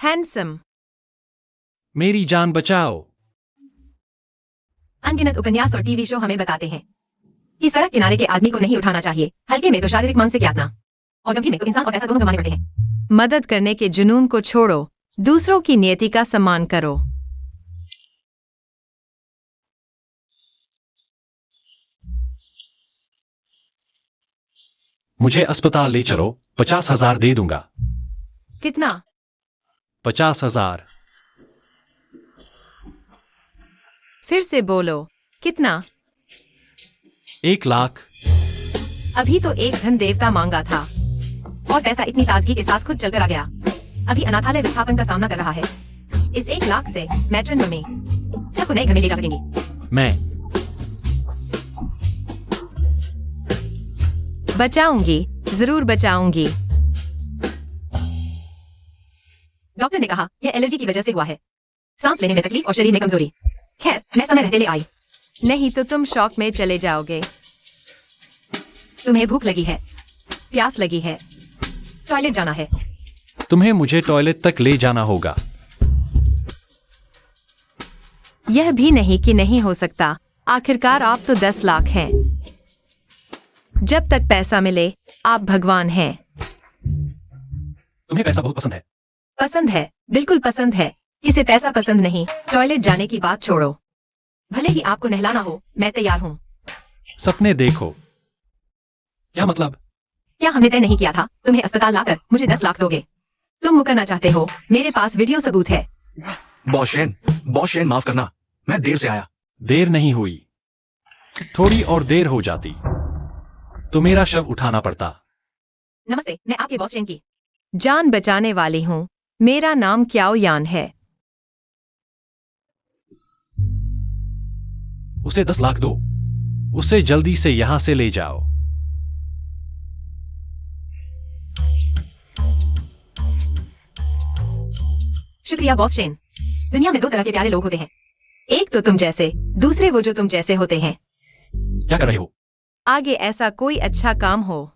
Handsome. मेरी जान बचाओ। अनगिनत उपन्यास और टीवी शो हमें बताते हैं कि सड़क किनारे के आदमी को नहीं उठाना चाहिए, हल्के में तो शारीरिक मानसिक यातना और गंभीर में तो इंसान और पैसा दोनों गंवाने पड़ते हैं। मदद करने के जुनून को छोड़ो, दूसरों की नियति का सम्मान करो। मुझे अस्पताल ले चलो, 50,000 दे दूंगा। कितना? 50,000। फिर से बोलो, कितना? 1,00,000। अभी तो एक धन देवता मांगा था और पैसा इतनी ताजगी के साथ खुद चलकर आ गया। अभी अनाथालय विस्थापन का सामना कर रहा है। इस 1,00,000 से मैट्रिन मम्मी सबको नए घर में ले जा सकेंगी। मैं बचाऊंगी, जरूर बचाऊंगी। डॉक्टर ने कहा यह एलर्जी की वजह से हुआ है, सांस लेने में तकलीफ और शरीर में कमजोरी। खैर, मैं समय रहते ले आई, नहीं तो तुम शॉक में चले जाओगे। तुम्हें भूख लगी है, प्यास लगी है, टॉयलेट जाना है। तुम्हें मुझे टॉयलेट तक ले जाना होगा। यह भी नहीं कि नहीं हो सकता, आखिरकार आप तो 10,00,000 हैं। जब तक पैसा मिले आप भगवान हैं। तुम्हें पैसा बहुत पसंद है। पसंद है, बिल्कुल पसंद है। किसे पैसा पसंद नहीं? टॉयलेट जाने की बात छोड़ो, भले ही आपको नहलाना हो, मैं तैयार हूँ। सपने देखो। क्या मतलब? क्या हमने तय नहीं किया था तुम्हें अस्पताल लाकर मुझे 10,00,000 दोगे? तुम मुकरना चाहते हो, मेरे पास वीडियो सबूत है। बॉस शेन माफ करना, मैं देर से आया। देर नहीं हुई, थोड़ी और देर हो जाती तो मेरा शव उठाना पड़ता। नमस्ते, मैं आपके बॉस शेन की जान बचाने वाली हूँ। मेरा नाम क्याओ यान है। उसे 10,00,000 दो, उसे जल्दी से यहां से ले जाओ। शुक्रिया बॉस शेन। दुनिया में 2 तरह के प्यारे लोग होते हैं, एक तो तुम जैसे, दूसरे वो जो तुम जैसे होते हैं। क्या कर रहे हो? आगे ऐसा कोई अच्छा काम हो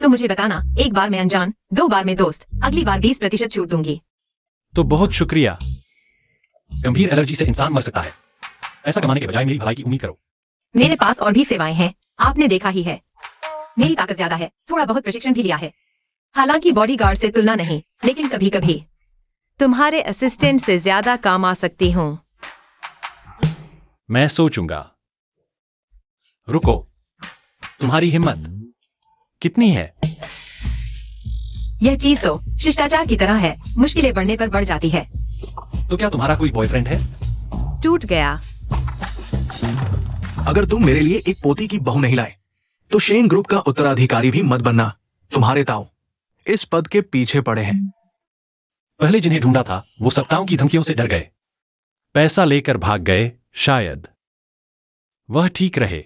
तो मुझे बताना, 1 बार में अनजान, 2 बार में दोस्त, अगली बार 20% छूट दूंगी। तो बहुत शुक्रिया। गंभीर एलर्जी से इंसान मर सकता है, ऐसा कमाने के बजाय मेरी भलाई की उम्मीद करो। मेरे पास और भी सेवाएं हैं, आपने देखा ही है। मेरी ताकत ज्यादा है, थोड़ा बहुत प्रशिक्षण भी लिया है। हालांकि बॉडीगार्ड से तुलना नहीं, लेकिन कभी कभी तुम्हारे असिस्टेंट से ज्यादा काम आ सकती हूँ। मैं सोचूंगा। रुको, तुम्हारी हिम्मत कितनी है? यह चीज तो शिष्टाचार की तरह है, मुश्किलें बढ़ने पर बढ़ जाती है। तो क्या तुम्हारा कोई बॉयफ्रेंड है? टूट गया। अगर तुम मेरे लिए एक पोती की बहू नहीं लाए तो शेन ग्रुप का उत्तराधिकारी भी मत बनना। तुम्हारे ताऊ इस पद के पीछे पड़े हैं। पहले जिन्हें ढूंढा था वो सप्ताहों की धमकियों से डर गए, पैसा लेकर भाग गए। शायद वह ठीक रहे।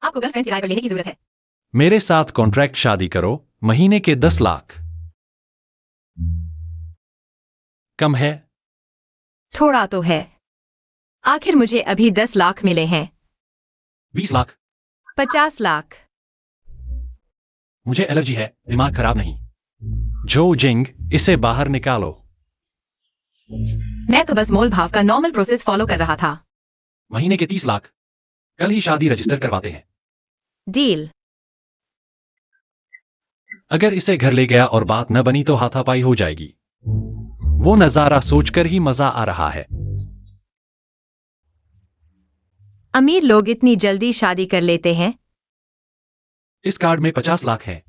आपको गर्लफ्रेंड किराए पर लेने की जरूरत है। मेरे साथ कॉन्ट्रैक्ट शादी करो, महीने के 10,00,000। कम है? थोड़ा तो है, आखिर मुझे अभी 10,00,000 मिले हैं। 20,00,000। 50,00,000। मुझे एलर्जी है, दिमाग खराब नहीं। जो जिंग, इसे बाहर निकालो। मैं तो बस मोल भाव का नॉर्मल प्रोसेस फॉलो कर रहा था। महीने के 30,00,000। कल ही शादी रजिस्टर करवाते हैं। डील। अगर इसे घर ले गया और बात न बनी तो हाथापाई हो जाएगी। वो नजारा सोचकर ही मजा आ रहा है। अमीर लोग इतनी जल्दी शादी कर लेते हैं। इस कार्ड में 50,00,000 है।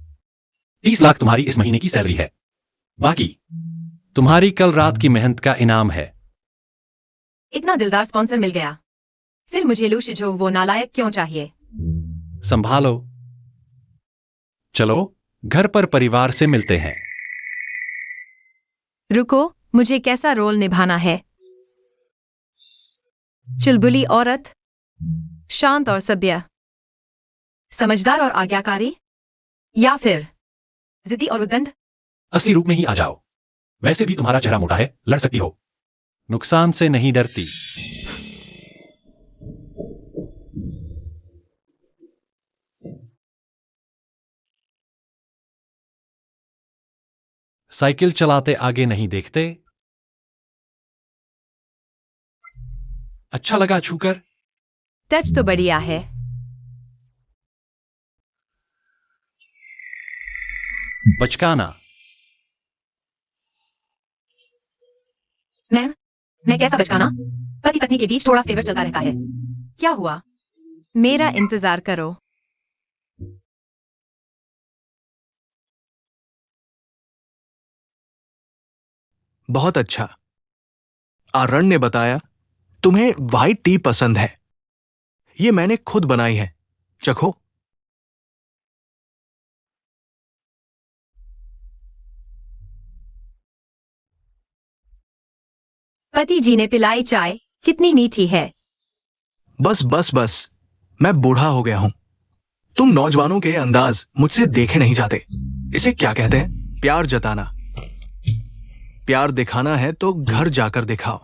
30,00,000 तुम्हारी इस महीने की सैलरी है, बाकी तुम्हारी कल रात की मेहनत का इनाम है। इतना दिलदार स्पॉन्सर मिल गया, फिर मुझे लूशिजो वो नालायक क्यों चाहिए? संभालो। चलो घर पर परिवार से मिलते हैं। रुको, मुझे कैसा रोल निभाना है? चुलबुली औरत, शांत और सभ्य, समझदार और आज्ञाकारी, या फिर जिद्दी और उद्दंड? असली रूप में ही आ जाओ। वैसे भी तुम्हारा चेहरा मोटा है, लड़ सकती हो, नुकसान से नहीं डरती। साइकिल चलाते आगे नहीं देखते? अच्छा लगा छूकर? टच तो बढ़िया है। बचकाना। मैं कैसा बचकाना? पति पत्नी के बीच थोड़ा फेवर चलता रहता है। क्या हुआ? मेरा इंतजार करो। बहुत अच्छा। आरण ने बताया तुम्हें व्हाइट टी पसंद है। ये मैंने खुद बनाई है, चखो। पति जी ने पिलाई चाय, कितनी मीठी है। बस बस बस, मैं बूढ़ा हो गया हूं। तुम नौजवानों के अंदाज मुझसे देखे नहीं जाते। इसे क्या कहते हैं? प्यार जताना। प्यार दिखाना है तो घर जाकर दिखाओ।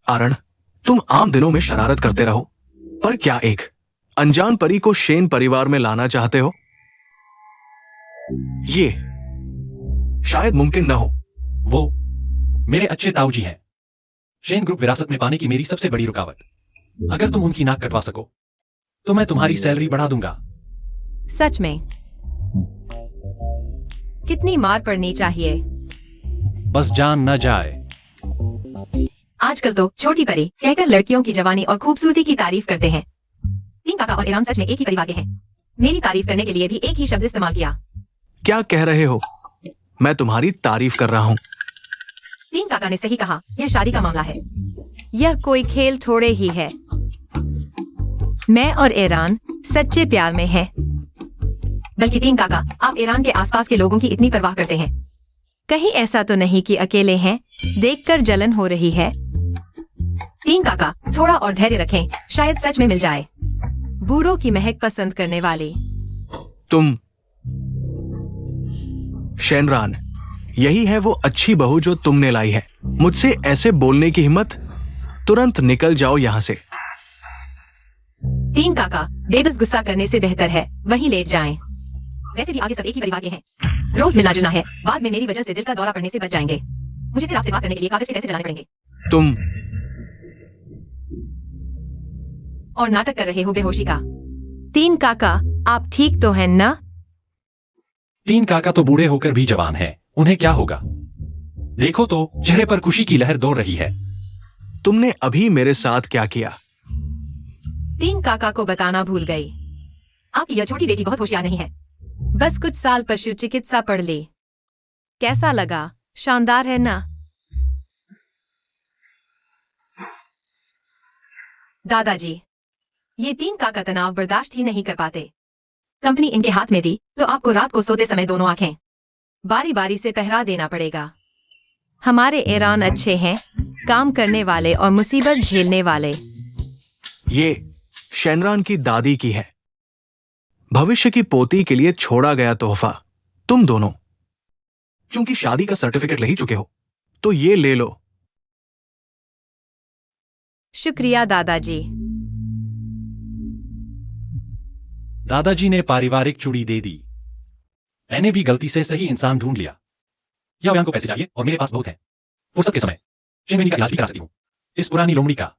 आरण, तुम आम दिनों में शरारत करते रहो, पर क्या एक अनजान परी को शेन परिवार में लाना चाहते हो? ये शायद मुमकिन न हो। वो मेरे अच्छे ताऊजी हैं। शेन ग्रुप विरासत में पाने की मेरी सबसे बड़ी रुकावट। अगर तुम उनकी नाक कटवा सको तो मैं तुम्हारी सैलरी बढ़ा दूंगा। सच में? कितनी मार पड़नी चाहिए? बस जान न जाए। आजकल तो छोटी परी कहकर लड़कियों की जवानी और खूबसूरती की तारीफ करते हैं। तीन काका और ईरान सच में एक ही परिवार के हैं। मेरी तारीफ करने के लिए भी एक ही शब्द इस्तेमाल किया। क्या कह रहे हो? मैं तुम्हारी तारीफ कर रहा हूं। तीन काका ने सही कहा, यह शादी का मामला है। यह कोई खेल थोड़े ही है। मैं और ईरान सच्चे प्यार में हैं। बल्कि तीन काका, आप ईरान के आसपास के लोगों की इतनी परवाह करते हैं। कहीं ऐसा तो नहीं कि अकेले हैं, देखकर जलन हो रही है। तीन काका, थोड़ा और धैर्य रखें, शायद सच में मिल जाए। बूढ़ों की महक पसंद करने वाली। तुम शेनरान, यही है वो अच्छी बहू जो तुमने लाई है। मुझसे ऐसे बोलने की हिम्मत? तुरंत निकल जाओ यहां से। तीन काका, बेबस गुस्सा करने से बेहतर है वहीं लेट जाएं। वैसे भी आगे सब एक ही परिवार के हैं। रोज मिलना जुलना है, बाद में मेरी वजह से दिल का दौरा पड़ने से बच जाएंगे। मुझे फिर आपसे बात करने के लिए कागज के पैसे जलाने पड़ेंगे। तुम और नाटक कर रहे हो बेहोशी का। तीन काका, आप ठीक तो हैं ना? तीन काका तो बूढ़े होकर भी जवान हैं, उन्हें क्या होगा? देखो तो, चेहरे पर खुशी की लहर दौड़ रही है। तुमने अभी मेरे साथ क्या किया? तीन काका को बताना भूल गई। आपकी यह छोटी बेटी बहुत होशियार नहीं है। बस कुछ साल पशु चिकित्सा पढ़ ली। कैसा लगा? शानदार है ना? दादाजी, ये तीन काका तनाव बर्दाश्त ही नहीं कर पाते। कंपनी इनके हाथ में दी तो आपको रात को सोते समय दोनों आंखें बारी बारी से पहरा देना पड़ेगा। हमारे ईरान अच्छे हैं, काम करने वाले और मुसीबत झेलने वाले। ये शेनरान की दादी की है, भविष्य की पोती के लिए छोड़ा गया तोहफा। तुम दोनों चूंकि शादी का सर्टिफिकेट ले ही चुके हो, तो ये ले लो। शुक्रिया दादाजी। दादाजी ने पारिवारिक चूड़ी दे दी। मैंने भी गलती से सही इंसान ढूंढ लिया। या व्यांग को पैसे चाहिए और मेरे पास बहुत है। फुर्सत के समय शेनवेनी का इलाज भी करा सकती हूँ। इस पुरानी लोमड़ी का।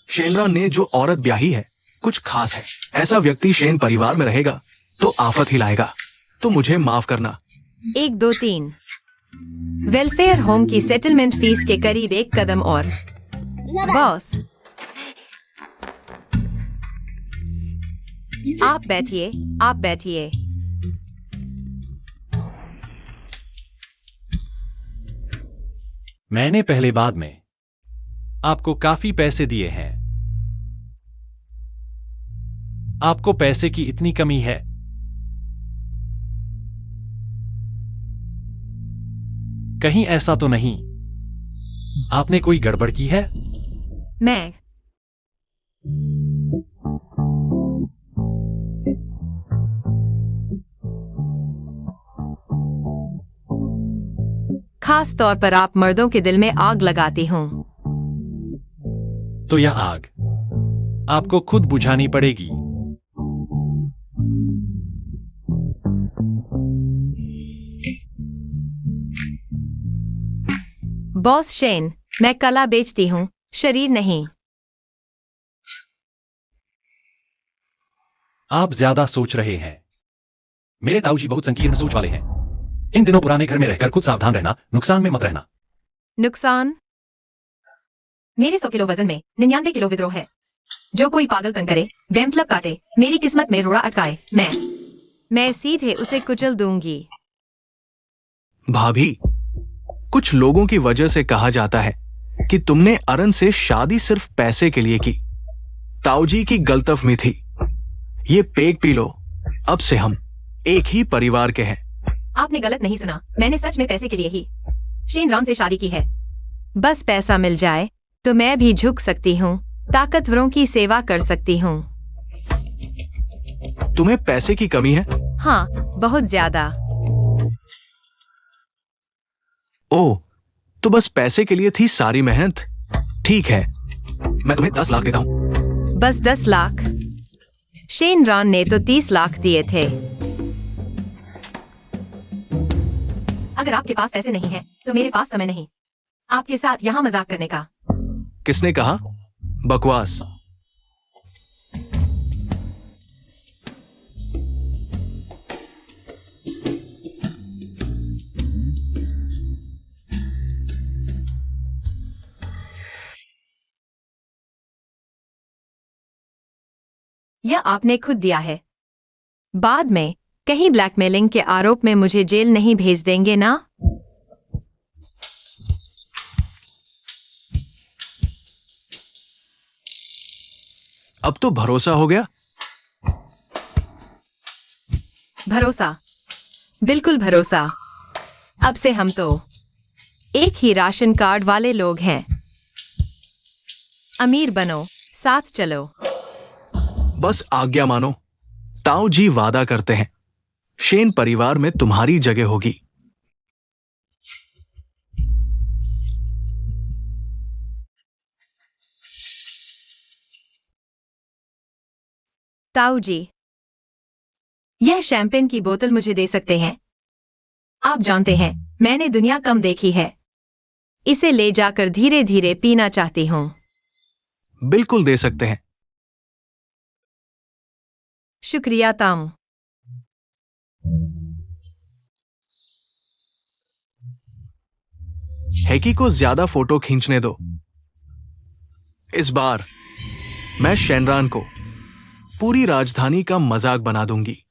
शेनरान ने जो औरत ब्याही है कुछ खास है। ऐसा व्यक्ति शेन परिवार में रहेगा तो आफत ही लाएगा। तो मुझे माफ करना। 1 2 3 वेलफेयर होम की सेटलमेंट फीस के करीब एक कदम और। बॉस, आप बैठिए, आप बैठिए। मैंने पहले बाद में आपको काफी पैसे दिए हैं। आपको पैसे की इतनी कमी है? कहीं ऐसा तो नहीं आपने कोई गड़बड़ की है? मैं खास तौर पर आप मर्दों के दिल में आग लगाती हूँ। तो यह आग आपको खुद बुझानी पड़ेगी। बॉस शेन, मैं कला बेचती हूँ, शरीर नहीं। आप ज्यादा सोच रहे हैं। मेरे ताऊजी बहुत संकीर्ण सोच वाले हैं। इन दिनों पुराने घर में रहकर खुद सावधान रहना, नुकसान में मत रहना। नुकसान? मेरे 100 किलो वजन में 99 किलो विद्रोह है। जो कोई पागलपन करे, मतलब काटे, मेरी किस्मत में रोड़ा अटकाए, मैं सीधे उसे कुचल दूंगी। भाभी, कुछ लोगों की वजह से कहा जाता है कि तुमने अरन से शादी सिर्फ पैसे के लिए की। ताऊजी की गलतफहमी थी। ये पेग पी लो, अब से हम एक ही परिवार के हैं। आपने गलत नहीं सुना, मैंने सच में पैसे के लिए ही शेन रॉन से शादी की है। बस पैसा मिल जाए तो मैं भी झुक सकती हूँ, ताकतवरों की सेवा कर सकती हूँ। तुम्हें पैसे की कमी है? हाँ, बहुत ज्यादा। ओह, तो बस पैसे के लिए थी सारी मेहनत। ठीक है, मैं तुम्हें 10 लाख देता हूं। बस 10 लाख? शेन रॉन ने तो 30 लाख दिए थे। अगर आपके पास पैसे नहीं हैं, तो मेरे पास समय नहीं आपके साथ यहाँ मजाक करने का। किसने कहा? बकवास। यह आपने खुद दिया है। बाद में कहीं ब्लैकमेलिंग के आरोप में मुझे जेल नहीं भेज देंगे ना? अब तो भरोसा हो गया। भरोसा? बिल्कुल भरोसा। अब से हम तो एक ही राशन कार्ड वाले लोग हैं। अमीर बनो, साथ चलो। बस आज्ञा मानो। ताऊ जी वादा करते हैं, शेन परिवार में तुम्हारी जगह होगी। ताऊ जी, यह शैंपेन की बोतल मुझे दे सकते हैं? आप जानते हैं, मैंने दुनिया कम देखी है। इसे ले जाकर धीरे धीरे पीना चाहती हूँ। बिल्कुल दे सकते हैं। शुक्रिया ताऊ। हैकी को ज्यादा फोटो खींचने दो। इस बार मैं शेनरान को पूरी राजधानी का मजाक बना दूंगी।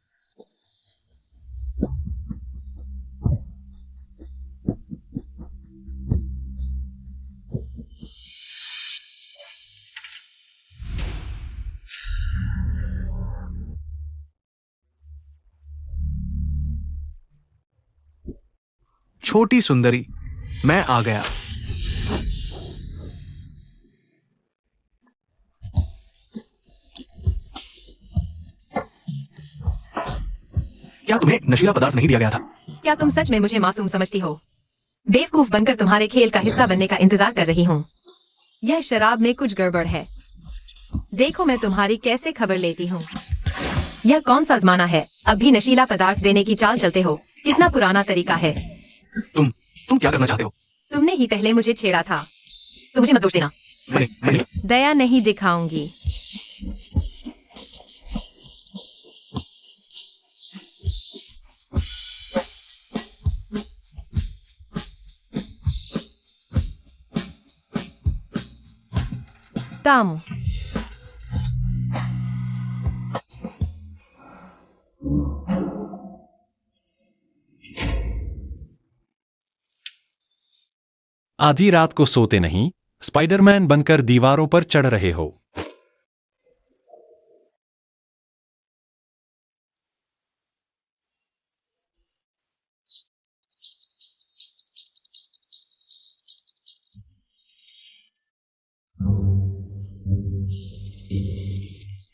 छोटी सुंदरी, मैं आ गया। क्या तुम्हें नशीला पदार्थ नहीं दिया गया था? क्या तुम सच में मुझे मासूम समझती हो? बेवकूफ बनकर तुम्हारे खेल का हिस्सा बनने का इंतजार कर रही हूँ। यह शराब में कुछ गड़बड़ है। देखो मैं तुम्हारी कैसे खबर लेती हूँ। यह कौन सा जमाना है, अब भी नशीला पदार्थ देने की चाल चलते हो? कितना पुराना तरीका है। तुम क्या करना चाहते हो? तुमने ही पहले मुझे छेड़ा था, तो मुझे मत दोष देना। मैंने दया नहीं दिखाऊंगी। तामू, आधी रात को सोते नहीं, स्पाइडरमैन बनकर दीवारों पर चढ़ रहे हो।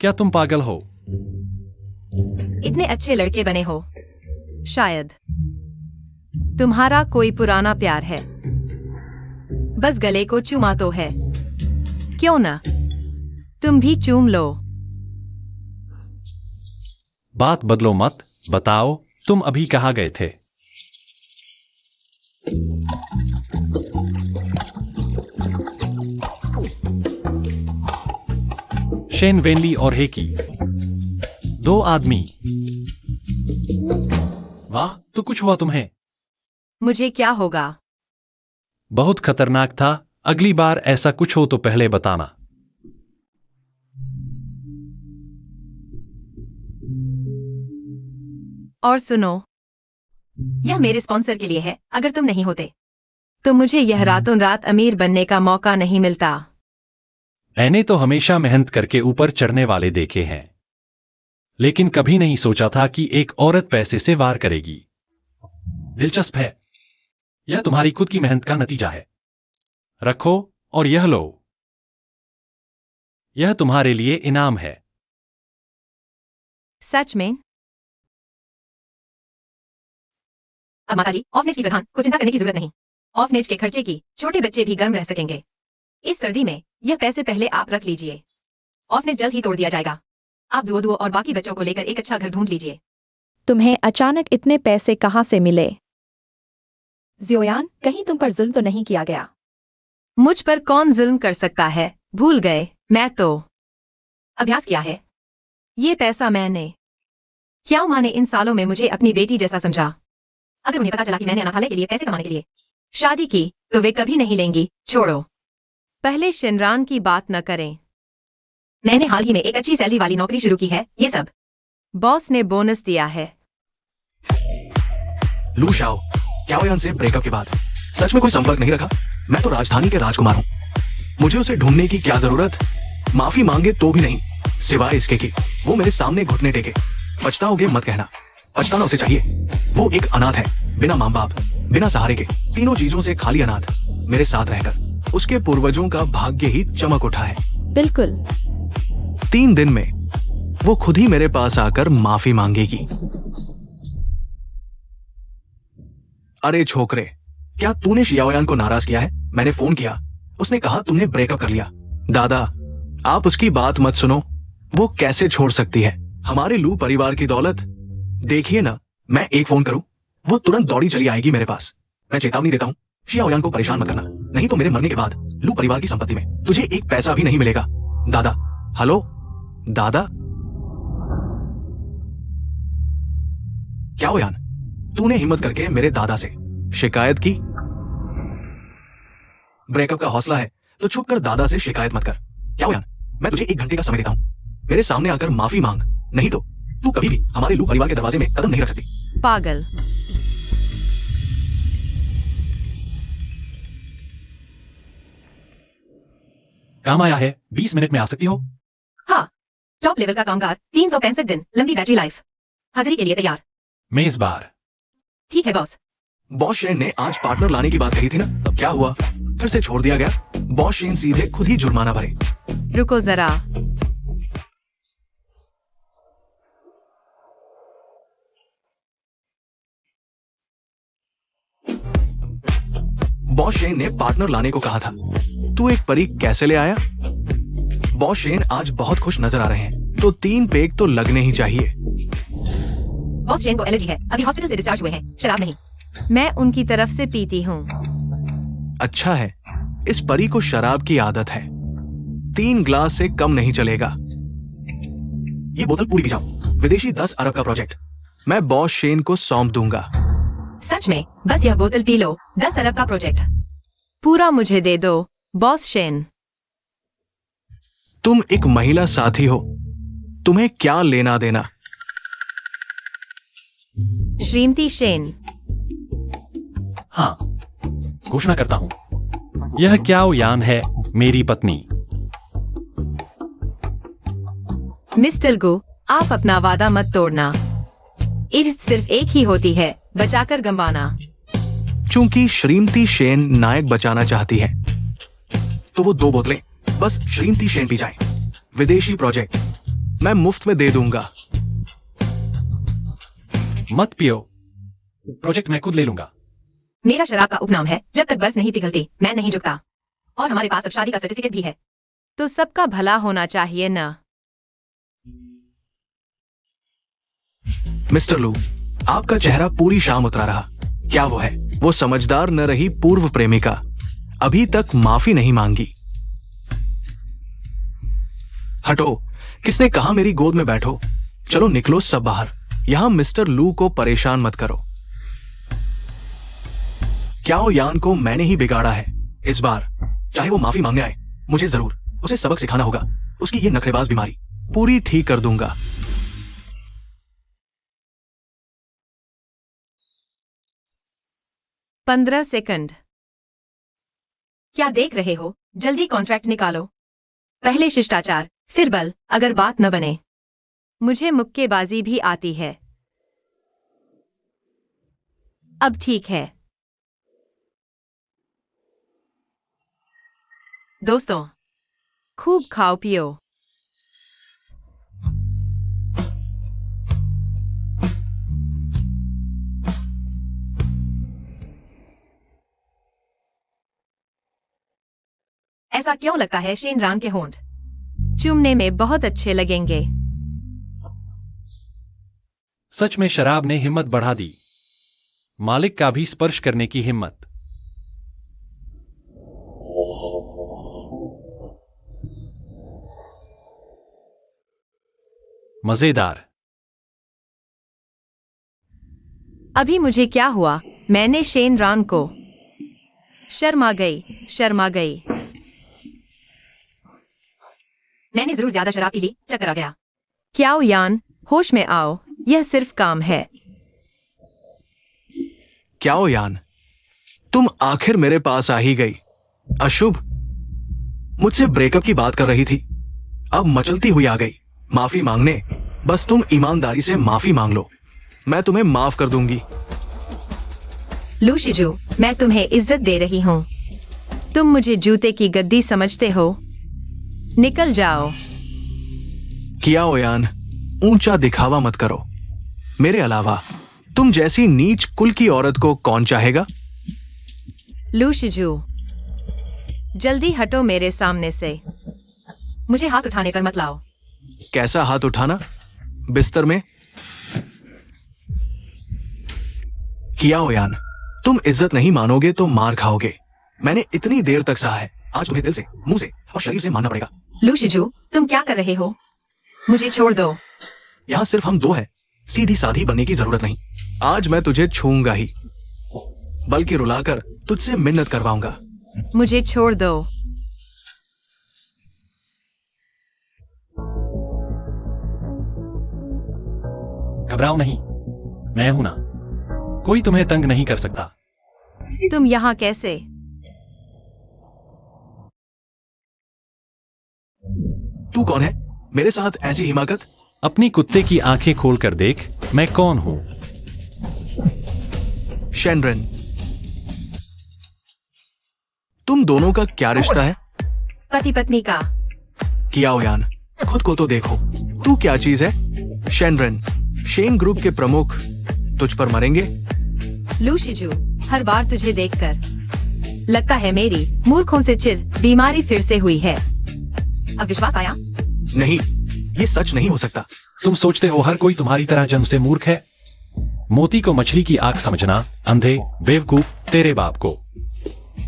क्या तुम पागल हो? इतने अच्छे लड़के बने हो। शायद तुम्हारा कोई पुराना प्यार है, बस गले को चूमा तो है। क्यों ना तुम भी चूम लो। बात बदलो मत, बताओ तुम अभी कहाँ गए थे? शेन वेनली और हेकी, 2 आदमी। वाह, तो कुछ हुआ तुम्हें? मुझे क्या होगा? बहुत खतरनाक था। अगली बार ऐसा कुछ हो तो पहले बताना। और सुनो, यह मेरे स्पॉन्सर के लिए है। अगर तुम नहीं होते तो मुझे यह रातों रात अमीर बनने का मौका नहीं मिलता। मैंने तो हमेशा मेहनत करके ऊपर चढ़ने वाले देखे हैं, लेकिन कभी नहीं सोचा था कि एक औरत पैसे से वार करेगी। दिलचस्प है। यह तुम्हारी खुद की मेहनत का नतीजा है। रखो और यह लो। यह तुम्हारे लिए इनाम है। सच में? अब माताजी, ऑर्फनेज की प्रधान को चिंता करने की जरूरत नहीं। ऑर्फनेज के खर्चे की छोटे बच्चे भी गर्म रह सकेंगे। इस सर्दी में यह पैसे पहले आप रख लीजिए। ऑर्फनेज जल्द ही तोड़ दिया जाएगा। आप दुओ और बाकी बच्चों को लेकर एक अच्छा घर ढूंढ लीजिए। तुम्हें अचानक इतने पैसे कहाँ से मिले? जियोयान, कहीं तुम पर जुल्म तो नहीं किया गया? मुझ पर कौन जुल्म कर सकता है? भूल गए, मैं तो अभ्यास किया है। ये पैसा मैंने क्या माँ ने इन सालों में मुझे अपनी बेटी जैसा समझा। अगर उन्हें पता चला कि मैंने अनाथालय के लिए पैसे कमाने के लिए शादी की तो वे कभी नहीं लेंगी। छोड़ो, पहले शिनरान की बात न करें। मैंने हाल ही में एक अच्छी सैलरी वाली नौकरी शुरू की है। ये सब बॉस ने बोनस दिया है। लू शाओ, क्याओयान से ब्रेकअप के बाद सच में कोई संपर्क नहीं रखा? मैं तो राजधानी के राजकुमार हूँ। मुझे उसे ढूंढने की क्या जरूरत? माफी मांगे तो भी नहीं, सिवाय इसके कि वो मेरे सामने घुटने टेके। पछताओगे मत कहना, पछताना उसे चाहिए। वो एक अनाथ है, बिना माँ बाप, बिना सहारे के, तीनों चीजों से खाली अनाथ। मेरे साथ रहकर उसके पूर्वजों का भाग्य ही चमक उठा है। बिल्कुल। 3 दिन में वो खुद ही मेरे पास आकर माफी मांगेगी। अरे छोकरे, क्या तूने शियाओयान को नाराज किया है? मैंने फोन किया, उसने कहा तुमने ब्रेकअप कर लिया। दादा, आप उसकी बात मत सुनो। वो कैसे छोड़ सकती है हमारे लू परिवार की दौलत? देखिए ना, मैं एक फोन करूं, वो तुरंत दौड़ी चली आएगी मेरे पास। मैं चेतावनी देता हूं, शियाओयान को परेशान मत करना, नहीं तो मेरे मरने के बाद लू परिवार की संपत्ति में तुझे एक पैसा भी नहीं मिलेगा। दादा, हेलो दादा। क्याओयान, तूने हिम्मत करके मेरे दादा से शिकायत की? ब्रेकअप का हौसला है तो छुप कर दादा से शिकायत मत कर। क्याओयान, मैं तुझे 1 घंटे का समय देता हूं, मेरे सामने आकर माफी मांग, नहीं तो तू कभी भी हमारे लू परिवार के दरवाजे में कदम नहीं रख सकती। पागल। काम आया है, 20 मिनट में आ सकती हो? हाँ, टॉप लेवल का कामगार, 365 दिन, लंबी बैटरी लाइफ, हाजिरी के लिए तैयार। मेजबार। ठीक है बॉस। बॉस शेन ने आज पार्टनर लाने की बात कही थी ना, तब क्या हुआ? फिर से छोड़ दिया गया। बॉस शेन सीधे खुद ही जुर्माना भरे। रुको जरा। बॉस शेन ने पार्टनर लाने को कहा था। तू एक परी कैसे ले आया? बॉस शेन आज बहुत खुश नजर आ रहे हैं, तो 3 पेग तो लगने ही चाहिए। बॉस शेन को एलर्जी है, अभी हॉस्पिटल से डिस्चार्ज हुए हैं। शराब नहीं। मैं उनकी तरफ से पीती हूँ। अच्छा है, इस परी को शराब की आदत है। 3 ग्लास से कम नहीं चलेगा। ये बोतल पूरी पी जाओ। विदेशी 10 अरब का प्रोजेक्ट मैं बॉस शेन को सौंप दूंगा। सच में? बस यह बोतल पी लो। 10 अरब का प्रोजेक्ट पूरा मुझे दे दो, बॉस शेन। तुम एक महिला साथी हो, तुम्हें क्या लेना देना? श्रीमती शेन। हाँ, घोषणा करता हूं, यह क्याओयान है, मेरी पत्नी। मिस्टर गो, आप अपना वादा मत तोड़ना। इज्जत सिर्फ एक ही होती है, बचाकर गंवाना। चूंकि श्रीमती शेन नायक बचाना चाहती है, तो वो 2 बोतलें बस श्रीमती शेन पी जाए। विदेशी प्रोजेक्ट मैं मुफ्त में दे दूंगा। मत पियो, प्रोजेक्ट मैं खुद ले लूंगा। मेरा शराब का उपनाम है, जब तक बर्फ नहीं पिघलती मैं नहीं झुकता। और हमारे पास अब शादी का सर्टिफिकेट भी है। तो सबका भला होना चाहिए ना? मिस्टर लू, आपका चेहरा पूरी शाम उतरा रहा। क्या वो है? वो समझदार न रही पूर्व प्रेमिका, अभी तक माफी नहीं मांगी। हटो, किसने कहा मेरी गोद में बैठो? चलो निकलो सब बाहर। यहां मिस्टर लू को परेशान मत करो। क्याओ यान को मैंने ही बिगाड़ा है। इस बार चाहे वो माफी मांगने आए, मुझे जरूर उसे सबक सिखाना होगा। उसकी ये नखरेबाज बीमारी पूरी ठीक कर दूंगा। 15 सेकंड। क्या देख रहे हो? जल्दी कॉन्ट्रैक्ट निकालो। पहले शिष्टाचार, फिर बल, अगर बात न बने। मुझे मुक्केबाजी भी आती है। अब ठीक है। दोस्तों, खूब खाओ पियो। ऐसा क्यों लगता है शेन रांग के होंठ चूमने में बहुत अच्छे लगेंगे? सच में शराब ने हिम्मत बढ़ा दी। मालिक का भी स्पर्श करने की हिम्मत। मजेदार। अभी मुझे क्या हुआ? मैंने शेन रांग को शर्मा गई। मैंने जरूर ज्यादा शराब पी ली, चक्कर आ गया। क्याओ यान, होश में आओ, यह सिर्फ काम है। क्याओ यान, तुम आखिर मेरे पास आ ही गई। अशुभ मुझसे ब्रेकअप की बात कर रही थी, अब मचलती हुई आ गई माफी मांगने। बस तुम ईमानदारी से माफी मांग लो, मैं तुम्हें माफ कर दूंगी। लू शिजू, मैं तुम्हें इज्जत दे रही हूँ। तुम मुझे जूते की गद्दी समझते हो? निकल जाओ। क्याओ यान, ऊंचा दिखावा मत करो। मेरे अलावा तुम जैसी नीच कुल की औरत को कौन चाहेगा? लू शिजू, जल्दी हटो मेरे सामने से। मुझे हाथ उठाने पर मत लाओ। कैसा हाथ उठाना? बिस्तर में? क्याओ यान, तुम इज्जत नहीं मानोगे तो मार खाओगे। मैंने इतनी देर तक सहा है, आज तुम्हें दिल से, मुंह से और शरीर से मानना पड़ेगा। लू शिजू, तुम क्या कर रहे हो? मुझे छोड़ दो। यहां सिर्फ हम दो हैं, सीधी साधी बनने की जरूरत नहीं। आज मैं तुझे छूऊंगा ही, बल्कि रुलाकर तुझसे मिन्नत करवाऊंगा। मुझे छोड़ दो। घबराओ नहीं, मैं हूं ना, कोई तुम्हें तंग नहीं कर सकता। तुम यहाँ कैसे? तू कौन है? मेरे साथ ऐसी हिमाकत? अपनी कुत्ते की आंखें खोलकर देख, मैं कौन हूं। शेनरन, तुम दोनों का क्या रिश्ता है? पति पत्नी का। क्याओ यान, खुद को तो देखो, तू क्या चीज है? शेनरन, शेन ग्रुप के प्रमुख तुझ पर मरेंगे। लू शिजू, हर बार तुझे देखकर लगता है मेरी मूर्खों से चिढ़ बीमारी फिर से हुई है। अब विश्वास आया? नहीं, ये सच नहीं हो सकता। तुम सोचते हो हर कोई तुम्हारी तरह जन्म से मूर्ख है? मोती को मछली की आंख समझना, अंधे, बेवकूफ तेरे बाप को।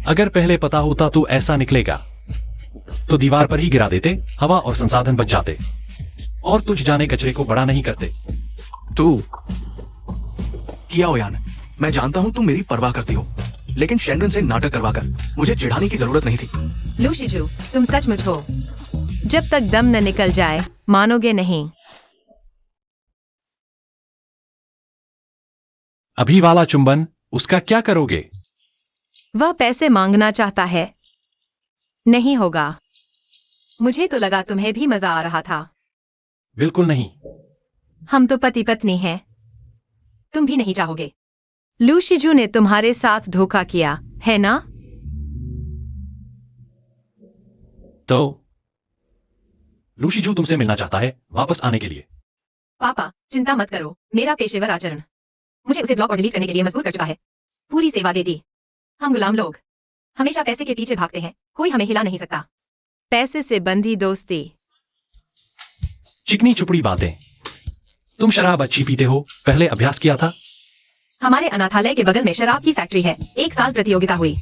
अगर पहले पता होता तू ऐसा निकलेगा तो दीवार पर ही गिरा देते, हवा और संसाधन बच जाते और तुझ जाने कचरे को बड़ा नहीं करते। तू क्याओ यान, मैं जानता हूं तुम मेरी परवाह करती हो, लेकिन शेनरन से नाटक करवाकर मुझे चिढ़ाने की जरूरत नहीं थी। लू शिजू, तुम सचमुच हो। जब तक दम न निकल जाए मानोगे नहीं। अभी वाला चुंबन, उसका क्या करोगे? वह पैसे मांगना चाहता है। नहीं होगा। मुझे तो लगा तुम्हें भी मजा आ रहा था। बिल्कुल नहीं। हम तो पति पत्नी हैं। तुम भी नहीं चाहोगे। लू शिजू ने तुम्हारे साथ धोखा किया है ना? तो लू शिजू तुमसे मिलना चाहता है वापस आने के लिए। पापा, चिंता मत करो। मेरा पेशेवर आचरण मुझे उसे ब्लॉक और डिलीट करने के लिए मजबूर कर चुका है। पूरी सेवा दे दी। हम गुलाम लोग हमेशा पैसे के पीछे भागते हैं, कोई हमें हिला नहीं सकता। पैसे से बंधी दोस्ती। चिकनी चुपड़ी बातें। तुम शराब अच्छी पीते हो, पहले अभ्यास किया था? हमारे अनाथालय के बगल में शराब की फैक्ट्री है। 1 साल प्रतियोगिता हुई।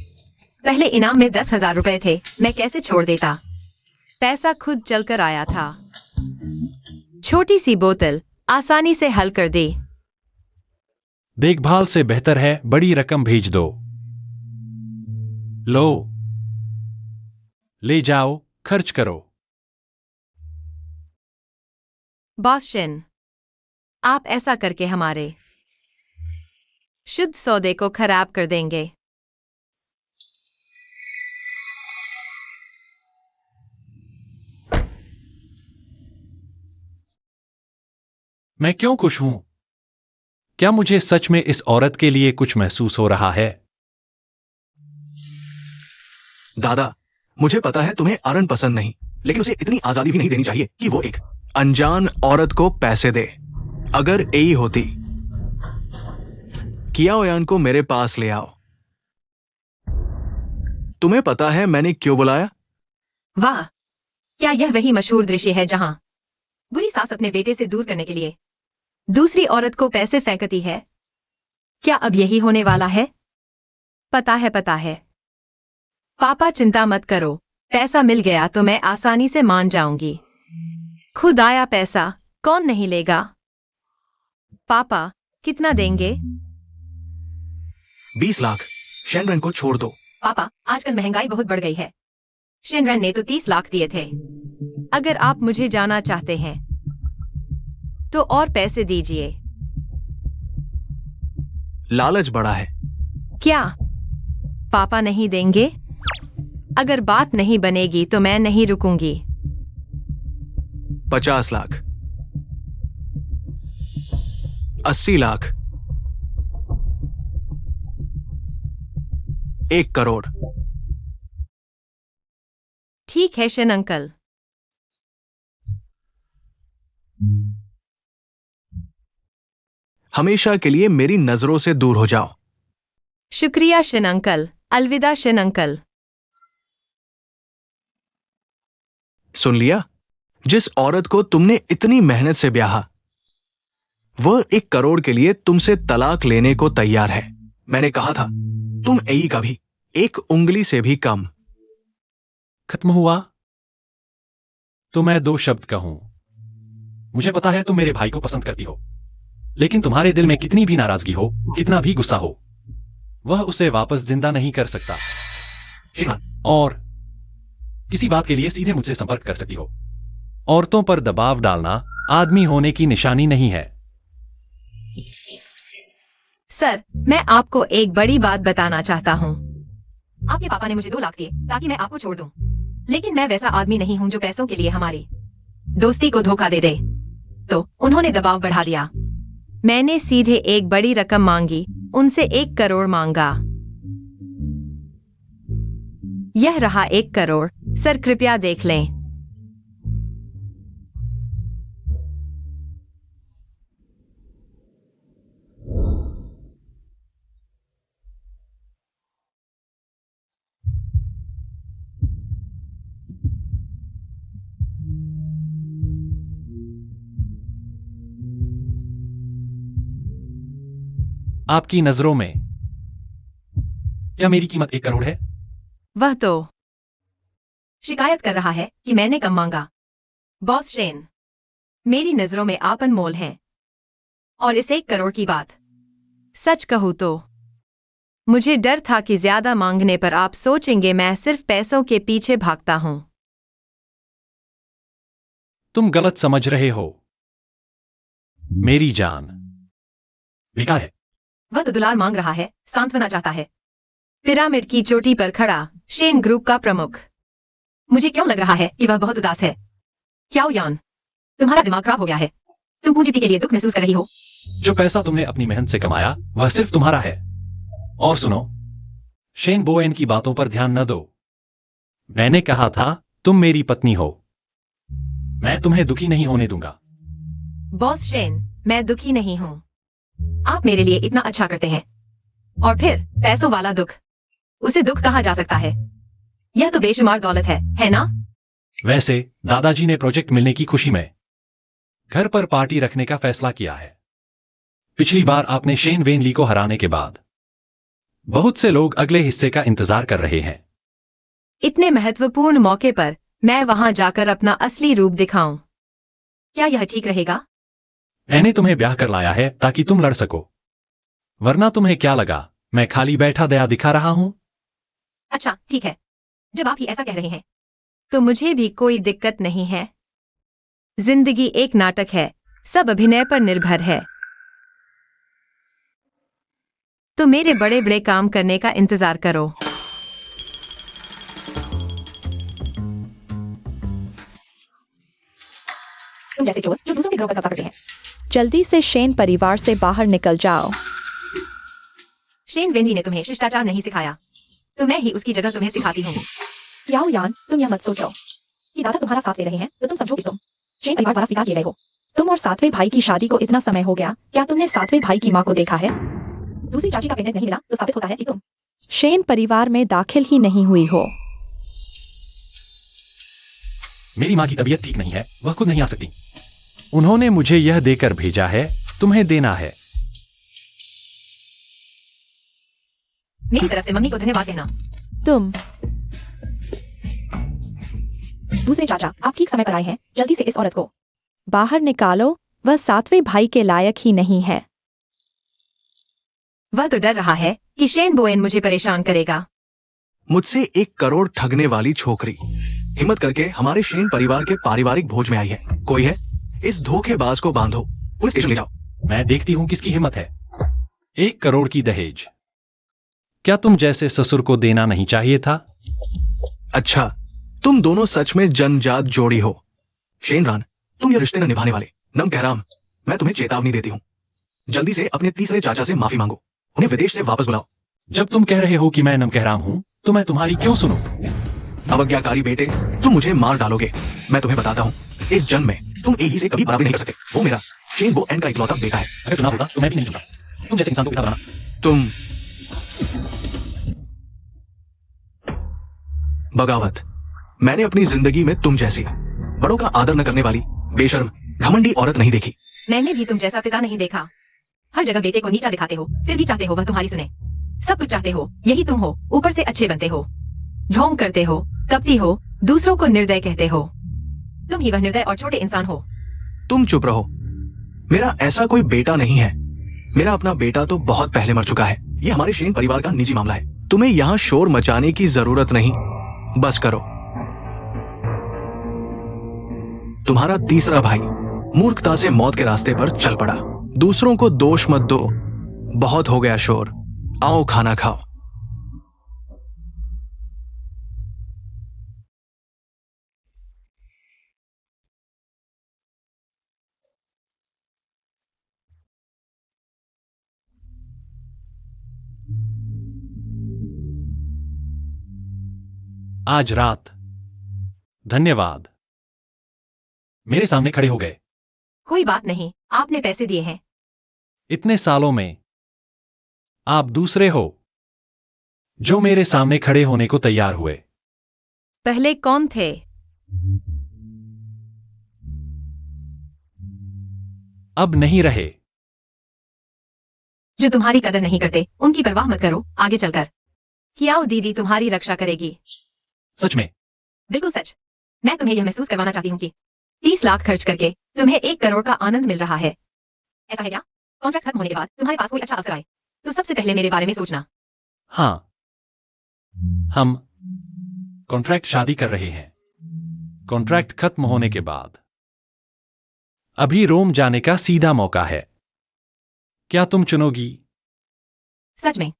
पहले इनाम में 10,000 रुपए थे। मैं कैसे छोड़ देता? पैसा खुद चलकर आया था। छोटी सी बोतल आसानी से हल कर दे। देखभाल से बेहतर है बड़ी रकम भेज दो। लो, ले जाओ, खर्च करो। बॉस शिन, आप ऐसा करके हमारे शुद्ध सौदे को खराब कर देंगे। मैं क्यों खुश हूं? क्या मुझे सच में इस औरत के लिए कुछ महसूस हो रहा है? दादा, मुझे पता है तुम्हें आरन पसंद नहीं, लेकिन उसे इतनी आजादी भी नहीं देनी चाहिए कि वो एक अनजान औरत को पैसे दे। अगर यही होती, कियाओयान को मेरे पास ले आओ। तुम्हें पता है मैंने क्यों बुलाया? वाह, क्या यह वही मशहूर दृश्य है जहां बुरी सास अपने बेटे से दूर करने के लिए दूसरी औरत को पैसे फेंकती है? क्या अब यही होने वाला है? पता है। पापा चिंता मत करो, पैसा मिल गया तो मैं आसानी से मान जाऊंगी। खुद आया पैसा कौन नहीं लेगा? पापा, कितना देंगे? 20 लाख। शेनरन को छोड़ दो। पापा, आजकल महंगाई बहुत बढ़ गई है। शिनरन ने तो 30 लाख दिए थे। अगर आप मुझे जाना चाहते हैं तो और पैसे दीजिए। लालच बड़ा है। क्या पापा नहीं देंगे? अगर बात नहीं बनेगी तो मैं नहीं रुकूंगी। 50 लाख। 80 लाख। 1 करोड़। ठीक है शिन अंकल। हमेशा के लिए मेरी नजरों से दूर हो जाओ। शुक्रिया शिन अंकल। अलविदा शिन अंकल। सुन लिया? जिस औरत को तुमने इतनी मेहनत से ब्याहा, वह 1 करोड़ के लिए तुमसे तलाक लेने को तैयार है। मैंने कहा था, तुम यही का भी 1 उंगली से भी कम। खत्म हुआ? तो मैं 2 शब्द कहूं। मुझे पता है तुम मेरे भाई को पसंद करती हो, लेकिन तुम्हारे दिल में कितनी भी नाराजगी हो, कितना भी गुस्सा हो, वह उसे वापस जिंदा नहीं कर सकता। और किसी बात के लिए सीधे मुझसे संपर्क कर सकती हो। औरतों पर दबाव डालना आदमी होने की निशानी नहीं है। सर, मैं आपको एक बड़ी बात बताना चाहता हूँ। आपके पापा ने मुझे 2 लाख दिए ताकि मैं आपको छोड़ दूं, लेकिन मैं वैसा आदमी नहीं हूं जो पैसों के लिए हमारी दोस्ती को धोखा दे दे। तो उन्होंने दबाव बढ़ा दिया। मैंने सीधे एक बड़ी रकम मांगी, उनसे 1 करोड़ मांगा। यह रहा 1 करोड़। सर कृपया देख लें। आपकी नजरों में क्या मेरी कीमत 1 करोड़ है? वह तो शिकायत कर रहा है कि मैंने कम मांगा। बॉस शेन, मेरी नजरों में आप अनमोल हैं। और इस 1 करोड़ की बात सच कहूं तो मुझे डर था कि ज्यादा मांगने पर आप सोचेंगे मैं सिर्फ पैसों के पीछे भागता हूं। तुम गलत समझ रहे हो। मेरी जान बेकार है। वह तो दुलार मांग रहा है, सांत्वना चाहता है। पिरामिड की चोटी पर खड़ा शेन ग्रुप का प्रमुख। मुझे क्यों लग रहा है कि वह बहुत उदास है। कियाओयान, तुम्हारा दिमाग खराब हो गया है। तुम पूंजीपति के लिए दुख महसूस कर रही हो। जो पैसा तुमने अपनी मेहनत से कमाया वह सिर्फ तुम्हारा है। और सुनो, शेन बोएन की बातों पर ध्यान न दो। मैंने कहा था तुम मेरी पत्नी हो। मैं तुम्हें दुखी नहीं होने दूंगा। बॉस शेन, मैं दुखी नहीं हूं। आप मेरे लिए इतना अच्छा करते हैं, और फिर पैसों वाला दुख, उसे दुख कहा जा सकता है? यह तो बेशुमार दौलत है ना? वैसे दादाजी ने प्रोजेक्ट मिलने की खुशी में घर पर पार्टी रखने का फैसला किया है। पिछली बार आपने शेन वेनली को हराने के बाद बहुत से लोग अगले हिस्से का इंतजार कर रहे हैं। इतने महत्वपूर्ण मौके पर मैं वहां जाकर अपना असली रूप दिखाऊं। क्या यह ठीक रहेगा? मैंने तुम्हें ब्याह कर लाया है ताकि तुम लड़ सको, वरना तुम्हें क्या लगा मैं खाली बैठा दया दिखा रहा हूं? अच्छा ठीक है, जब आप ही ऐसा कह रहे हैं तो मुझे भी कोई दिक्कत नहीं है। जिंदगी एक नाटक है, सब अभिनय पर निर्भर है। तो मेरे बड़े बड़े काम करने का इंतजार करो। तुम जैसे चोर जो दूसरों के घरों पर कब्जा करते हैं। जल्दी से शेन परिवार से बाहर निकल जाओ। शेन वेनली ने तुम्हें शिष्टाचार नहीं सिखाया, तो मैं ही उसकी जगह तुम्हें सिखाती हूँ। याओ यान, तुम यह मत सोचो कि दादा तुम्हारा साथ ले रहे हैं तो तुम समझो कि तुम शेन परिवार द्वारा स्वीकार किए गए हो। तुम और सातवें भाई की शादी को इतना समय हो गया, क्या तुमने सातवें भाई की माँ को देखा है? दूसरी चाची का पेंडेंट नहीं मिला तो साबित होता है कि तुम शेन परिवार में दाखिल ही नहीं हुई हो। मेरी माँ की तबीयत ठीक नहीं है, वह खुद नहीं आ सकती। उन्होंने मुझे यह देकर भेजा है, तुम्हें देना है। मेरी तरफ से मम्मी को धन्यवाद कहना। तुम दूसरे चाचा, आप ठीक समय पर आए हैं, जल्दी से इस औरत को बाहर निकालो, वह सातवें भाई के लायक ही नहीं है। वह तो डर रहा है कि शेन बोएन मुझे परेशान करेगा। मुझसे 1 करोड़ ठगने वाली छोकरी हिम्मत करके हमारे शेन परिवार के पारिवारिक भोज में आई है। कोई है? इस धोखेबाज को बांधो, पुलिस स्टेशन ले जाओ। मैं देखती हूं किसकी हिम्मत है। 1 करोड़ की दहेज क्या तुम जैसे ससुर को देना नहीं चाहिए था? अच्छा, तुम दोनों सच में जनजात जोड़ी हो। शेन रान, तुम ये रिश्ते न निभाने वाले नम कहराम, मैं तुम्हें चेतावनी देती हूं। जल्दी से अपने तीसरे चाचा से माफी मांगो, उन्हें विदेश से वापस बुलाओ। जब तुम कह रहे हो कि मैं नमकहराम हूं, तो मैं तुम्हारी क्यों सुनूं? अवज्ञाकारी बेटे, तुम मुझे मार डालोगे। मैं तुम्हें बताता हूं, इस जन्म में तुम एही से कभी बराबरी नहीं कर सकते। वो मेरा शेन बोएन का इकलौता बेटा है। अगर चुनाव होता तो मैं भी नहीं चुनता। तुम जैसे इंसान को पिता बनाना। तुम बगावत, मैंने अपनी जिंदगी में तुम जैसी बड़ों का आदर न करने वाली बेशर्म घमंडी औरत नहीं देखी। मैंने भी तुम जैसा पिता नहीं देखा। हर जगह बेटे को नीचा दिखाते हो, फिर भी चाहते हो वह तुम्हारी सुने। सब कुछ चाहते हो, यही तुम हो। ऊपर से अच्छे बनते हो, ढोंग करते हो, कपटी हो, दूसरों को निर्दय कहते हो। तुम ही वह निर्दय और छोटे इंसान हो। तुम चुप रहो। मेरा ऐसा कोई बेटा नहीं है। मेरा अपना बेटा तो बहुत पहले मर चुका है। ये हमारे शेन परिवार का निजी मामला है। तुम्हें यहाँ शोर मचाने की जरूरत नहीं, बस करो। तुम्हारा तीसरा भाई मूर्खता से मौत के रास्ते पर चल पड़ा। दूसरों को दोष मत दो, बहुत हो गया शोर। आओ खाना खाओ। आज रात धन्यवाद, मेरे सामने खड़े हो गए। कोई बात नहीं, आपने पैसे दिए हैं। इतने सालों में आप दूसरे हो जो मेरे सामने खड़े होने को तैयार हुए। पहले कौन थे? अब नहीं रहे। जो तुम्हारी कदर नहीं करते, उनकी परवाह मत करो। आगे चलकर कियाओ दीदी तुम्हारी रक्षा करेगी। सच में? बिल्कुल सच। मैं तुम्हें यह महसूस करवाना चाहती हूँ कि 30 लाख खर्च करके तुम्हें 1 करोड़ का आनंद मिल रहा है। ऐसा है क्या? कॉन्ट्रैक्ट खत्म होने के बाद तुम्हारे पास कोई अच्छा अवसर आए तो सबसे पहले मेरे बारे में सोचना। हाँ, हम कॉन्ट्रैक्ट शादी कर रहे हैं। कॉन्ट्रैक्ट खत्म होने के बाद अभी रोम जाने का सीधा मौका है। क्या तुम चुनोगी? सच में?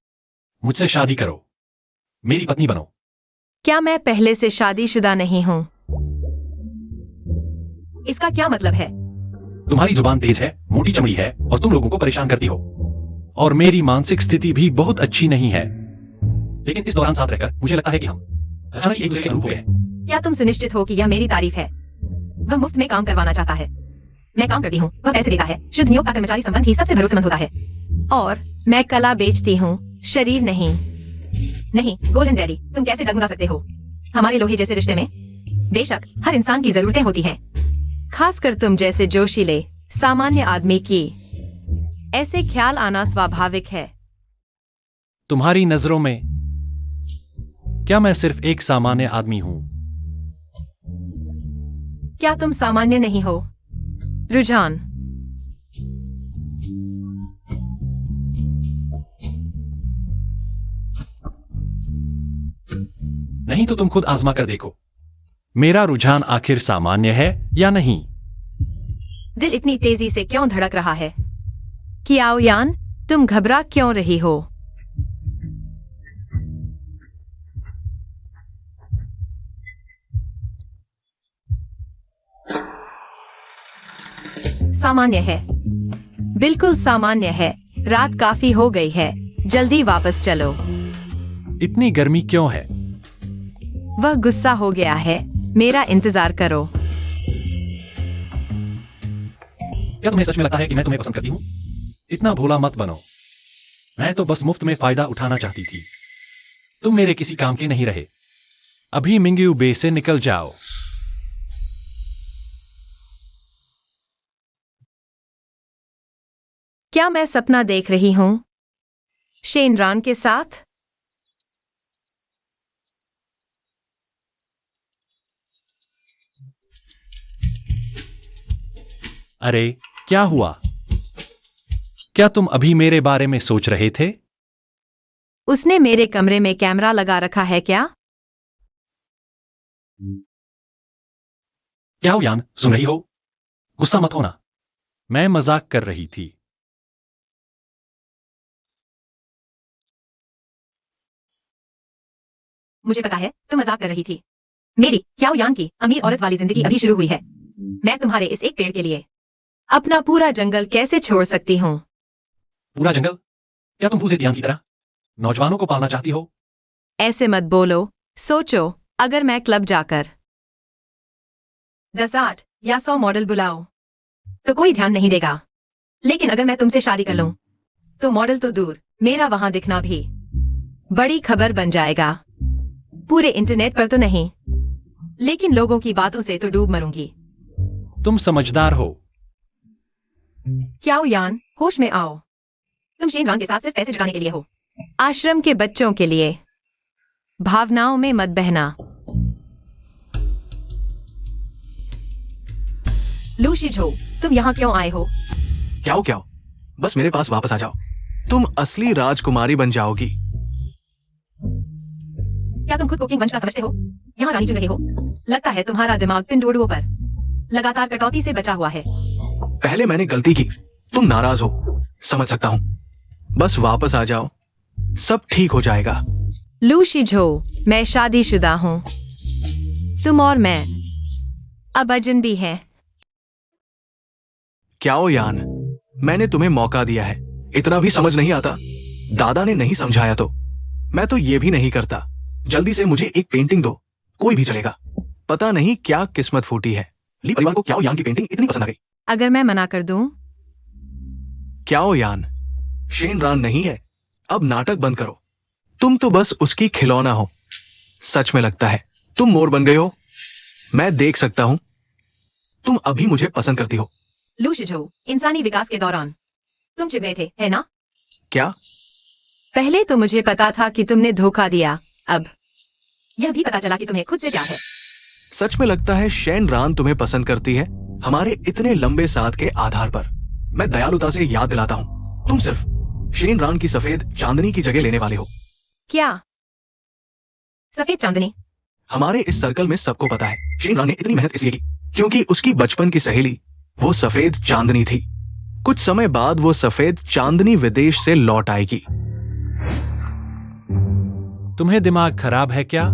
मुझसे शादी करो, मेरी पत्नी बनो। क्या मैं पहले से शादीशुदा नहीं हूँ? इसका क्या मतलब है? तुम्हारी जुबान तेज है, मोटी चमड़ी है और तुम लोगों को परेशान करती हो। और मेरी मानसिक स्थिति भी बहुत अच्छी नहीं है। लेकिन इस दौरान साथ रहकर मुझे लगता है कि हम अचानक ही एक दूसरे के अनुरूप हो गए हैं। क्या तुम सुनिश्चित हो कि यह मेरी तारीफ है? वह मुफ्त में काम करवाना चाहता है। मैं काम करती हूँ, वह पैसे देता है। शुद्ध नियोग का कर्मचारी संबंध ही सबसे भरोसेमंद होता है। और मैं कला बेचती हूँ, शरीर नहीं। नहीं गोल्डन डैडी, तुम कैसे डगमगा सकते हो? हमारे लोहे जैसे रिश्ते में बेशक हर इंसान की जरूरतें होती हैं, खासकर तुम जैसे जोशीले सामान्य आदमी की। ऐसे ख्याल आना स्वाभाविक है। तुम्हारी नजरों में क्या मैं सिर्फ एक सामान्य आदमी हूं? क्या तुम सामान्य नहीं हो? रुझान। नहीं तो तुम खुद आजमा कर देखो मेरा रुझान आखिर सामान्य है या नहीं। दिल इतनी तेजी से क्यों धड़क रहा है? कियाओ यान, तुम घबरा क्यों रही हो? सामान्य है, बिल्कुल सामान्य है। रात काफी हो गई है, जल्दी वापस चलो। इतनी गर्मी क्यों है? वह गुस्सा हो गया है, मेरा इंतजार करो। क्या तुम्हें सच में लगता है कि मैं तुम्हें पसंद करती हूँ? इतना भोला मत बनो। मैं तो बस मुफ्त में फायदा उठाना चाहती थी। तुम मेरे किसी काम के नहीं रहे। अभी मिंग्यू बे से निकल जाओ। क्या मैं सपना देख रही हूँ? शेनरान के साथ? अरे क्या हुआ? क्या तुम अभी मेरे बारे में सोच रहे थे? उसने मेरे कमरे में कैमरा लगा रखा है क्या? क्या हो यान, सुन रही हो? गुस्सा मत होना, मैं मजाक कर रही थी। मुझे पता है तुम मजाक कर रही थी। मेरी क्याओ यान की अमीर औरत वाली जिंदगी अभी शुरू हुई है। मैं तुम्हारे इस एक पेड़ के लिए अपना पूरा जंगल कैसे छोड़ सकती हूँ? पूरा जंगल? क्या तुम भूसे ध्यान की तरह नौजवानों को पालना चाहती हो? ऐसे मत बोलो। सोचो, अगर मैं क्लब जाकर 10, 8 या 100 मॉडल बुलाऊं तो कोई ध्यान नहीं देगा। लेकिन अगर मैं तुमसे शादी कर लूं तो मॉडल तो दूर, मेरा वहां दिखना भी बड़ी खबर बन जाएगा। पूरे इंटरनेट पर तो नहीं, लेकिन लोगों की बातों से तो डूब मरूंगी। तुम समझदार हो। क्याओ यान, होश में आओ। तुम शेनरान के साथ सिर्फ पैसे जुटाने के लिए हो। आश्रम के बच्चों के लिए। भावनाओं में मत बहना। लू शिझो, तुम यहाँ क्यों आए हो? क्या हो? बस मेरे पास वापस आ जाओ। तुम असली राजकुमारी बन जाओगी। क्या तुम खुद को किंग वंश का समझते हो? यहाँ रानी चुन रहे हो? लगता है तुम्हारा दिमाग पिंडोडुओं पर लगातार कटौती से बचा हुआ है। पहले मैंने गलती की, तुम नाराज हो, समझ सकता हूं। बस वापस आ जाओ, सब ठीक हो जाएगा। लू शिझो, मैं शादीशुदा हूँ। तुम और मैं अब अजनबी है। क्या हो यान, मैंने तुम्हें मौका दिया है, इतना भी समझ नहीं आता? दादा ने नहीं समझाया तो मैं तो ये भी नहीं करता। जल्दी से मुझे एक पेंटिंग दो, कोई भी चलेगा। पता नहीं क्या किस्मत फूटी है, ली परिवार को क्या हो यान की पेंटिंग इतनी पसंद आ गई। अगर मैं मना कर दूं? क्या हो यान, शेनरान नहीं है, अब नाटक बंद करो। तुम तो बस उसकी खिलौना हो। सच में लगता है तुम मोर बन गए हो। मैं देख सकता हूं, तुम अभी मुझे पसंद करती हो। लू शिझो, इंसानी विकास के दौरान तुम छिप गए थे, है ना? क्या? पहले तो मुझे पता था कि तुमने धोखा दिया, अब यह भी पता चला कि तुम्हें खुद से प्यार है। सच में लगता है शेनरान तुम्हें पसंद करती है, हमारे इतने लंबे साथ के आधार पर। मैं दयालुता से याद दिलाता हूं, तुम सिर्फ शेनरान की सफेद चांदनी की जगह लेने वाले हो। क्या सफेद चांदनी? हमारे इस सर्कल में सबको पता है शेनरान ने इतनी मेहनत इसलिए की क्योंकि उसकी बचपन की सहेली वो सफेद चांदनी थी। कुछ समय बाद वो सफेद चांदनी विदेश से लौट आएगी। तुम्हें दिमाग खराब है क्या?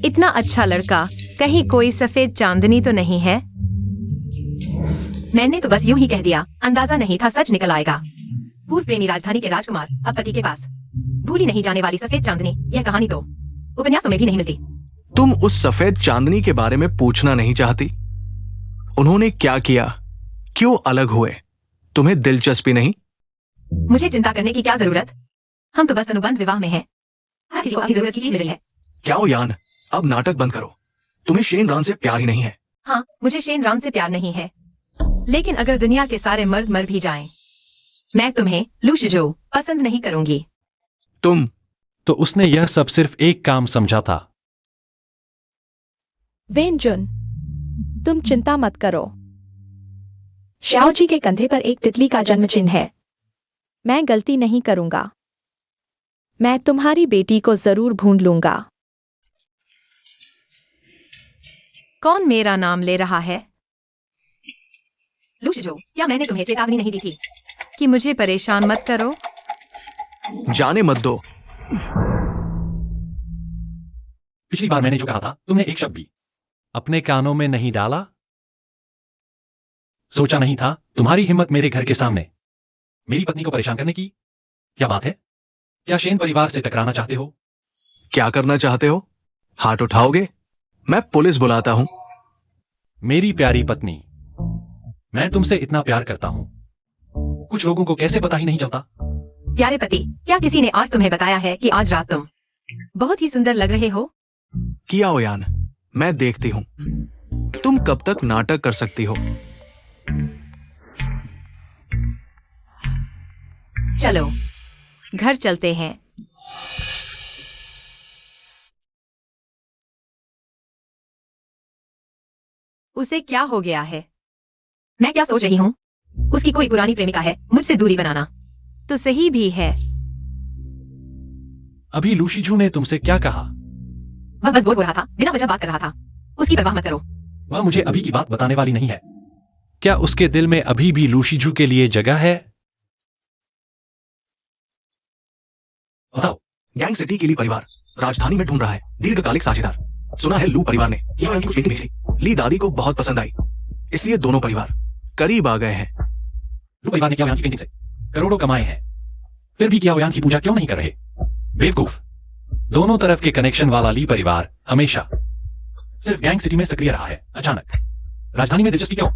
इतना अच्छा लड़का, कहीं कोई सफेद चांदनी तो नहीं है? मैंने तो बस यूं ही कह दिया, अंदाजा नहीं था सच निकल आएगा। पूर्व प्रेमी राजधानी के राजकुमार अब पति के पास। भूली नहीं जाने वाली सफेद चांदनी, यह कहानी तो उपन्यासों में भी नहीं मिलती। तुम उस सफेद चांदनी के बारे में पूछना नहीं चाहती? उन्होंने क्या किया, क्यों अलग हुए, तुम्हें दिलचस्पी नहीं? मुझे चिंता करने की क्या जरूरत? हम तो बस अनुबंध विवाह में हैं। हर किसी को अपनी जरूरत की चीज मिल रही है। क्या हो यान, अब नाटक बंद करो। तुम्हें शेनरान से प्यार ही नहीं है। हाँ, मुझे शेनरान से प्यार नहीं है, लेकिन अगर दुनिया के सारे मर्द मर भी जाएं, मैं तुम्हें लू शिझो पसंद नहीं करूंगी। तुम तो उसने यह सब सिर्फ एक काम समझा था। वेनजुन, तुम चिंता मत करो। श्याओजी के कंधे पर एक तितली का जन्म चिन्ह है। मैं गलती नहीं करूंगा। मैं तुम्हारी बेटी को जरूर ढूंढ लूंगा। कौन मेरा नाम ले रहा है? लूशिजो, क्या मैंने तुम्हें चेतावनी नहीं दी थी कि मुझे परेशान मत करो? जाने मत दो। पिछली बार मैंने जो कहा था तुमने एक शब्द भी अपने कानों में नहीं डाला। सोचा नहीं था तुम्हारी हिम्मत मेरे घर के सामने मेरी पत्नी को परेशान करने की। क्या बात है? क्या शेन परिवार से टकराना चाहते हो? क्या करना चाहते हो? हाथ उठाओगे? मैं पुलिस बुलाता हूं। मेरी प्यारी पत्नी, मैं तुमसे इतना प्यार करता हूं, कुछ लोगों को कैसे पता ही नहीं चलता। प्यारे पति, क्या किसी ने आज तुम्हें बताया है कि आज रात तुम बहुत ही सुंदर लग रहे हो? किया ओयान, मैं देखती हूं तुम कब तक नाटक कर सकती हो। चलो घर चलते हैं। उसे क्या हो गया है? मैं क्या सोच रही हूँ, उसकी कोई पुरानी प्रेमिका है। मुझसे दूरी बनाना तो सही भी है। अभी लूशीजू ने तुमसे क्या कहा? वह बस बोल रहा था, बिना वजह बात कर रहा था। उसकी परवाह मत करो। वह मुझे अभी की बात बताने वाली नहीं है। क्या उसके दिल में अभी भी लूशीजू के लिए जगह है? बताओ। गैंग सिटी के ली परिवार राजधानी में ढूंढ रहा है दीर्घकालिक साझेदार। सुना है लू परिवार ने की कुछ पेंटिंग भेजी। ली दादी को बहुत पसंद आई, इसलिए दोनों परिवार करीब आ गए हैं। लू परिवार ने कियाओयान की पेंटिंग से करोड़ों कमाए हैं, फिर भी कियाओयान की पूजा क्यों नहीं कर रहे? बेवकूफ। दोनों तरफ के कनेक्शन वाला ली परिवार हमेशा सिर्फ गैंग सिटी में सक्रिय रहा है। अचानक राजधानी में दिलचस्पी क्यों?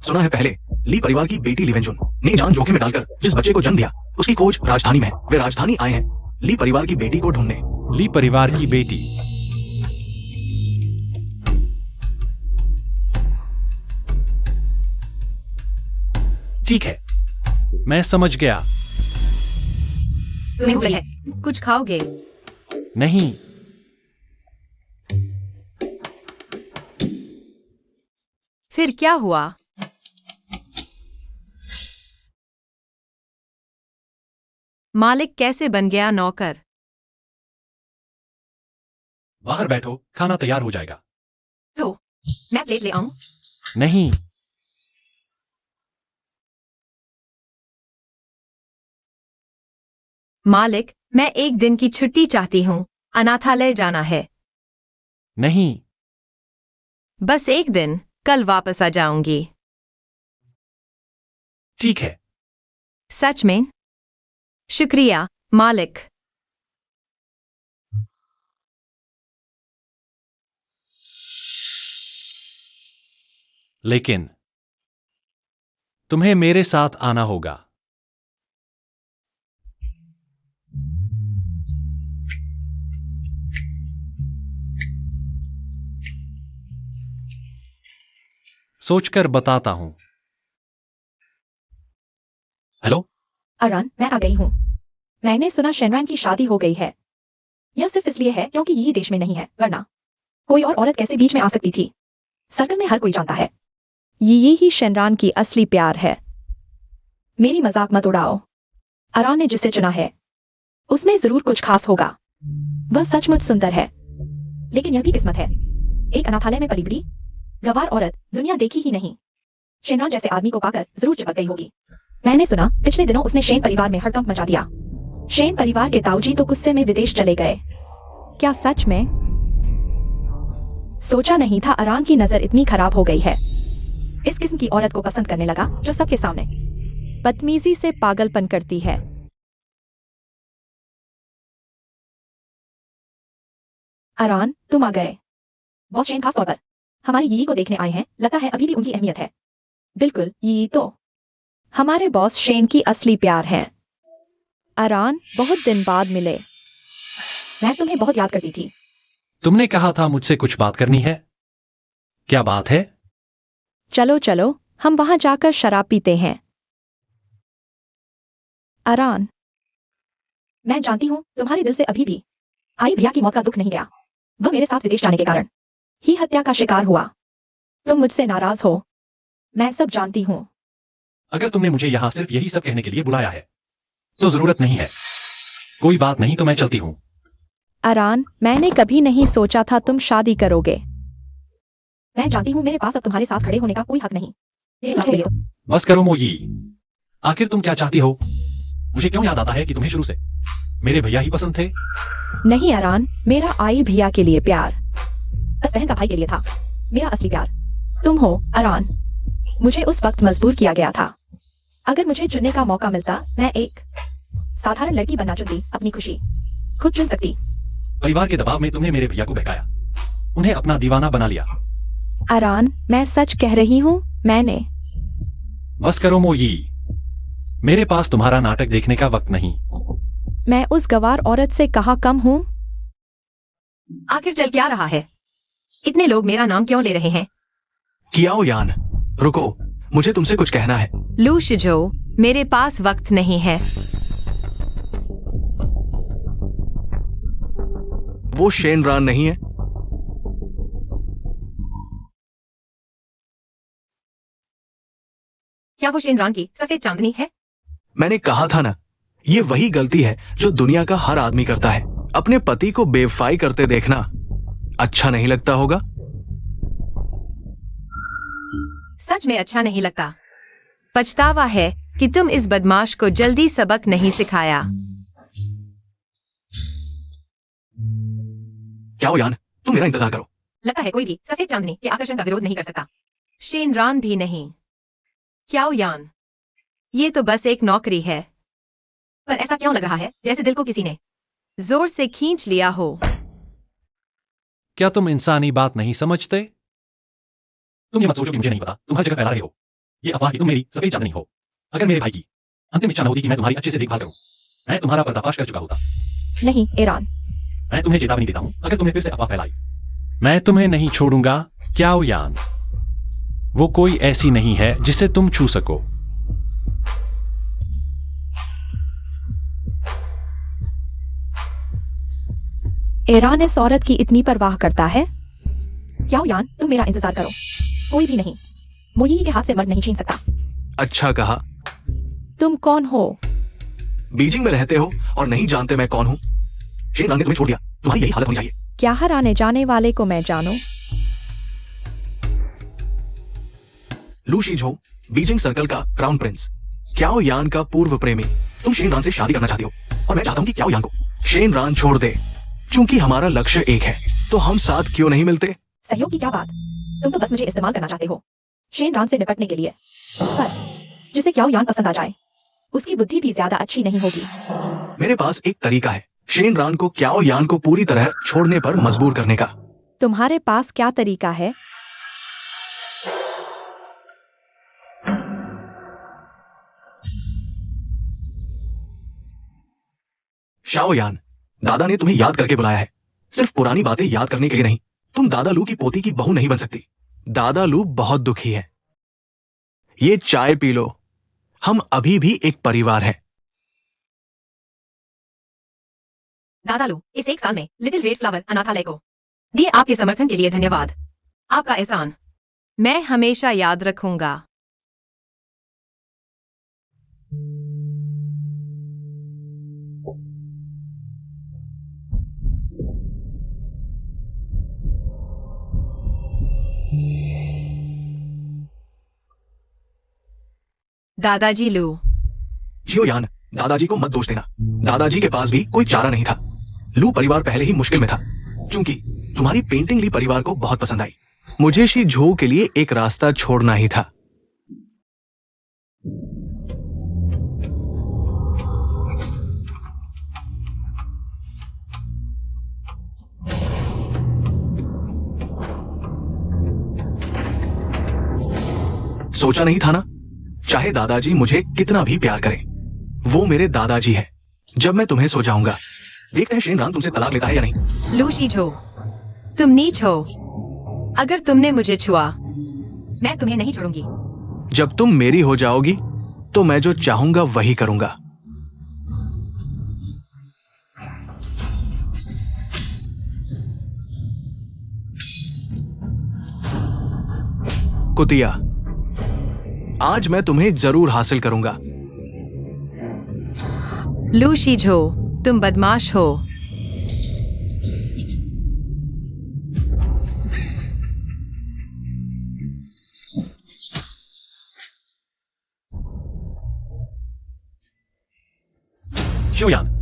सुना है पहले ली परिवार की बेटी लिवेंजुन ने जान जोखिम में डालकर जिस बच्चे को जन्म दिया उसकी खोज राजधानी में है। वे राजधानी आए हैं ली परिवार की बेटी को ढूंढने। ली परिवार की बेटी? ठीक है, मैं समझ गया। तुम्हें भूख लगी है? कुछ खाओगे? नहीं। फिर क्या हुआ? मालिक कैसे बन गया नौकर? बाहर बैठो, खाना तैयार हो जाएगा। तो मैं प्लेट ले आऊं? नहीं। मालिक, मैं एक दिन की छुट्टी चाहती हूँ। अनाथालय जाना है। नहीं। बस एक दिन, कल वापस आ जाऊंगी। ठीक है। सच में? शुक्रिया, मालिक। लेकिन तुम्हें मेरे साथ आना होगा। सोचकर बताता हूं। हेलो अरान, मैं आ गई हूँ। मैंने सुना शेनवान की शादी हो गई है। यह सिर्फ इसलिए है क्योंकि ये देश में नहीं है, वरना कोई और औरत कैसे बीच में आ सकती थी? सर्कल में हर कोई जानता है ये ही शेनरान की असली प्यार है। मेरी मजाक मत उड़ाओ। अरान ने जिसे चुना है उसमें जरूर कुछ खास होगा। वह सचमुच सुंदर है, लेकिन यह भी किस्मत है। एक अनाथालय में पली बड़ी गवार औरत दुनिया देखी ही नहीं। शेनरान जैसे आदमी को पाकर जरूर चिपक गई होगी। मैंने सुना पिछले दिनों उसने शेन परिवार में हड़कंप मचा दिया। शेन परिवार के ताऊजी तो गुस्से में विदेश चले गए। क्या सच में? सोचा नहीं था अरान की नजर इतनी खराब हो गई है। इस किस्म की औरत को पसंद करने लगा जो सबके सामने बदतमीजी से पागलपन करती है। अरान, तुम आ गए। बॉस शेन खास तौर पर हमारी यी को देखने आए हैं। लगता है अभी भी उनकी अहमियत है। बिल्कुल, यी तो हमारे बॉस शेन की असली प्यार है। अरान, बहुत दिन बाद मिले। मैं तुम्हें बहुत याद करती थी। तुमने कहा था मुझसे कुछ बात करनी है। क्या बात है? चलो चलो, हम वहां जाकर शराब पीते हैं। अरान, मैं जानती हूं तुम्हारे दिल से अभी भी आई भैया की मौत का दुख नहीं गया। वह मेरे साथ विदेश जाने के कारण ही हत्या का शिकार हुआ। तुम मुझसे नाराज हो, मैं सब जानती हूं। अगर तुमने मुझे यहाँ सिर्फ यही सब कहने के लिए बुलाया है तो जरूरत नहीं है। कोई बात नहीं, तो मैं चलती हूँ। अरान, मैंने कभी नहीं सोचा था तुम शादी करोगे। मैं जानती हूँ मेरे पास अब तुम्हारे साथ खड़े होने का कोई हक नहीं। बस करो मोई, आखिर तुम क्या चाहती हो? मुझे क्यों याद आता है कि तुम्हें शुरू से मेरे भैया ही पसंद थे। नहीं अरान, मेरा आई भैया के लिए प्यार बस बहन का भाई के लिए था। मेरा असली प्यार तुम हो अरान। मुझे उस वक्त मजबूर किया गया था। अगर मुझे चुनने का मौका मिलता, मैं एक साधारण लड़की बनना चुनती, अपनी खुशी खुद चुन सकती। परिवार के दबाव में तुमने मेरे भैया को बहकाया, उन्हें अपना दीवाना बना लिया। अरान, मैं सच कह रही हूँ, मैंने। बस करो मोई, मेरे पास तुम्हारा नाटक देखने का वक्त नहीं। मैं उस गवार औरत से कहाँ कम हूँ? आखिर चल क्या रहा है? इतने लोग मेरा नाम क्यों ले रहे हैं? कियाओ यान, रुको, मुझे तुमसे कुछ कहना है। लू शिजो, मेरे पास वक्त नहीं है। वो शेनरान नहीं है? क्या वो शेनरान की सफेद चांदनी है? मैंने कहा था ना, ये वही गलती है जो दुनिया का हर आदमी करता है। अपने पति को बेवफाई करते देखना अच्छा नहीं लगता होगा। सच में अच्छा नहीं लगता। पछतावा है कि तुम इस बदमाश को जल्दी सबक नहीं सिखाया। क्या हो यान, तुम मेरा इंतजार करो। लगता है कोई भी सफेद चांदनी के आकर्षण का विरोध नहीं कर सकता। शेनरान भी नहीं। क्या यान, ये तो बस एक नौकरी है। पर ऐसा क्यों लग रहा है जैसे दिल को किसी ने जोर से खींच लिया हो? क्या तुम इंसानी बात नहीं समझते? तुम ये मत सोचो कि मुझे नहीं पता, तुम हर जगह फैला रहे हो ये अफवाह कि तुम मेरी सफेद चांदनी हो। अगर मेरे भाई की अंतिम इच्छा न होती कि मैं तुम्हारी अच्छे से देखभाल करूं, मैं तुम्हारा पर्दाफाश कर चुका होता। नहीं ईरान, मैं तुम्हें चेतावनी देता हूं, अगर तुमने फिर से अफवाह फैलाई, मैं तुम्हें नहीं छोड़ूंगा। क्या यान, वो कोई ऐसी नहीं है जिसे तुम छू सको। ईरान इस औरत की इतनी परवाह करता है? क्या यान, तुम मेरा इंतजार करो। कोई भी नहीं मोई के हाथ से मर्द नहीं छीन सकता। अच्छा कहा। तुम कौन हो? बीजिंग में रहते हो और नहीं जानते मैं कौन हूं। शेनरान ने तुम्हें छोड़ दिया, तुम्हारी यही हालत होनी चाहिए। क्या हर आने जाने वाले को मैं जानूं? लू शीझो, बीजिंग सर्कल का क्राउन प्रिंस, क्याओ यान का पूर्व प्रेमी। तुम शेनरान से शादी करना चाहती हो और मैं चाहता हूं कि क्याओ यान को शेनरान छोड़ दे। चूंकि हमारा लक्ष्य एक है, तो हम साथ क्यों नहीं मिलते? सहयोग की क्या बात? तुम तो बस मुझे इस्तेमाल करना चाहते हो शेनरान से निपटने के लिए। पर जिसे क्याओ यान पसंद आ जाए, उसकी बुद्धि भी ज्यादा अच्छी नहीं होगी। मेरे पास एक तरीका है शेनरान को क्याओ यान को पूरी तरह छोड़ने पर मजबूर करने का। तुम्हारे पास क्या तरीका है? शाओ यान, दादा ने तुम्हें याद करके बुलाया है, सिर्फ पुरानी बातें याद करने के लिए नहीं। तुम दादा लू की पोती की बहू नहीं बन सकती। दादा लू बहुत दुखी है। ये चाय पी लो, हम अभी भी एक परिवार हैं। दादा लू, इस एक साल में लिटिल रेड फ्लावर अनाथालय को दिए आपके समर्थन के लिए धन्यवाद। आपका एहसान मैं हमेशा याद रखूंगा। दादाजी लू। जियो यान, दादाजी को मत दोष देना। दादाजी के पास भी कोई चारा नहीं था। लू परिवार पहले ही मुश्किल में था। चूंकि तुम्हारी पेंटिंग ली परिवार को बहुत पसंद आई, मुझे शी झो के लिए एक रास्ता छोड़ना ही था। सोचा नहीं था ना, चाहे दादाजी मुझे कितना भी प्यार करें, वो मेरे दादाजी है। जब मैं तुम्हें सो जाऊंगा, देखते हैं शेनरान तुमसे तलाक लेता है या नहीं। लू शीझो, तुम नीच हो। अगर तुमने मुझे छुआ, मैं तुम्हें नहीं छोड़ूंगी। जब तुम मेरी हो जाओगी, तो मैं जो चाहूंगा वही करूंगा। कुतिया, आज मैं तुम्हें जरूर हासिल करूंगा। लू शीझो, तुम बदमाश हो।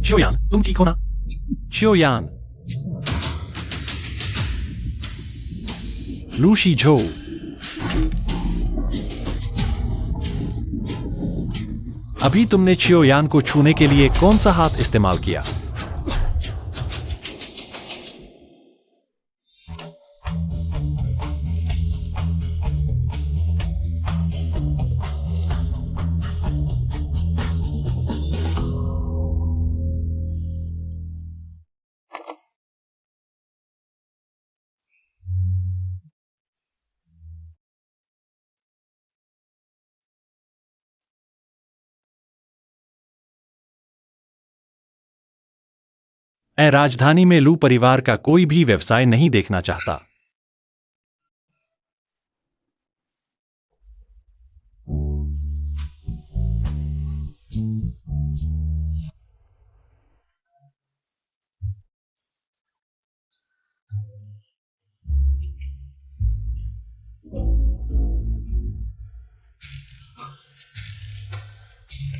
शियोयान, तुम ठीक हो ना? शियोयान, लू शीझो, अभी तुमने चियोयान को छूने के लिए कौन सा हाथ इस्तेमाल किया? मैं राजधानी में लू परिवार का कोई भी व्यवसाय नहीं देखना चाहता।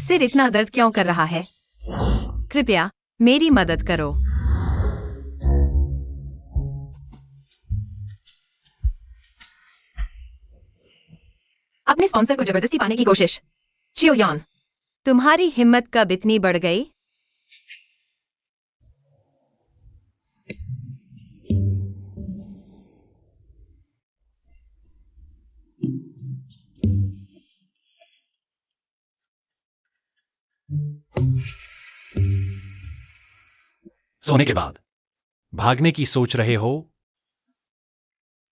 सिर इतना दर्द क्यों कर रहा है? कृपया मेरी मदद करो। अपने स्पॉन्सर को जबरदस्ती पाने की कोशिश। चियोयान, तुम्हारी हिम्मत कब इतनी बढ़ गई? सोने के बाद भागने की सोच रहे हो?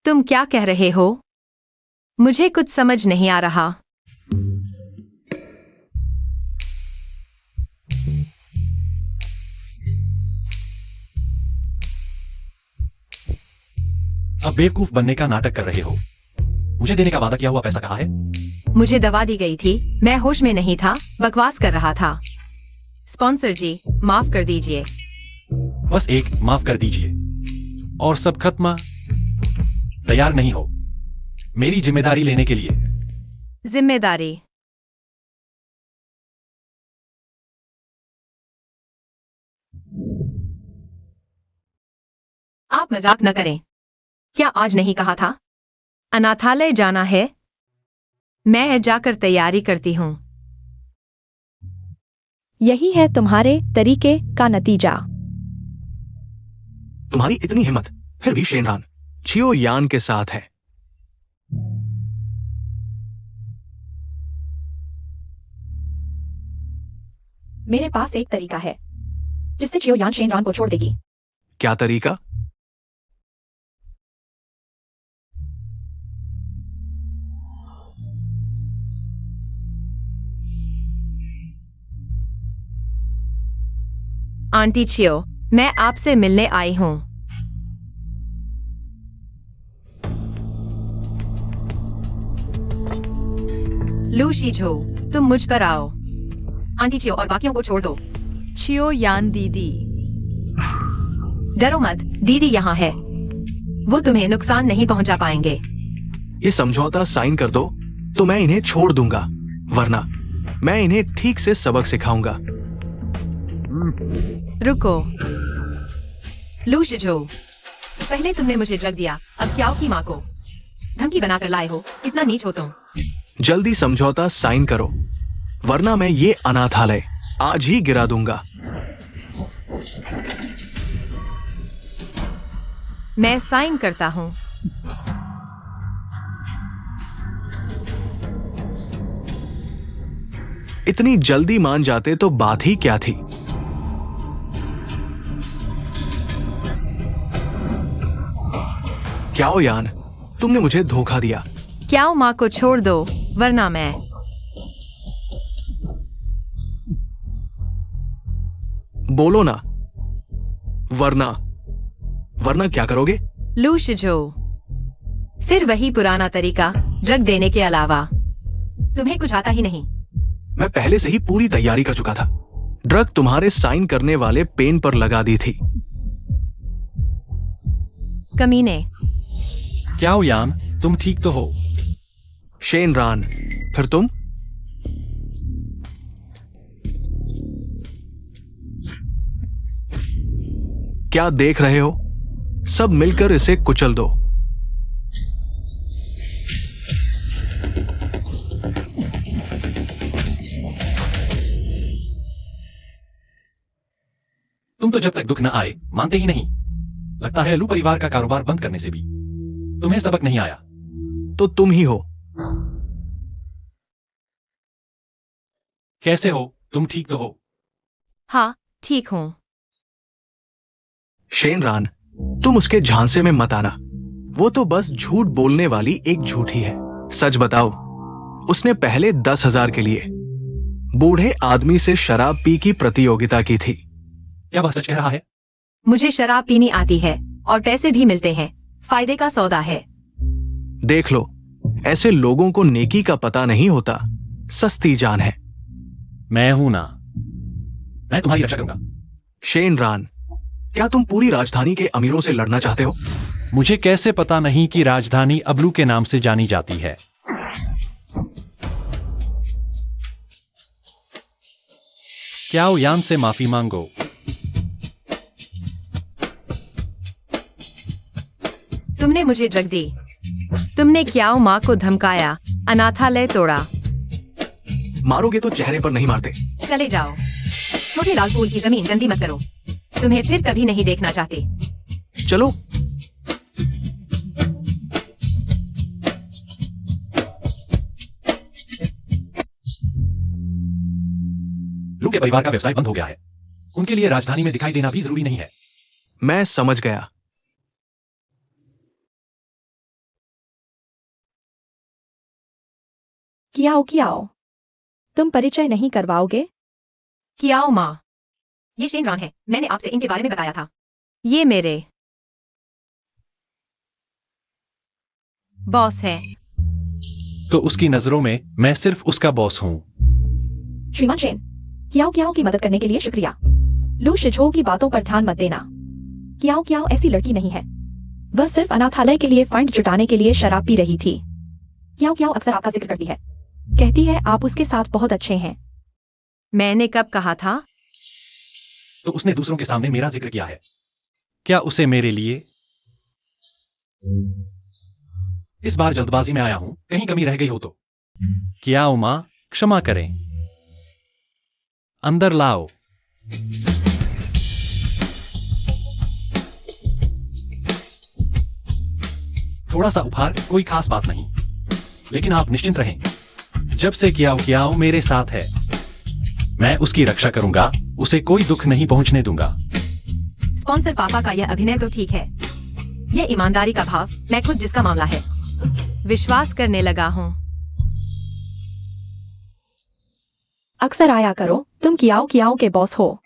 तुम क्या कह रहे हो? मुझे कुछ समझ नहीं आ रहा। अब बेवकूफ बनने का नाटक कर रहे हो। मुझे देने का वादा किया हुआ पैसा कहाँ है? मुझे दवा दी गई थी, मैं होश में नहीं था, बकवास कर रहा था। स्पॉन्सर जी, माफ कर दीजिए। बस एक माफ कर दीजिए और सब खत्म। तैयार नहीं हो मेरी जिम्मेदारी लेने के लिए? जिम्मेदारी? आप मजाक न करें। क्या आज नहीं कहा था? अनाथालय जाना है। मैं जाकर तैयारी करती हूँ। यही है तुम्हारे तरीके का नतीजा। तुम्हारी इतनी हिम्मत, फिर भी शेनरान चियोयान के साथ है। मेरे पास एक तरीका है जिससे चियोयान शेनरान को छोड़ देगी। क्या तरीका? आंटी चियो, मैं आपसे मिलने आई हूँ। लू शीझो, तुम मुझ पर आओ। आंटी चियो और बाकियों को छोड़ दो। चियोयान दीदी, डरो मत, दीदी यहाँ है। वो तुम्हें नुकसान नहीं पहुंचा पाएंगे। ये समझौता साइन कर दो तो मैं इन्हें छोड़ दूंगा, वरना मैं इन्हें ठीक से सबक सिखाऊंगा। रुको। लू शीझो, पहले तुमने मुझे ड्रग दिया, अब क्याओ की माँ को धमकी बनाकर लाए हो। कितना नीच हो तुम। जल्दी समझौता साइन करो, वरना मैं ये अनाथालय आज ही गिरा दूंगा। मैं साइन करता हूँ। इतनी जल्दी मान जाते तो बात ही क्या थी। क्याओयान, तुमने मुझे धोखा दिया। क्याओ माँ को छोड़ दो, वरना मैं। बोलो ना, वरना क्या करोगे? लू शीझो, फिर वही पुराना तरीका, ड्रग देने के अलावा। तुम्हें कुछ आता ही नहीं। मैं पहले से ही पूरी तैयारी कर चुका था। ड्रग तुम्हारे साइन करने वाले पेन पर लगा दी थी। कमीने। क्या यान, तुम ठीक तो हो? शेन रान, फिर तुम? क्या देख रहे हो? सब मिलकर इसे कुचल दो। तुम तो जब तक दुख न आए मानते ही नहीं। लगता है लू परिवार का कारोबार बंद करने से भी तुम्हें सबक नहीं आया। तो तुम ही हो। कैसे हो? तुम ठीक तो हो? हाँ, ठीक हूं। शेन रान, तुम उसके झांसे में मत आना। वो तो बस झूठ बोलने वाली एक झूठी है। सच बताओ, उसने पहले 10,000 के लिए बूढ़े आदमी से शराब पी की प्रतियोगिता की थी। क्या वह सच कह रहा है? मुझे शराब पीनी आती है और पैसे भी मिलते हैं। फायदे का सौदा है। देख लो, ऐसे लोगों को नेकी का पता नहीं होता। सस्ती जान है। मैं हूं ना, मैं तुम्हारी रक्षा करूंगा। शेन रान, क्या तुम पूरी राजधानी के अमीरों से लड़ना चाहते हो? मुझे कैसे पता नहीं कि राजधानी अबलू के नाम से जानी जाती है। क्याओ यान से माफी मांगो। तुमने मुझे ड्रग दी। तुमने क्याओ माँ को धमकाया, अनाथालय तोड़ा। मारोगे तो चेहरे पर नहीं मारते। चले जाओ। छोटे लाल फूल की जमीन गंदी मत करो। तुम्हें फिर कभी नहीं देखना चाहते। चलो। लू के परिवार का व्यवसाय बंद हो गया है। उनके लिए राजधानी में दिखाई देना भी जरूरी नहीं है। मैं समझ गया। कियाओ, तुम परिचय नहीं करवाओगे? कियाओ माँ, ये शेन रान है। मैंने आपसे इनके बारे में बताया था। ये मेरे बॉस है। तो उसकी नजरों में मैं सिर्फ उसका बॉस हूं। श्रीमान शेन, कियाओ की मदद करने के लिए शुक्रिया। लू शिझो की बातों पर ध्यान मत देना। कियाओ ऐसी लड़की नहीं है। वह सिर्फ अनाथालय के लिए फंड जुटाने के लिए शराब पी रही थी। कियाओ अक्सर आपका जिक्र करती है। कहती है आप उसके साथ बहुत अच्छे हैं। मैंने कब कहा था? तो उसने दूसरों के सामने मेरा जिक्र किया है। क्या उसे मेरे लिए? इस बार जल्दबाजी में आया हूं, कहीं कमी रह गई हो तो। कियाओ मां, क्षमा करें। अंदर लाओ। थोड़ा सा उपहार, कोई खास बात नहीं। लेकिन आप निश्चिंत रहें, जब से कियाओ मेरे साथ है, मैं उसकी रक्षा करूंगा। उसे कोई दुख नहीं पहुंचने दूंगा। स्पॉन्सर पापा का यह अभिनय तो ठीक है। यह ईमानदारी का भाव, मैं खुद जिसका मामला है। विश्वास करने लगा हूं। अक्सर आया करो। तुम कियाओ के बॉस हो।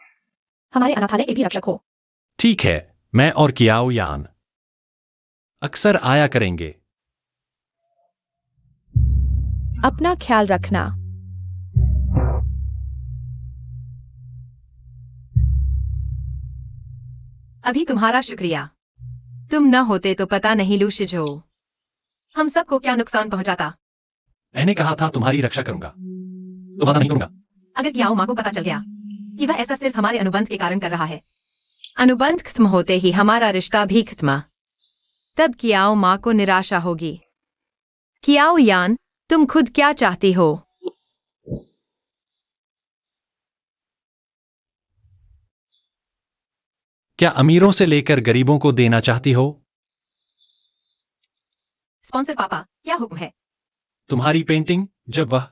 हमारे अनाथालय के भी रक्षक हो। ठीक है, मैं और कियाओ यान अक्सर आया करेंगे। अपना ख्याल रखना। अभी तुम्हारा शुक्रिया। तुम न होते तो पता नहीं लू शिझो हम सबको क्या नुकसान पहुंचाता। मैंने कहा था तुम्हारी रक्षा करूंगा, तो वादा नहीं करूंगा। अगर कियाओ माँ को पता चल गया कि वह ऐसा सिर्फ हमारे अनुबंध के कारण कर रहा है। अनुबंध खत्म होते ही हमारा रिश्ता भी खत्म। तब कियाओ माँ को निराशा होगी। कियाओ यान, तुम खुद क्या चाहती हो? क्या अमीरों से लेकर गरीबों को देना चाहती हो? स्पॉन्सर पापा, क्या हुक्म है? तुम्हारी पेंटिंग जब वह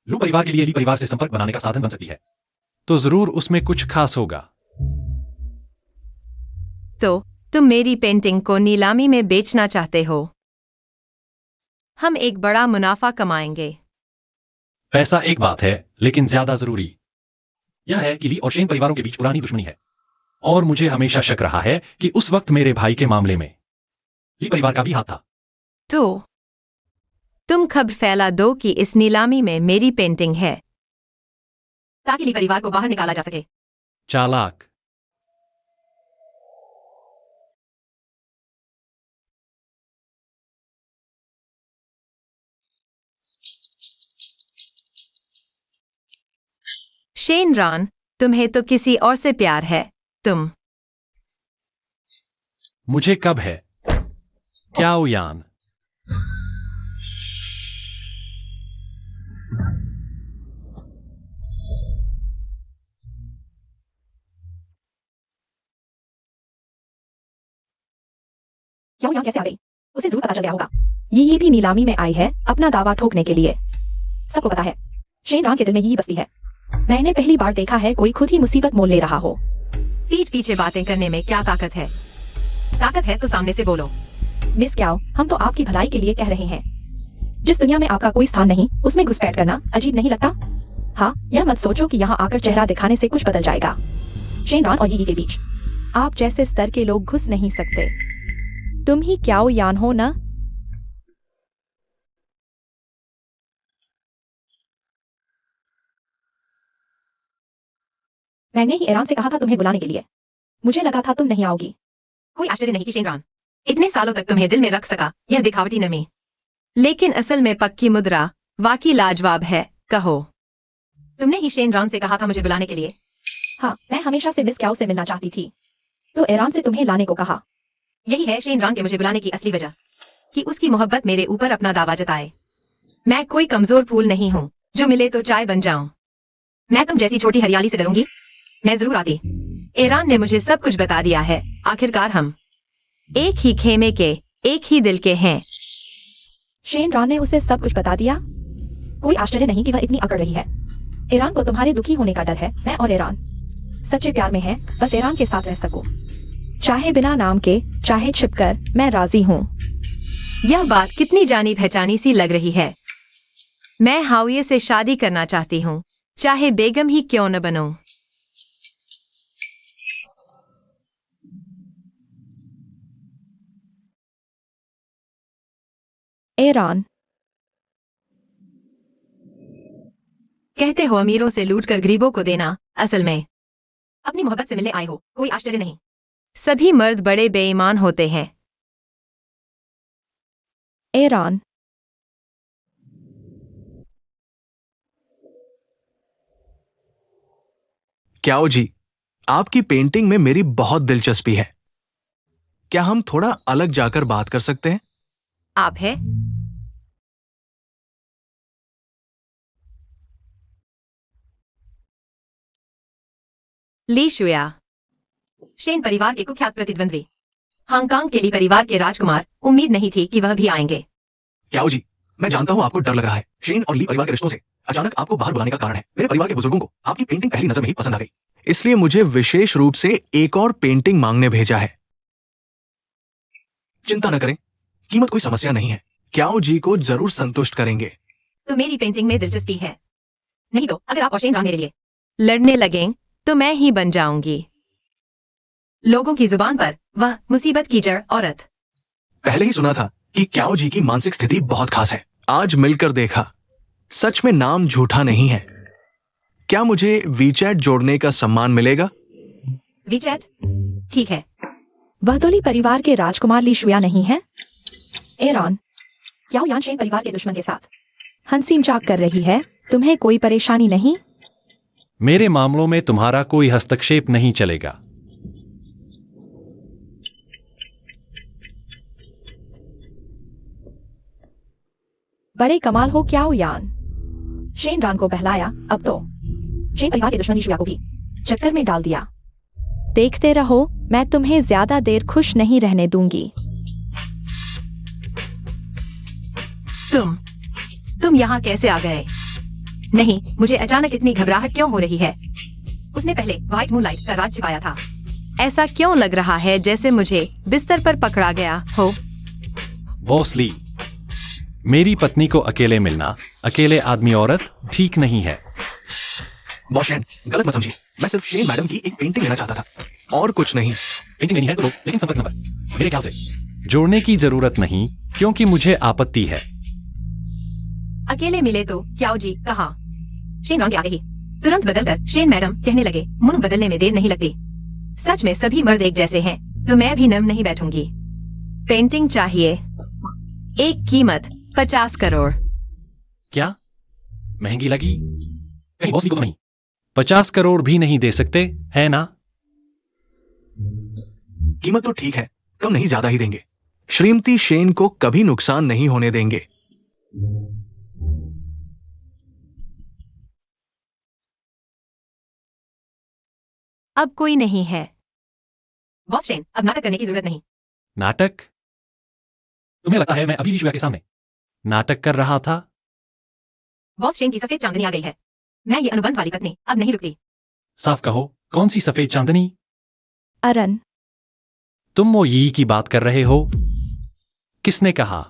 लू परिवार के लिए ली परिवार से संपर्क बनाने का साधन बन सकती है, तो जरूर उसमें कुछ खास होगा। तो तुम मेरी पेंटिंग को नीलामी में बेचना चाहते हो? हम एक बड़ा मुनाफा कमाएंगे। पैसा एक बात है, लेकिन ज्यादा जरूरी यह है कि ली और शेन परिवारों के बीच पुरानी दुश्मनी है। और मुझे हमेशा शक रहा है कि उस वक्त मेरे भाई के मामले में ली परिवार का भी हाथ था। तो तुम खबर फैला दो कि इस नीलामी में मेरी पेंटिंग है, ताकि ली परिवार को बाहर निकाला जा सके। चालाक। शेनरॉन, तुम्हें तो किसी और से प्यार है। तुम मुझे कब है? क्याओ यान। क्या वो यहाँ कैसे आ गई? उसे जरूर पता चल गया होगा। ये भी नीलामी में आई है अपना दावा ठोकने के लिए। सबको पता है शेनरॉन के दिल में ये बसती है। मैंने पहली बार देखा है कोई खुद ही मुसीबत मोल ले रहा हो। पीठ पीछे बातें करने में क्या ताकत है? ताकत है तो सामने से बोलो। मिस क्याओ, हम तो आपकी भलाई के लिए कह रहे हैं। जिस दुनिया में आपका कोई स्थान नहीं, उसमें घुसपैठ करना अजीब नहीं लगता? हाँ, यह मत सोचो कि यहाँ आकर चेहरा दिखाने से कुछ बदल जाएगा। शेनरॉन और यी के बीच आप जैसे स्तर के लोग घुस नहीं सकते। तुम ही क्याओ यान हो ना? मैंने ही ईरान से कहा था तुम्हें बुलाने के लिए। मुझे लगा था तुम नहीं आओगी। कोई आश्चर्य नहीं कि शेनरॉन इतने सालों तक तुम्हें दिल में रख सका, यह दिखावटी नमी। लेकिन असल में पक्की मुद्रा वाकई लाजवाब है। कहो। तुमने ही शेनरॉन से कहा था मुझे बुलाने के लिए। हाँ, मैं हमेशा से मिस क्याओ से मिलना चाहती थी, तो ईरान से तुम्हें लाने को कहा। यही है शेनरॉन के मुझे बुलाने की असली वजह, कि उसकी मोहब्बत मेरे ऊपर अपना दावा जताए। मैं कोई कमजोर फूल नहीं हूँ जो मिले तो चाय बन जाऊं। मैं तुम जैसी छोटी हरियाली से डरूंगी? मैं जरूर आती। ईरान ने मुझे सब कुछ बता दिया है। आखिरकार हम एक ही खेमे के, एक ही दिल के हैं। शेनरॉन ने उसे सब कुछ बता दिया। कोई आश्चर्य नहीं कि वह इतनी अकड़ रही है। ईरान को तुम्हारे दुखी होने का डर है। मैं और ईरान सच्चे प्यार में हैं, बस ईरान के साथ रह सकूं। चाहे बिना नाम के, चाहे छिपकर, मैं राजी हूँ। यह बात कितनी जानी पहचानी सी लग रही है। मैं हाविये से शादी करना चाहती हूँ, चाहे बेगम ही क्यों न बनूं। ईरान कहते हो अमीरों से लूटकर गरीबों को देना, असल में अपनी मोहब्बत से मिलने आए हो। कोई आश्चर्य नहीं। सभी मर्द बड़े बेईमान होते हैं। ईरान क्याओ जी, आपकी पेंटिंग में मेरी बहुत दिलचस्पी है। क्या हम थोड़ा अलग जाकर बात कर सकते हैं? आप है? ली शुया, शेन परिवार के कुख्यात प्रतिद्वंद्वी, हांगकांग के ली परिवार के राजकुमार। उम्मीद नहीं थी कि वह भी आएंगे। क्याओ जी, मैं जानता हूं आपको डर लग रहा है शेन और ली परिवार के रिश्तों से। अचानक आपको बाहर बुलाने का कारण है मेरे परिवार के बुजुर्गों को आपकी पेंटिंग पहली नजर में ही पसंद आ गई, इसलिए मुझे विशेष रूप से एक और पेंटिंग मांगने भेजा है। चिंता न करें, कीमत कोई समस्या नहीं है। क्याओ जी को जरूर संतुष्ट करेंगे। तो मेरी पेंटिंग में दिलचस्पी है? नहीं तो अगर आप और शेनरॉन मेरे लिए लड़ने लगें तो मैं ही बन जाऊंगी। लोगों की जुबान पर वह मुसीबत की जड़ औरत। पहले ही सुना था कि क्याओ जी की मानसिक स्थिति बहुत खास है। आज मिलकर देखा, सच में नाम झूठा नहीं है। क्या मुझे वीचैट जोड़ने का सम्मान मिलेगा? वीचैट? ठीक है। बहदोली परिवार के राजकुमार ली शुया नहीं है? ईरान, क्याओ यान शेन परिवार के दुश्मन के साथ हंसी मजाक कर रही है। तुम्हें कोई परेशानी नहीं? मेरे मामलों में तुम्हारा कोई हस्तक्षेप नहीं चलेगा। बड़े कमाल हो क्याओ यान। शेनरॉन को बहलाया, अब तो शेन परिवार के दुश्मन ली शुया को भी चक्कर में डाल दिया। देखते रहो, मैं तुम्हें ज्यादा देर खुश नहीं रहने दूंगी। तुम यहाँ कैसे आ गए? नहीं, मुझे अचानक इतनी घबराहट क्यों हो रही है? उसने पहले व्हाइट मूनलाइट का राज छिपाया था। ऐसा क्यों लग रहा है जैसे मुझे बिस्तर पर पकड़ा गया हो? बॉस ली, मेरी पत्नी को अकेले मिलना, अकेले आदमी औरत ठीक नहीं है। बॉस शेन, गलत मत समझिए। मैं सिर्फ शेन मैडम की एक पेंटिंग लेना चाहता था और कुछ नहीं। पेंटिंग लेनी है तो लो, लेकिन संपर्क नंबर मेरे ख्याल से जोड़ने की जरूरत नहीं, क्योंकि मुझे आपत्ति है। अकेले मिले तो क्याओ जी कहा। शेन रॉन के आगे ही तुरंत बदलकर शेन मैडम कहने लगे, मुंह बदलने में देर नहीं लगती। सच में सभी मर्द एक जैसे हैं, तो मैं भी नम नहीं बैठूंगी। पेंटिंग चाहिए, एक कीमत 50 करोड़। क्या महंगी लगी? कहीं बॉस को तो नहीं? 50 करोड़ भी नहीं दे सकते, है ना? कीमत तो ठीक है, कम नहीं ज्यादा ही देंगे। श्रीमती शेन को कभी नुकसान नहीं होने देंगे। अब कोई नहीं है। बॉस शेन, अब नाटक करने की जरूरत नहीं। नाटक? तुम्हें लगता है मैं अभी लीशुआ के सामने नाटक कर रहा था? बॉस शेन की सफेद चांदनी आ गई है। मैं ये अनुबंध वाली पत्नी अब नहीं रुकती। साफ कहो, कौन सी सफेद चांदनी? अरन, तुम वो यी की बात कर रहे हो? किसने कहा?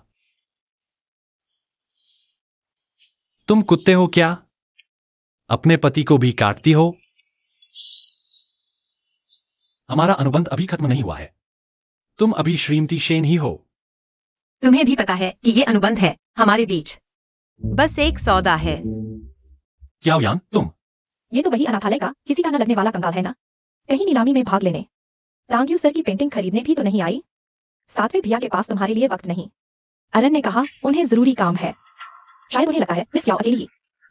तुम कुत्ते हो क्या? अपने पति को भी काटती हो? हमारा अनुबंध अभी खत्म नहीं हुआ है। तुम अभी श्रीमती शेन ही हो। तुम्हें भी पता है कि ये अनुबंध है हमारे बीच। बस एक सौदा है। क्या यान तुम? ये तो वही अनाथालय का किसी का न लगने वाला कंगाल है ना, कहीं नीलामी में भाग लेने। तांग्यू सर की पेंटिंग खरीदने भी तो नहीं आई। सातवें भैया के पास तुम्हारे लिए वक्त नहीं। अरन ने कहा उन्हें जरूरी काम है। शायद उन्हें लगता है मिस क्याओ अकेली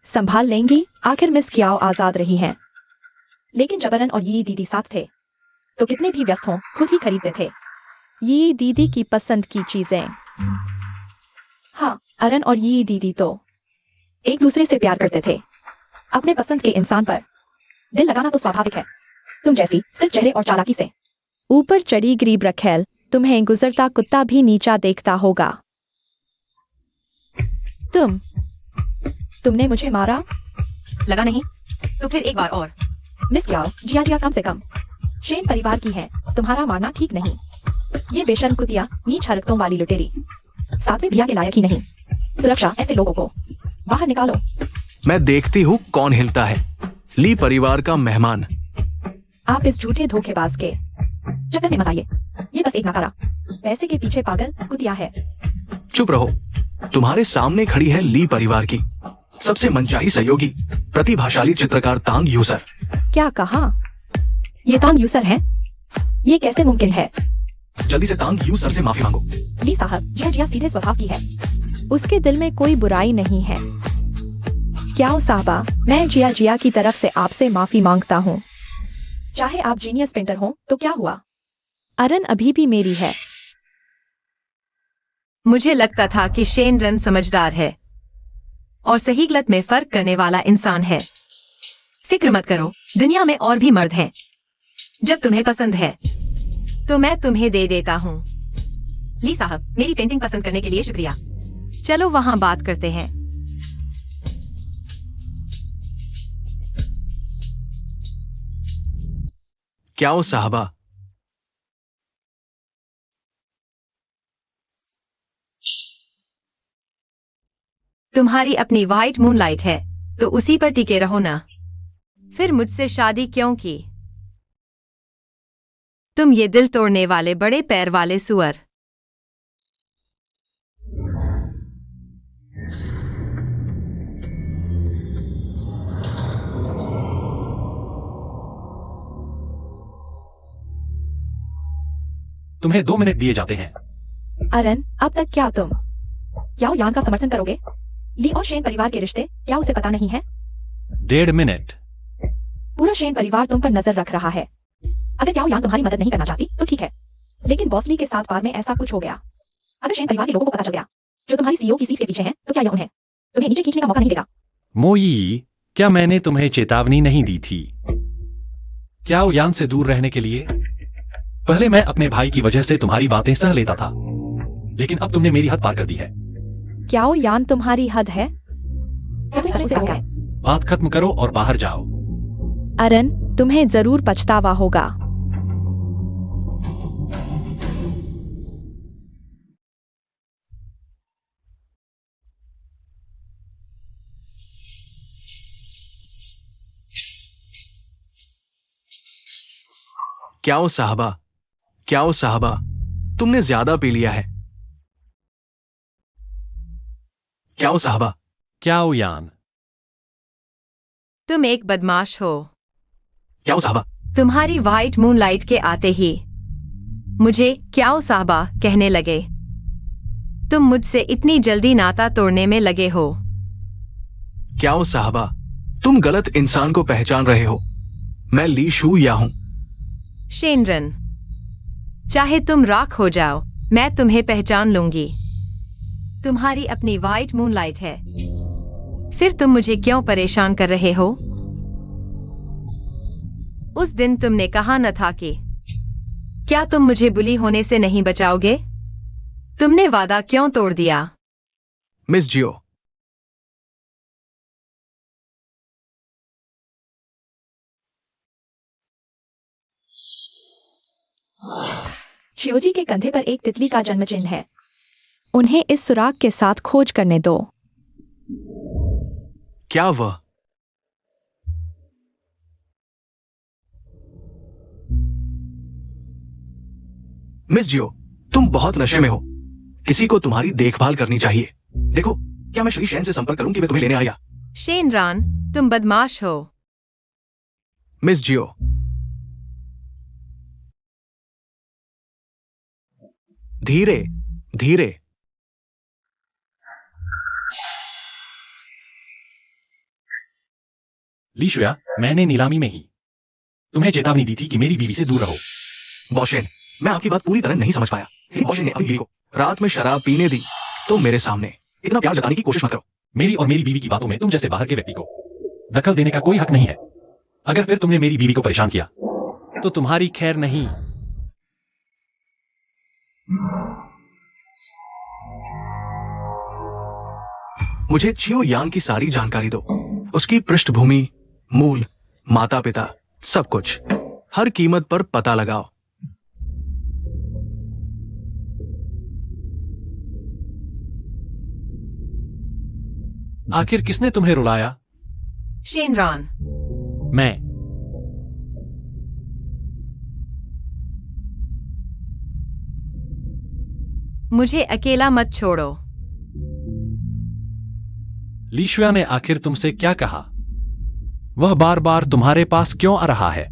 संभाल लेंगी। आखिर मिस क्याओ आजाद रही हैं। लेकिन जब अरन और ये दीदी साथ थे तो कितने भी व्यस्त हों खुद ही खरीदते थे ये दीदी की पसंद की चीजें। हाँ, अरन और ये दीदी तो एक दूसरे से प्यार करते थे। अपने पसंद के इंसान पर दिल लगाना तो स्वाभाविक है, तुम जैसी सिर्फ चेहरे और चालाकी से। ऊपर चढ़ी गरीब रखेल, तुम्हें गुजरता कुत्ता भी नीचा देखता होगा। तुमने मुझे मारा? लगा नहीं तो फिर एक बार और। मिस क्याओ, जिया जिया कम से कम शेन परिवार की है, तुम्हारा मारना ठीक नहीं। ये बेशर्म कुतिया, नीच हरकतों वाली लुटेरी सातवें भैया के लायक ही नहीं। सुरक्षा ऐसे लोगों को बाहर निकालो। मैं देखती हूँ कौन हिलता है। ली परिवार का मेहमान। आप इस झूठे धोखेबाज के चक्कर में मत आइए। ये बस एक नकारा पैसे के पीछे पागल कुतिया है। चुप रहो। तुम्हारे सामने खड़ी है ली परिवार की सबसे मनचाही सहयोगी, प्रतिभाशाली चित्रकार तांग यूसर। क्या कहा? ये तांग यूसर है? ये कैसे मुमकिन है? जल्दी से तांग यूसर से माफी मांगो। ली साहब, जिया जिया सीधे स्वभाव की है, उसके दिल में कोई बुराई नहीं है। क्या साहबा, मैं जिया जिया की तरफ से आपसे माफी मांगता हूँ। चाहे आप जीनियस पेंटर हो तो क्या हुआ, अरन अभी भी मेरी है। मुझे लगता था कि शेन रन समझदार है और सही गलत में फर्क करने वाला इंसान है। फिक्र मत करो, दुनिया में और भी मर्द हैं। जब तुम्हें पसंद है तो मैं तुम्हें दे देता हूँ। ली साहब, मेरी पेंटिंग पसंद करने के लिए शुक्रिया। चलो वहां बात करते हैं। क्या हो साहबा? तुम्हारी अपनी व्हाइट मूनलाइट है तो उसी पर टिके रहो ना। फिर मुझसे शादी क्यों की? तुम ये दिल तोड़ने वाले बड़े पैर वाले सुअर। तुम्हें 2 मिनट दिए जाते हैं। अरन, अब तक क्या तुम याओ यान का समर्थन करोगे? ली और शेन परिवार के रिश्ते क्या उसे पता नहीं है? 1.5 मिनट। पूरा शेन परिवार तुम पर नजर रख रहा है। अगर याओ यान तुम्हारी मदद नहीं करना चाहती तो ठीक है, लेकिन बॉस ली के साथ बार में ऐसा कुछ हो गया। अगर शेन परिवार के लोगों को पता चल गया जो तुम्हारी सीईओ की सीट के पीछे हैं, तो क्या यह उन्हें तुम्हें नीचे खींचने का मौका नहीं देगा? मोई, क्या मैंने तुम्हें चेतावनी नहीं दी थी क्या यान से दूर रहने के लिए? पहले मैं अपने भाई की वजह से तुम्हारी बातें सह लेता था, लेकिन अब तुमने मेरी हद पार कर दी है। क्या यान तुम्हारी हद है? सच से हो गया। बात खत्म करो और बाहर जाओ। अरन, तुम्हें जरूर पछतावा होगा। क्या हो साहबा? क्या हो साहबा? तुमने ज्यादा पी लिया है। क्या हो साहबा? क्याओ यान, तुम एक बदमाश हो। क्या साहबा? तुम्हारी व्हाइट मूनलाइट के आते ही मुझे क्याओ साहबा कहने लगे। तुम मुझसे इतनी जल्दी नाता तोड़ने में लगे हो। क्या साहबा, तुम गलत इंसान को पहचान रहे हो। मैं ली शू या हूं। शेनरन, चाहे तुम राख हो जाओ, मैं तुम्हें पहचान लूंगी। तुम्हारी अपनी व्हाइट मूनलाइट है, फिर तुम मुझे क्यों परेशान कर रहे हो? उस दिन तुमने कहा न था कि क्या तुम मुझे बुली होने से नहीं बचाओगे? तुमने वादा क्यों तोड़ दिया? मिस जियो, शियोजी के कंधे पर एक तितली का जन्म चिन्ह है। उन्हें इस सुराग के साथ खोज करने दो। क्या वह? मिस जियो, तुम बहुत नशे में हो। किसी को तुम्हारी देखभाल करनी चाहिए। देखो, क्या मैं श्री शैन से संपर्क करूं कि वे तुम्हें लेने आया? शेनरान, तुम बदमाश हो। मिस जियो, धीरे धीरे। ली शुया, मैंने नीलामी में ही तुम्हें चेतावनी दी थी कि मेरी बीवी से दूर रहो। बॉशेन, मैं आपकी बात पूरी तरह नहीं समझ पाया। लेकिन बॉशेन ने अपनी बीवी को रात में शराब पीने दी तो मेरे सामने इतना प्यार जताने की कोशिश मत करो। मेरी और मेरी बीवी की बातों में तुम जैसे बाहर के व्यक्ति को दखल देने का कोई हक नहीं है। अगर फिर तुमने मेरी बीवी को परेशान किया तो तुम्हारी खैर नहीं। मुझे चियो यान की सारी जानकारी दो। उसकी पृष्ठभूमि, मूल, माता पिता, सब कुछ। हर कीमत पर पता लगाओ। आखिर किसने तुम्हें रुलाया? शेनरान, मैं। मुझे अकेला मत छोड़ो। ली शुया ने आखिर तुमसे क्या कहा? वह बार बार तुम्हारे पास क्यों आ रहा है?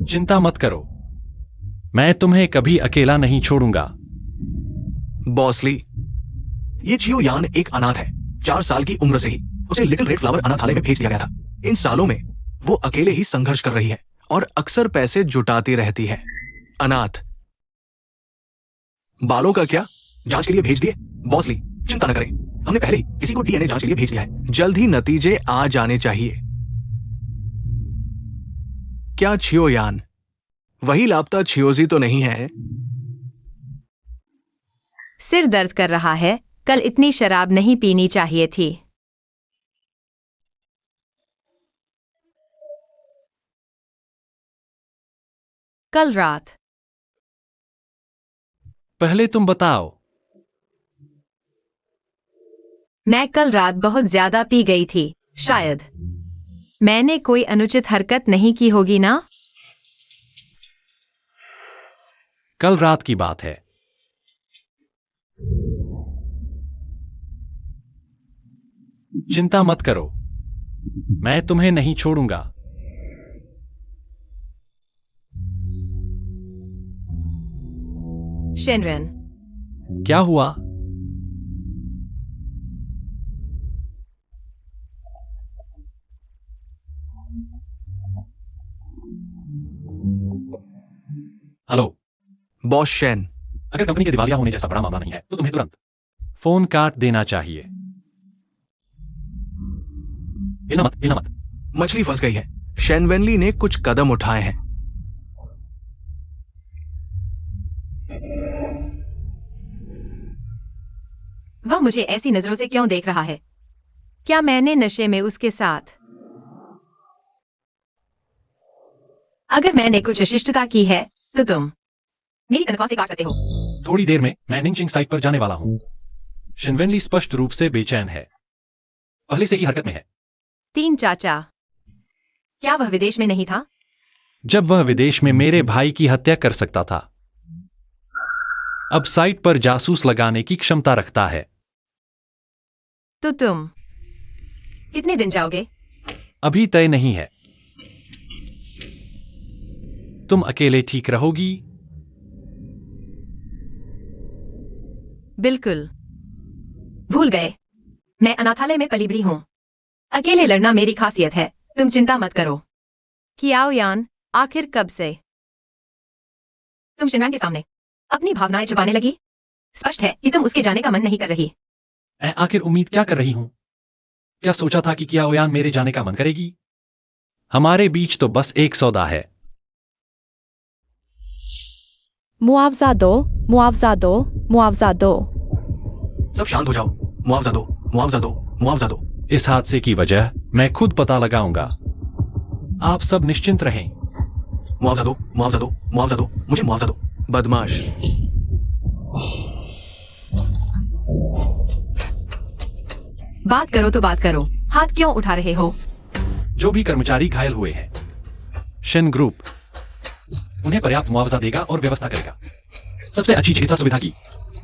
चिंता मत करो, मैं तुम्हें कभी अकेला नहीं छोड़ूंगा। बॉसली, ये चियो यान एक अनाथ है। 4 साल की उम्र से ही उसे लिटिल रेड फ्लावर अनाथालय में भेज दिया गया था। इन सालों में वो अकेले ही संघर्ष कर रही है और अक्सर पैसे जुटाती रहती है। अनाथ। बालों का क्या? जांच के लिए भेज दिए। बॉसली, चिंता न करें, हमने पहले ही किसी को डीएनए जांच के लिए भेज दिया है। जल्द ही नतीजे आ जाने चाहिए। क्या छियो यान वही लापता छियोजी तो नहीं है? सिर दर्द कर रहा है। कल इतनी शराब नहीं पीनी चाहिए थी। कल रात। पहले तुम बताओ। मैं कल रात बहुत ज्यादा पी गई थी। शायद मैंने कोई अनुचित हरकत नहीं की होगी ना? कल रात की बात है। चिंता मत करो, मैं तुम्हें नहीं छोड़ूंगा। शेनरन, क्या हुआ? हेलो बॉस शेन, अगर कंपनी के दिवालिया होने जैसा बड़ा मामला नहीं है तो तुम्हें तुरंत फोन काट देना चाहिए। हिलना मत, हिलना मत। मछली फंस गई है। शेन वेनली ने कुछ कदम उठाए हैं। वह मुझे ऐसी नजरों से क्यों देख रहा है? क्या मैंने नशे में उसके साथ? अगर मैंने कुछ अशिष्टता की है तो तुम मेरी तनख्वाह से काट सकते हो। थोड़ी देर में मैं निंगचिंग साइट पर जाने वाला हूं। शिनवेनली स्पष्ट रूप से बेचैन है, पहले से ही हरकत में है। 3 चाचा, क्या वह विदेश में नहीं था? जब वह विदेश में मेरे भाई की हत्या कर सकता था। अब साइट पर जासूस लगाने की क्षमता रखता है। तो तुम कितने दिन जाओगे? अभी तय नहीं है। तुम अकेले ठीक रहोगी? बिल्कुल। भूल गए, मैं अनाथालय में पली बड़ी हूँ। अकेले लड़ना मेरी खासियत है, तुम चिंता मत करो। कियाओ यान, आखिर कब से? तुम शिनवान के सामने अपनी भावनाएं छुपाने लगी। स्पष्ट है कि तुम उसके जाने का मन नहीं कर रही। मैं आखिर उम्मीद क्या कर रही हूं? क्या सोचा था कि क्या ओयान मेरे जाने का मन करेगी? हमारे बीच तो बस एक सौदा है। मुआवजा दो, मुआवजा दो, मुआवजा दो। सब शांत हो जाओ। मुआवजा दो, मुआवजा दो, मुआवजा दो। इस हादसे की वजह मैं खुद पता लगाऊंगा। आप सब निश्चिंत रहें। मुआवजा दो, मुआवजा दो, मुआवजा दो, मुझे मुआवजा दो। बदमाश। बात करो तो बात करो, हाथ क्यों उठा रहे हो? जो भी कर्मचारी घायल हुए हैं, शिन ग्रुप उन्हें पर्याप्त मुआवजा देगा और व्यवस्था करेगा। सबसे अच्छी चिकित्सा सुविधा की।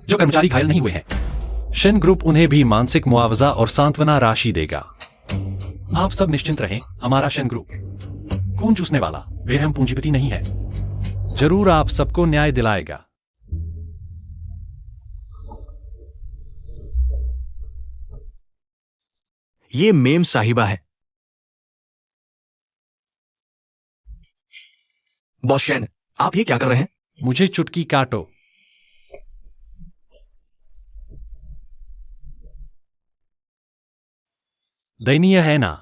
जो कर्मचारी घायल नहीं हुए हैं, शिन ग्रुप उन्हें भी मानसिक मुआवजा और सांत्वना राशि देगा। आप सब निश्चिंत रहें। हमारा शिन ग्रुप खून चूसने वाला बेरहम पूंजीपति नहीं है। जरूर आप सबको न्याय दिलाएगा। ये मेम साहिबा है। बॉस शेन, आप ये क्या कर रहे हैं? मुझे चुटकी काटो। दयनीय है ना?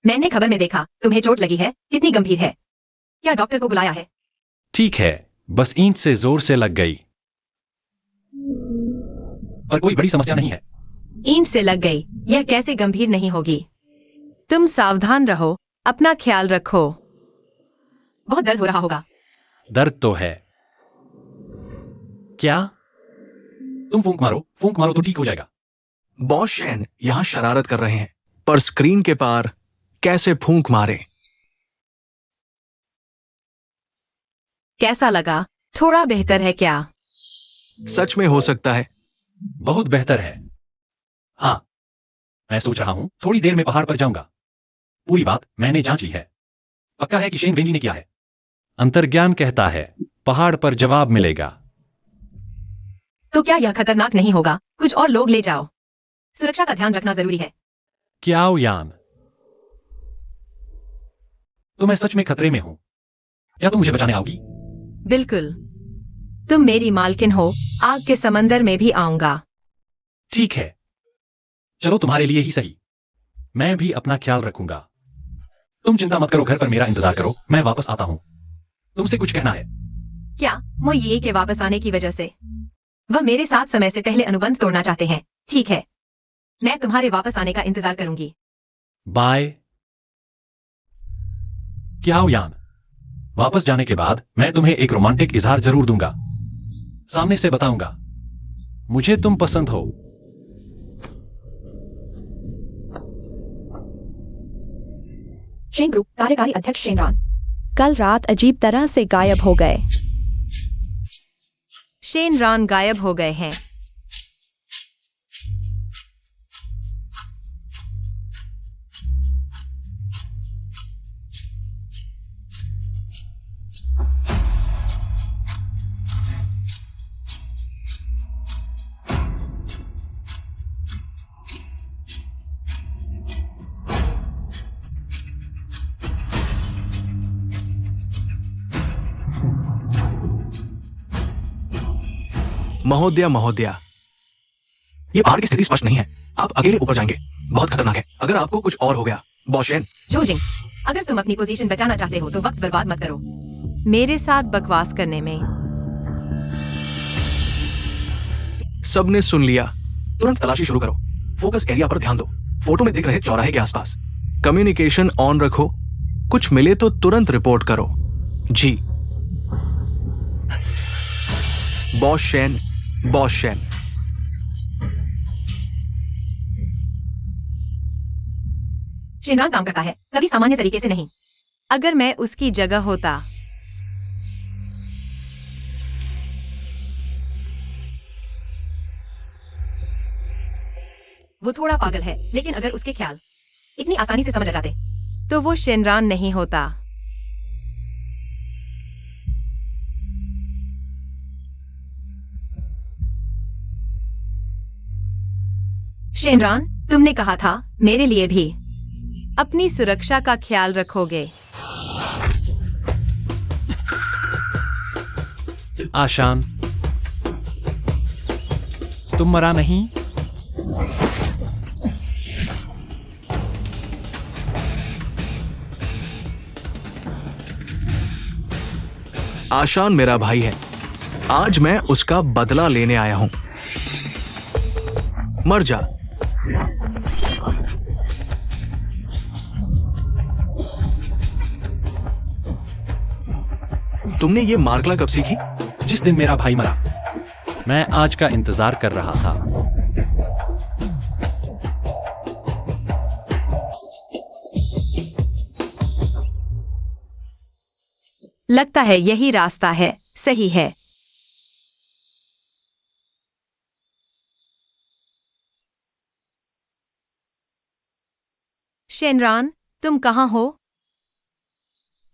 मैंने खबर में देखा, तुम्हें चोट लगी है। कितनी गंभीर है? क्या डॉक्टर को बुलाया है? ठीक है, बस ईंट से जोर से लग गई, पर कोई बड़ी समस्या नहीं है। ईंट से लग गई, यह कैसे गंभीर नहीं होगी? तुम सावधान रहो, अपना ख्याल रखो। बहुत दर्द हो रहा होगा। दर्द तो है। क्या? तुम फूंक मारो तो ठीक हो जाएगा। बॉस शेन यहां शरारत कर रहे हैं, पर स्क्रीन के पार कैसे फूंक मारे? कैसा लगा? थोड़ा बेहतर है क्या? सच में हो सकता है। बहुत बेहतर है। हाँ, मैं सोच रहा हूं थोड़ी देर में पहाड़ पर जाऊंगा। पूरी बात मैंने जांच ली है। पक्का है कि शेन वेंजी ने किया है। अंतर्ज्ञान कहता है पहाड़ पर जवाब मिलेगा। तो क्या यह खतरनाक नहीं होगा? कुछ और लोग ले जाओ। सुरक्षा का ध्यान रखना जरूरी है। क्याओ यान, तो मैं सच में खतरे में हूं। क्या तुम मुझे बचाने आओगी? बिल्कुल। तुम मेरी मालकिन हो, आग के समंदर में भी आऊंगा। ठीक है, चलो तुम्हारे लिए ही सही। मैं भी अपना ख्याल रखूंगा। तुम चिंता मत करो, घर पर मेरा इंतजार करो, मैं वापस आता हूं। तुमसे कुछ कहना है? क्या मोइये के वापस आने की वजह से? वह मेरे साथ समय से पहले अनुबंध तोड़ना चाहते हैं। ठीक है, मैं तुम्हारे वापस आने का इंतजार करूंगी। बाय। क्याओ यान, वापस जाने के बाद मैं तुम्हें एक रोमांटिक इजहार जरूर दूंगा। सामने से बताऊंगा मुझे तुम पसंद हो। शेन ग्रुप कार्यकारी अध्यक्ष शेनरान कल रात अजीब तरह से गायब हो गए। शेन रान गायब हो गए हैं। महोदया, महोदया, ये पहाड़ की स्थिति स्पष्ट नहीं है। आप अकेले ऊपर जाएंगे, बहुत खतरनाक है। अगर आपको कुछ और हो गया, बॉस शेन। जोजिंग, अगर तुम अपनी पोजीशन बचाना चाहते हो तो वक्त बर्बाद मत करो। मेरे साथ बकवास करने में सबने सुन लिया। तुरंत तलाशी शुरू करो। फोकस एरिया पर ध्यान दो। फोटो में दिख रहे चौराहे के आसपास। कम्युनिकेशन ऑन रखो। कुछ मिले तो तुरंत रिपोर्ट करो। जी। Boss Shen, boss Shen. Shenran काम करता है, कभी सामान्य तरीके से नहीं। अगर मैं उसकी जगह होता। वो थोड़ा पागल है, लेकिन अगर उसके ख्याल इतनी आसानी से समझ आ जाते तो वो शेनरान नहीं होता। शेनरान, तुमने कहा था मेरे लिए भी अपनी सुरक्षा का ख्याल रखोगे। आशान, तुम मरा नहीं? आशान मेरा भाई है। आज मैं उसका बदला लेने आया हूं। मर जा। तुमने ये मार्गला कब सीखी? जिस दिन मेरा भाई मरा, मैं आज का इंतजार कर रहा था। लगता है यही रास्ता है। सही है। शेनरान, तुम कहाँ हो?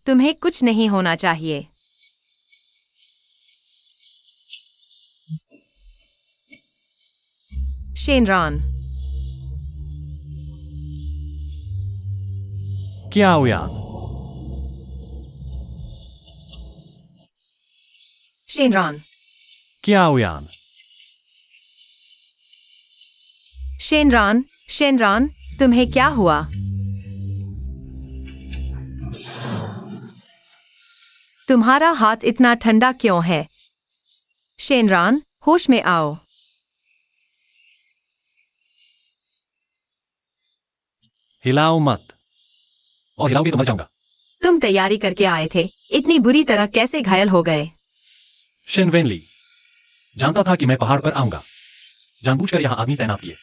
तुम्हें कुछ नहीं होना चाहिए। शेनरान, क्या ओयान? शेनरान, क्या ओयान? शेनरान, शेनरान, तुम्हें क्या हुआ? तुम्हारा हाथ इतना ठंडा क्यों है? शेनरान, होश में आओ। हिलाओ मत, और हिलाओगे तो मर जाऊंगा। तुम तैयारी करके आए थे, इतनी बुरी तरह कैसे घायल हो गए? शिन वेनली जानता था कि मैं पहाड़ पर आऊंगा। जानबूझकर यहां आदमी तैनात किए।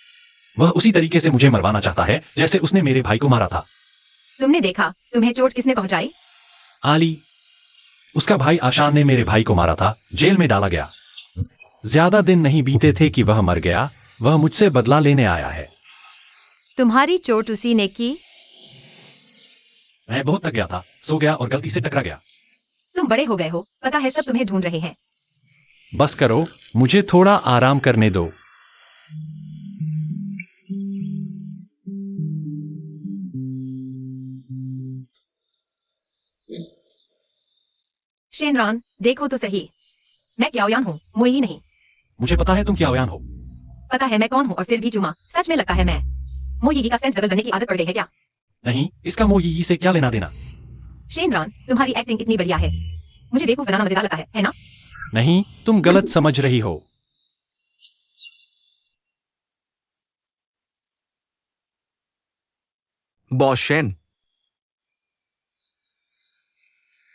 वह उसी तरीके से मुझे मरवाना चाहता है जैसे उसने मेरे भाई को मारा था। तुमने देखा तुम्हें चोट किसने पहुंचाई? आली, उसका भाई आशान ने मेरे भाई को मारा था। जेल में डाला गया। ज्यादा दिन नहीं बीते थे कि वह मर गया। वह मुझसे बदला लेने आया है। तुम्हारी चोट उसी ने की? मैं बहुत थक गया था, सो गया और गलती से टकरा गया। तुम बड़े हो गए हो, पता है सब तुम्हें ढूंढ रहे हैं। बस करो, मुझे थोड़ा आराम करने दो। शेनरान, देखो तो सही, मैं क्याओयान हूँ, मोई नहीं। मुझे पता है तुम क्या ओयान हो। पता है मैं कौन हूँ और फिर भी चुमा। सच में लगता है मैं मोई का सेंस डबल बनने की आदत पड़ गई है क्या? नहीं, इसका मोई से क्या लेना देना? शेनरान, तुम्हारी एक्टिंग इतनी बढ़िया है, मुझे बेवकूफ बनाना मजेदार लगता है ना? नहीं, तुम गलत समझ रही हो। बॉस शेन,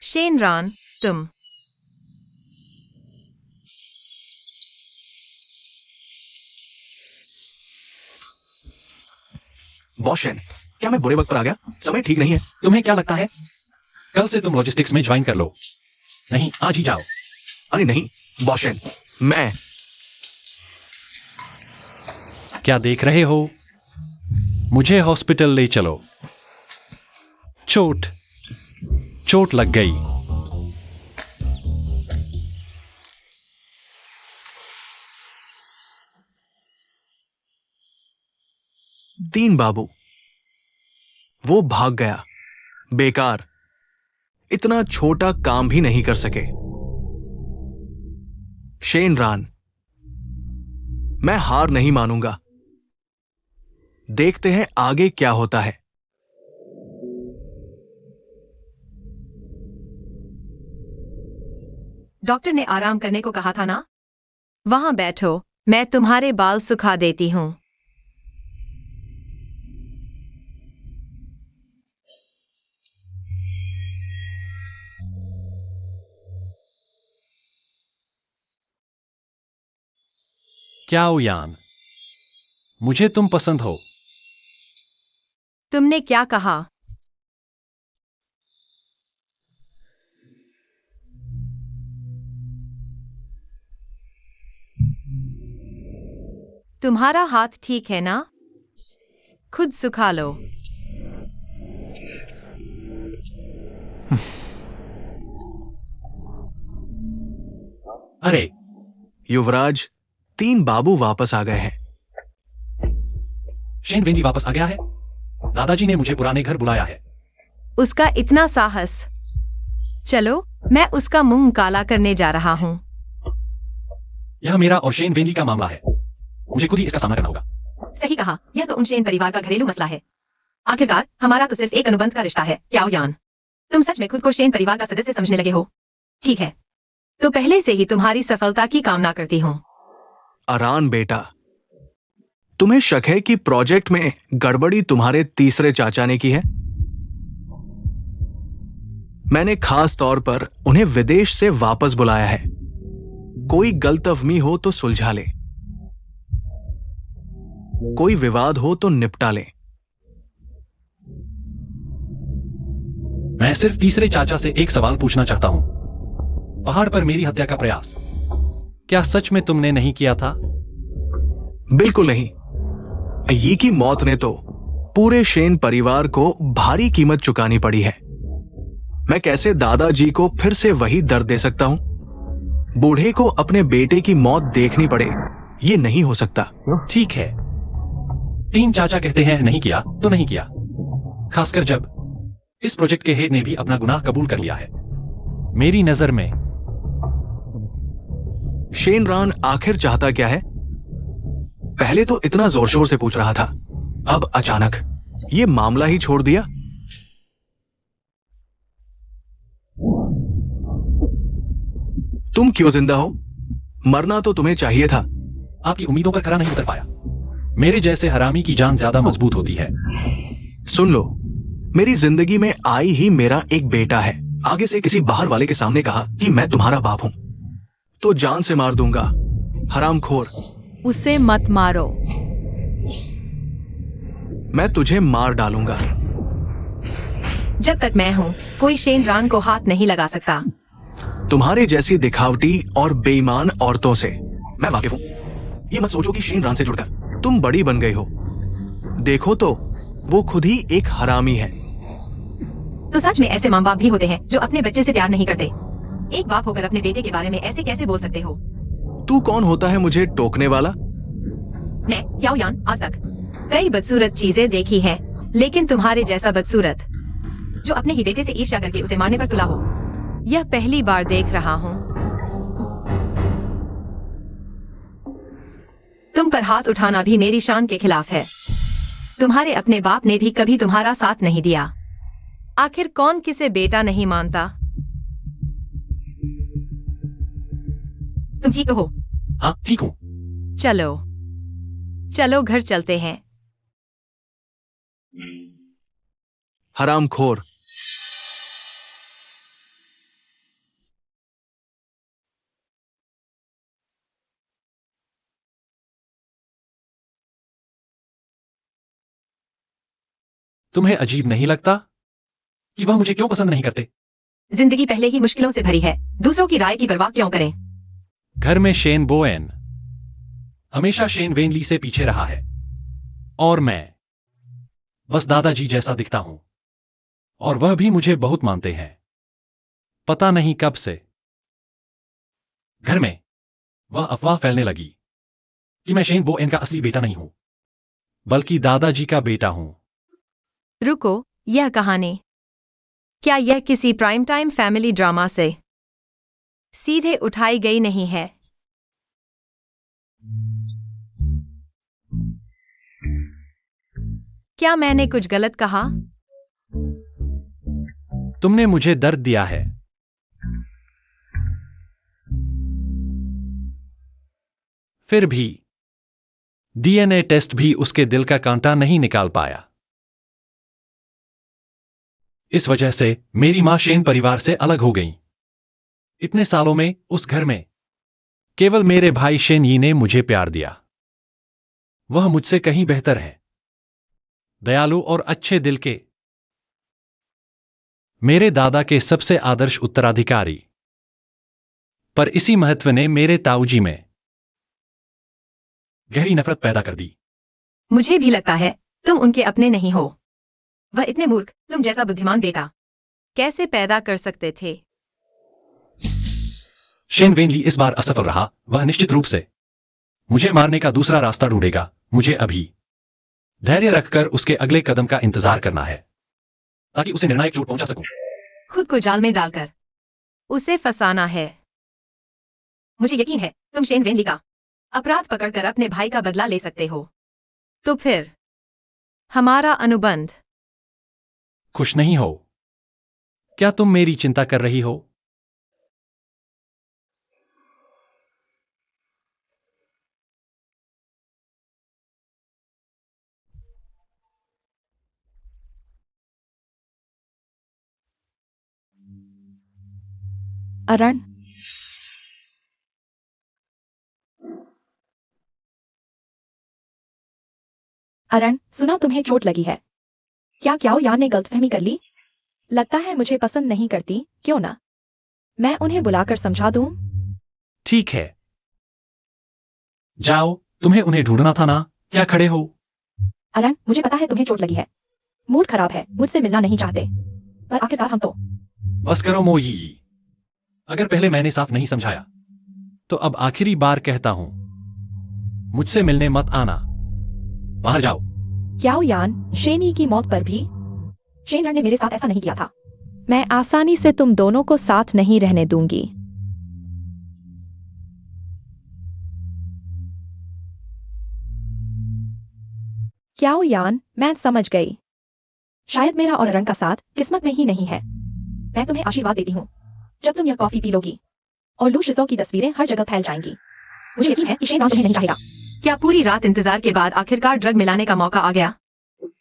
शेनरान, तुम। बॉस शेन, क्या मैं बुरे वक्त पर आ गया? समय ठीक नहीं है। तुम्हें क्या लगता है? कल से तुम लॉजिस्टिक्स में ज्वाइन कर लो। नहीं, आज ही जाओ। अरे नहीं बॉस शेन, मैं क्या देख रहे हो? मुझे हॉस्पिटल ले चलो। चोट लग गई। दीन बाबू, वो भाग गया। बेकार, इतना छोटा काम भी नहीं कर सके। शेनरान, मैं हार नहीं मानूंगा। देखते हैं आगे क्या होता है। डॉक्टर ने आराम करने को कहा था ना? वहां बैठो, मैं तुम्हारे बाल सुखा देती हूँ। क्या ओयान, मुझे तुम पसंद हो। तुमने क्या कहा? तुम्हारा हाथ ठीक है ना? खुद सुखा लो। अरे, युवराज, 3 बाबू वापस आ गए हैं। शेन वेनली वापस आ गया है। दादाजी ने मुझे पुराने घर बुलाया है। उसका इतना साहस। चलो, मैं उसका मुंह काला करने जा रहा हूं। यह मेरा और शेन वेनली का मामला है। मुझे खुद ही इसका सामना करना होगा। सही कहा, यह तो उनशेन परिवार का घरेलू मसला है। आखिरकार हमारा तो सिर्फ एक अनुबंध का रिश्ता है। क्या यान, तुम सच में खुद को शेन परिवार का सदस्य समझने लगे हो? ठीक है, तो पहले से ही तुम्हारी सफलता की कामना करती हूँ। अरान बेटा, तुम्हें शक है कि प्रोजेक्ट में गड़बड़ी तुम्हारे तीसरे चाचा ने की है? मैंने खास तौर पर उन्हें विदेश से वापस बुलाया है। कोई गलतफहमी हो तो सुलझा ले, कोई विवाद हो तो निपटा ले। मैं सिर्फ तीसरे चाचा से एक सवाल पूछना चाहता हूं। पहाड़ पर मेरी हत्या का प्रयास क्या सच में तुमने नहीं किया था? बिल्कुल नहीं। यी की मौत ने तो पूरे शेन परिवार को भारी कीमत चुकानी पड़ी है। मैं कैसे दादाजी को फिर से वही दर्द दे सकता हूं? बूढ़े को अपने बेटे की मौत देखनी पड़े, ये नहीं हो सकता। ठीक है, 3 चाचा कहते हैं नहीं किया तो नहीं किया, खासकर जब इस प्रोजेक्ट के हेड ने भी अपना गुनाह कबूल कर लिया है। मेरी नजर में शेनरान आखिर चाहता क्या है? पहले तो इतना जोर शोर से पूछ रहा था, अब अचानक ये मामला ही छोड़ दिया। तुम क्यों जिंदा हो? मरना तो तुम्हें चाहिए था। आपकी उम्मीदों पर खरा नहीं उतर पाया। मेरे जैसे हरामी की जान ज्यादा मजबूत होती है। सुन लो, मेरी जिंदगी में आई ही मेरा एक बेटा है। आगे से किसी बाहर वाले के सामने कहा कि मैं तुम्हारा बाप हूं तो जान से मार दूंगा। हरामखोर, उसे मत मारो। मैं तुझे मार डालूंगा। जब तक मैं हूँ, कोई शेनरान को हाथ नहीं लगा सकता। तुम्हारे जैसी दिखावटी और बेईमान औरतों से मैं वाकिफ हूं। ये मत सोचो कि शेनरान से जुड़कर तुम बड़ी बन गई हो। देखो तो, वो खुद ही एक हरामी है। तो सच में ऐसे माँ बाप भी होते हैं जो अपने बच्चे से प्यार नहीं करते। एक बाप होकर अपने बेटे के बारे में ऐसे कैसे बोल सकते हो? तू कौन होता है मुझे टोकने वाला? मैं याओ यान आज तक कई बदसूरत चीजें देखी हैं, लेकिन तुम्हारे जैसा बदसूरत जो अपने ही बेटे से ईर्ष्या करके उसे मारने पर तुला हो, यह पहली बार देख रहा हूं। तुम पर हाथ उठाना भी मेरी शान के खिलाफ है। तुम्हारे अपने बाप ने भी कभी तुम्हारा साथ नहीं दिया। आखिर कौन किसे बेटा नहीं मानता? तुम ठीक हो? हाँ, ठीक हूं। चलो चलो, घर चलते हैं। हरामखोर। तुम्हें अजीब नहीं लगता कि वह मुझे क्यों पसंद नहीं करते? जिंदगी पहले ही मुश्किलों से भरी है, दूसरों की राय की परवाह क्यों करें? घर में शेन बोएन हमेशा शेन वेनली से पीछे रहा है और मैं बस दादाजी जैसा दिखता हूं और वह भी मुझे बहुत मानते हैं। पता नहीं कब से घर में वह अफवाह फैलने लगी कि मैं शेन बोएन का असली बेटा नहीं हूं, बल्कि दादाजी का बेटा हूं। रुको, यह कहानी क्या यह किसी प्राइम टाइम फैमिली ड्रामा से सीधे उठाई गई नहीं है? क्या मैंने कुछ गलत कहा? तुमने मुझे दर्द दिया है। फिर भी डीएनए टेस्ट भी उसके दिल का कांटा नहीं निकाल पाया। इस वजह से मेरी मां शेन परिवार से अलग हो गई। इतने सालों में उस घर में केवल मेरे भाई शेन यी ने मुझे प्यार दिया। वह मुझसे कहीं बेहतर है। दयालु और अच्छे दिल के, मेरे दादा के सबसे आदर्श उत्तराधिकारी। पर इसी महत्व ने मेरे ताऊजी में गहरी नफरत पैदा कर दी। मुझे भी लगता है तुम उनके अपने नहीं हो। वह इतने मूर्ख, तुम जैसा बुद्धिमान बेटा कैसे पैदा कर सकते थे? शेन वेनली इस बार असफल रहा। वह निश्चित रूप से मुझे मारने का दूसरा रास्ता ढूंढेगा। मुझे अभी धैर्य रखकर उसके अगले कदम का इंतजार करना है ताकि उसे निर्णायक चोट पहुंचा सकूं। खुद को जाल में डालकर उसे फंसाना है। मुझे यकीन है तुम शेन वेनली का अपराध पकड़कर अपने भाई का बदला ले सकते हो। तो फिर हमारा अनुबंध खुश नहीं हो? क्या तुम मेरी चिंता कर रही हो? अरण, अरण, सुना तुम्हें चोट लगी है। क्या क्याओ यान ने गलतफहमी कर ली? लगता है मुझे पसंद नहीं करती। क्यों ना मैं उन्हें बुलाकर समझा दूं? ठीक है, जाओ। तुम्हें उन्हें ढूंढना था ना। क्या खड़े हो? अरण, मुझे पता है तुम्हें चोट लगी है। मूड खराब है, मुझसे मिलना नहीं चाहते, पर आखिरकार हम तो। बस करो मोई। अगर पहले मैंने साफ नहीं समझाया तो अब आखिरी बार कहता हूं, मुझसे मिलने मत आना। बाहर जाओ। क्याओ यान, शेनी की मौत पर भी शेनर ने मेरे साथ ऐसा नहीं किया था। मैं आसानी से तुम दोनों को साथ नहीं रहने दूंगी। क्याओ यान, मैं समझ गई। शायद मेरा और अरण का साथ किस्मत में ही नहीं है। मैं तुम्हें आशीर्वाद देती हूँ। जब तुम यह कॉफी पी लोगी और लू शिजो की तस्वीरें हर जगह फैल जाएंगी, मुझे यकीन है कि शेन तुम्हें नहीं चाहेगा। क्या पूरी रात इंतजार के बाद आखिरकार ड्रग मिलाने का मौका आ गया?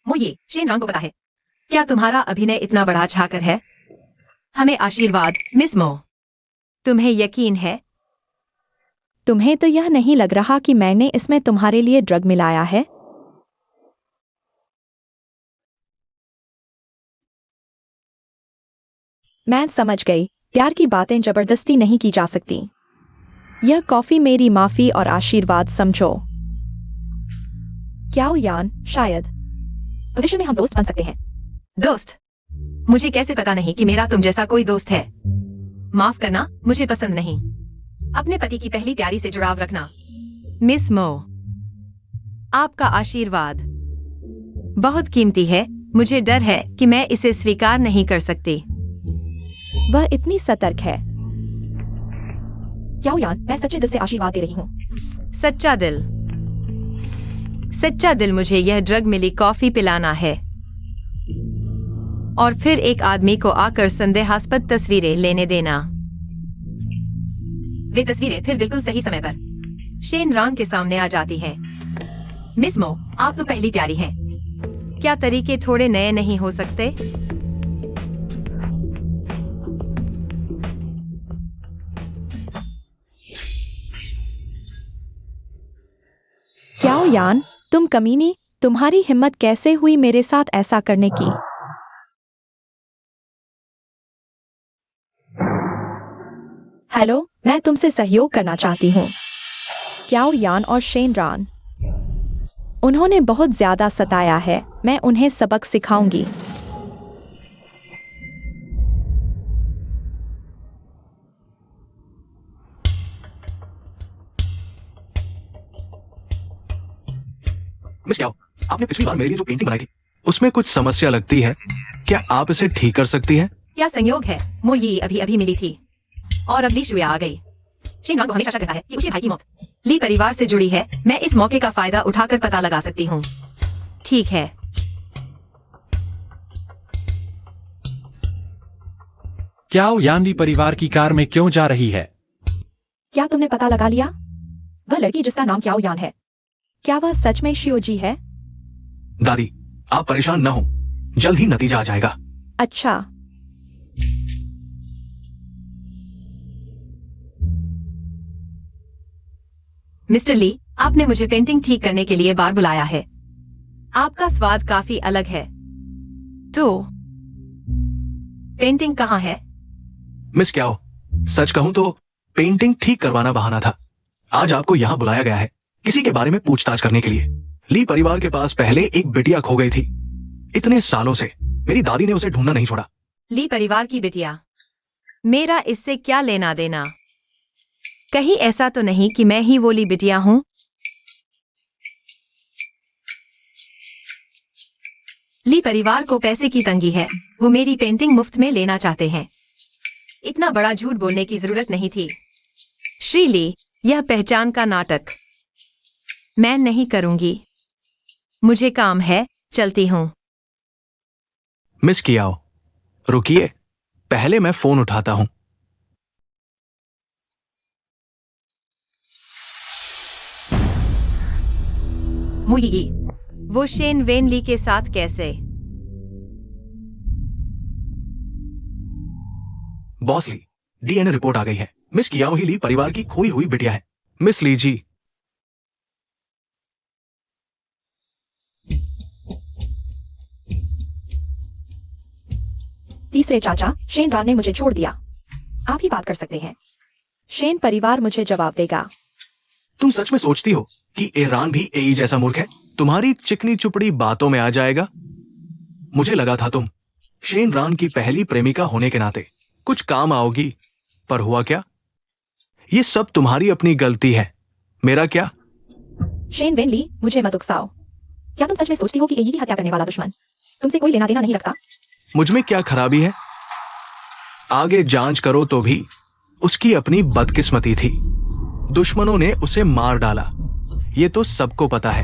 मोये, शेन रांग को पता है। क्या तुम्हारा अभिनय इतना बड़ा छाकर है? हमें आशीर्वाद, मिस मो। तुम्हें यकीन है? तुम्हें तो यह नहीं लग रहा कि मैंने इसमें तुम्हारे लिए ड्रग मिलाया है? मैं समझ गई। प्यार की बातें जबरदस्ती नहीं की जा सकती। यह कॉफी मेरी माफी और आशीर्वाद समझो। क्याओ यान, शायद भविष्य में हम दोस्त बन सकते हैं। दोस्त? मुझे कैसे पता नहीं कि मेरा तुम जैसा कोई दोस्त है। माफ करना, मुझे पसंद नहीं। अपने पति की पहली प्यारी से जुड़ाव रखना। मिस मो, आपका आशीर्वाद बहुत कीमती है। मुझे डर है कि मैं इसे स्वीकार नहीं कर सकती। वह इतनी सतर्क है। क्याओ यान, मैं सच्चे दिल से आशीर्वाद दे रही हूँ। सच्चा दिल? सच्चा दिल मुझे यह ड्रग मिली कॉफी पिलाना है और फिर एक आदमी को आकर संदेहास्पद तस्वीरें लेने देना। वे तस्वीरें फिर बिल्कुल सही समय पर शेन रांग के सामने आ जाती हैं। मिस मो, आप तो पहली प्यारी हैं। क्या तरीके थोड़े नए नहीं हो सकते? क्याओ यान, तुम कमीनी, तुम्हारी हिम्मत कैसे हुई मेरे साथ ऐसा करने की? हेलो, मैं तुमसे सहयोग करना चाहती हूँ। क्याओ यान और शेन रान, उन्होंने बहुत ज्यादा सताया है। मैं उन्हें सबक सिखाऊंगी। मिस क्याओ, आपने पिछली बार मेरे लिए जो पेंटिंग बनाई थी उसमें कुछ समस्या लगती है। क्या आप इसे ठीक कर सकती हैं? क्या संयोग है, मो ये अभी अभी मिली थी और अब ली शुया आ गई। शेन रांग को हमेशा शक रहता है कि उसके भाई की मौत ली परिवार से जुड़ी है। मैं इस मौके का फायदा उठाकर पता लगा सकती हूँ। ठीक है। क्याओ यानली परिवार की कार में क्यों जा रही है? क्या तुमने पता लगा लिया? वह लड़की जिसका नाम क्याओ यान है, क्या वह सच में शियोजी है? दादी, आप परेशान न हो, जल्द ही नतीजा आ जाएगा। अच्छा। मिस्टर ली, आपने मुझे पेंटिंग ठीक करने के लिए बार बुलाया है। आपका स्वाद काफी अलग है। तो पेंटिंग कहाँ है? मिस क्या हो, सच कहूं तो पेंटिंग ठीक करवाना बहाना था। आज आपको यहाँ बुलाया गया है किसी के बारे में पूछताछ करने के लिए। ली परिवार के पास पहले एक बिटिया खो गई थी। इतने सालों से मेरी दादी ने उसे ढूंढना नहीं छोड़ा। ली परिवार की बिटिया? मेरा इससे क्या लेना देना? कहीं ऐसा तो नहीं कि मैं ही वो ली बिटिया हूं? ली परिवार को पैसे की तंगी है, वो मेरी पेंटिंग मुफ्त में लेना चाहते हैं। इतना बड़ा झूठ बोलने की जरूरत नहीं थी। श्री ली, यह पहचान का नाटक मैं नहीं करूंगी। मुझे काम है, चलती हूं। मिस कियाओ, रुकिए, पहले मैं फोन उठाता हूं। मुई, वो शेन वेन ली के साथ कैसे? बॉस ली, डीएनए रिपोर्ट आ गई है। मिस कियाओ ही ली परिवार की खोई हुई बिटिया है। मिस ली जी, तीसरे चाचा शेन रान ने मुझे छोड़ दिया। आप ही बात कर सकते हैं। शेन परिवार मुझे जवाब देगा। तुम सच में सोचती हो कि ईरान भी एई जैसा मूर्ख है? तुम्हारी चिकनी चुपड़ी बातों में आ जाएगा। मुझे लगा था तुम शेन रान की पहली प्रेमिका होने के नाते कुछ काम आओगी, पर हुआ क्या? ये सब तुम्हारी अपनी गलती है, मेरा क्या? शेन वेन ली, मुझे मत उकसाओ। क्या तुम सच में सोचती हो कि एई की हत्या करने वाला दुश्मन तुमसे कोई लेना देना नहीं रखता? मुझ में क्या खराबी है? आगे जांच करो तो भी उसकी अपनी बदकिस्मती थी। दुश्मनों ने उसे मार डाला, ये तो सबको पता है।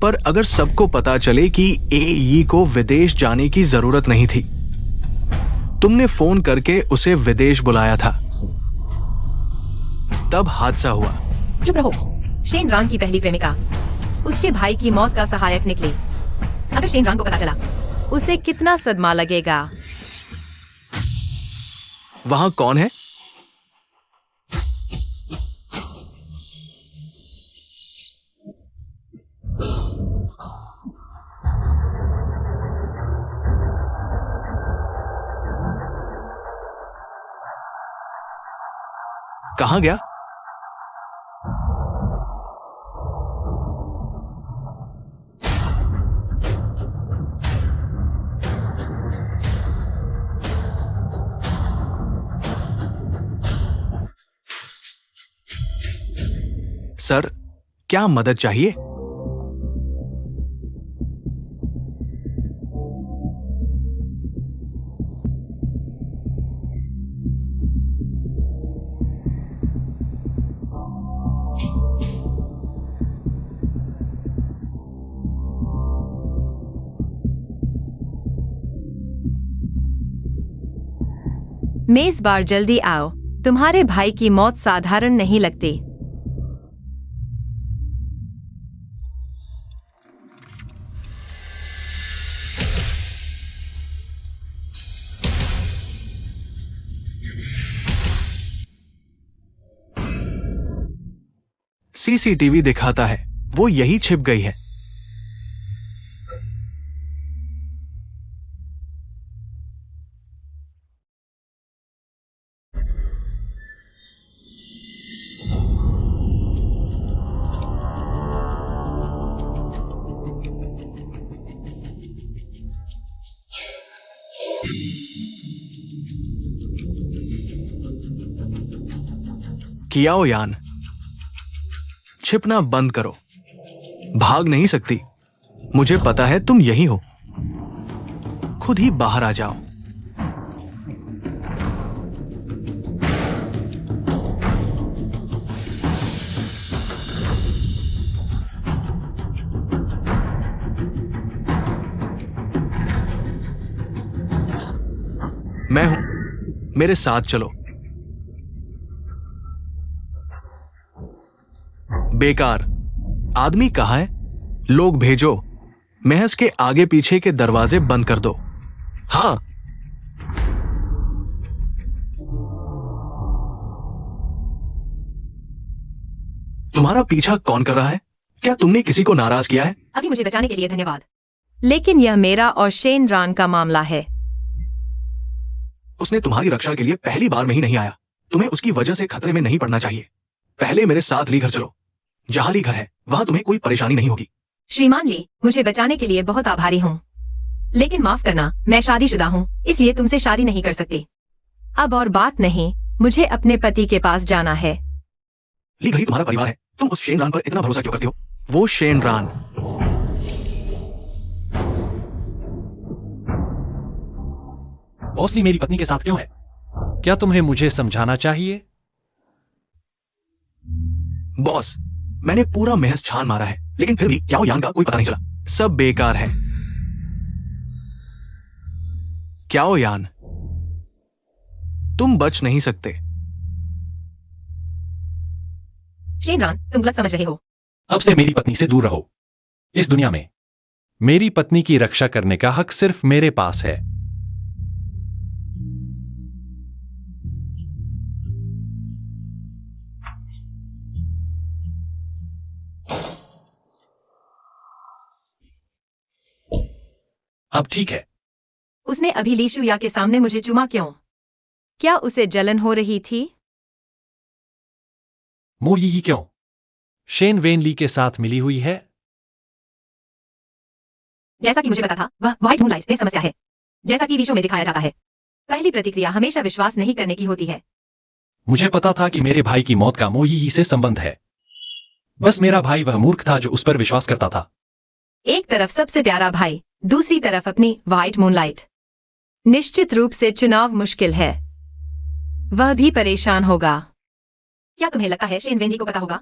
पर अगर सबको पता चले कि एई को विदेश जाने की जरूरत नहीं थी, तुमने फोन करके उसे विदेश बुलाया था, तब हादसा हुआ। चुप रहो। शेन रान की पहली प्रेमिका उसके भाई की मौत का सहायक निकली। अगर शेन रान को पता चला, उसे कितना सदमा लगेगा। वहां कौन है? कहां गया? सर, क्या मदद चाहिए? मैं इस बार जल्दी आओ। तुम्हारे भाई की मौत साधारण नहीं लगती। सीसीटीवी दिखाता है वो यही छिप गई है। कियाओ यान, छिपना बंद करो। भाग नहीं सकती, मुझे पता है तुम यही हो। खुद ही बाहर आ जाओ। मैं हूं, मेरे साथ चलो। बेकार आदमी कहां है? लोग भेजो। महज के आगे पीछे के दरवाजे बंद कर दो। हाँ, तुम्हारा पीछा कौन कर रहा है? क्या तुमने किसी को नाराज किया है? अभी मुझे बचाने के लिए धन्यवाद। लेकिन यह मेरा और शेन रॉन का मामला है। उसने तुम्हारी रक्षा के लिए पहली बार में ही नहीं आया। तुम्हें उसकी वजह से खतरे में नहीं पड़ना चाहिए। पहले मेरे साथ ली घर चलो। जहां ली घर है वहां तुम्हें कोई परेशानी नहीं होगी। श्रीमान ली, मुझे बचाने के लिए बहुत आभारी हूँ, लेकिन माफ करना, मैं शादीशुदा हूँ, इसलिए तुमसे शादी नहीं कर सकती। अब और बात नहीं, मुझे अपने पति के पास जाना है। ली घड़ी तुम्हारा परिवार है, तुम उस शेन रॉन पर इतना भरोसा क्यों करते हो? वो शेन रॉन। बॉस ली मेरी पत्नी के साथ क्यों है? क्या तुम्हें मुझे समझाना चाहिए? बॉस, मैंने पूरा महज छान मारा है, लेकिन फिर भी क्याओ यान का कोई पता नहीं चला। सब बेकार है। क्याओ यान, तुम बच नहीं सकते। शेन रॉन, तुम गलत समझ रहे हो। अब से मेरी पत्नी से दूर रहो। इस दुनिया में मेरी पत्नी की रक्षा करने का हक सिर्फ मेरे पास है। अब ठीक है। उसने अभी ली शुया के सामने मुझे चुमा क्यों? क्या उसे जलन हो रही थी? मो यी क्यों? शेन वेन ली के साथ मिली हुई है? जैसा कि मुझे पता था, वह व्हाइट मूनलाइट में समस्या है, जैसा टीवी शो में दिखाया जाता है। पहली प्रतिक्रिया हमेशा विश्वास नहीं करने की होती है। मुझे पता था कि मेरे भाई की मौत का मो यी से संबंध है। बस मेरा भाई वह मूर्ख था जो उस पर विश्वास करता था। एक तरफ सबसे प्यारा भाई, दूसरी तरफ अपनी व्हाइट मूनलाइट। निश्चित रूप से चुनाव मुश्किल है। वह भी परेशान होगा। क्या तुम्हें लगता है शेन वेन ली को पता होगा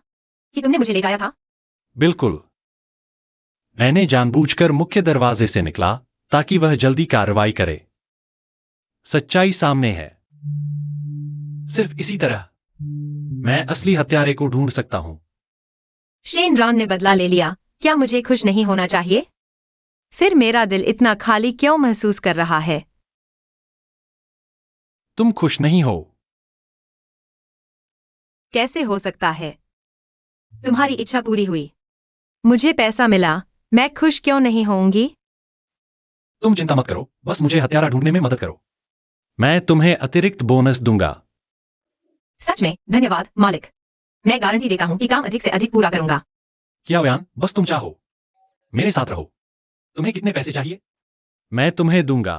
कि तुमने मुझे ले जाया था? बिल्कुल। मैंने जानबूझकर मुख्य दरवाजे से निकला ताकि वह जल्दी कार्रवाई करे। सच्चाई सामने है। सिर्फ इसी तरह मैं असली हत्यारे को ढूंढ सकता हूं। शेन रॉन ने बदला ले लिया। क्या मुझे खुश नहीं होना चाहिए? फिर मेरा दिल इतना खाली क्यों महसूस कर रहा है? तुम खुश नहीं हो। कैसे हो सकता है? तुम्हारी इच्छा पूरी हुई। मुझे पैसा मिला, मैं खुश क्यों नहीं होंगी? तुम चिंता मत करो, बस मुझे हत्यारा ढूंढने में मदद करो। मैं तुम्हें अतिरिक्त बोनस दूंगा। सच में धन्यवाद मालिक। मैं गारंटी देता हूँ कि काम अधिक से अधिक पूरा करूंगा। क्या व्यान, बस तुम चाहो मेरे साथ रहो। तुम्हें कितने पैसे चाहिए? मैं तुम्हें दूंगा।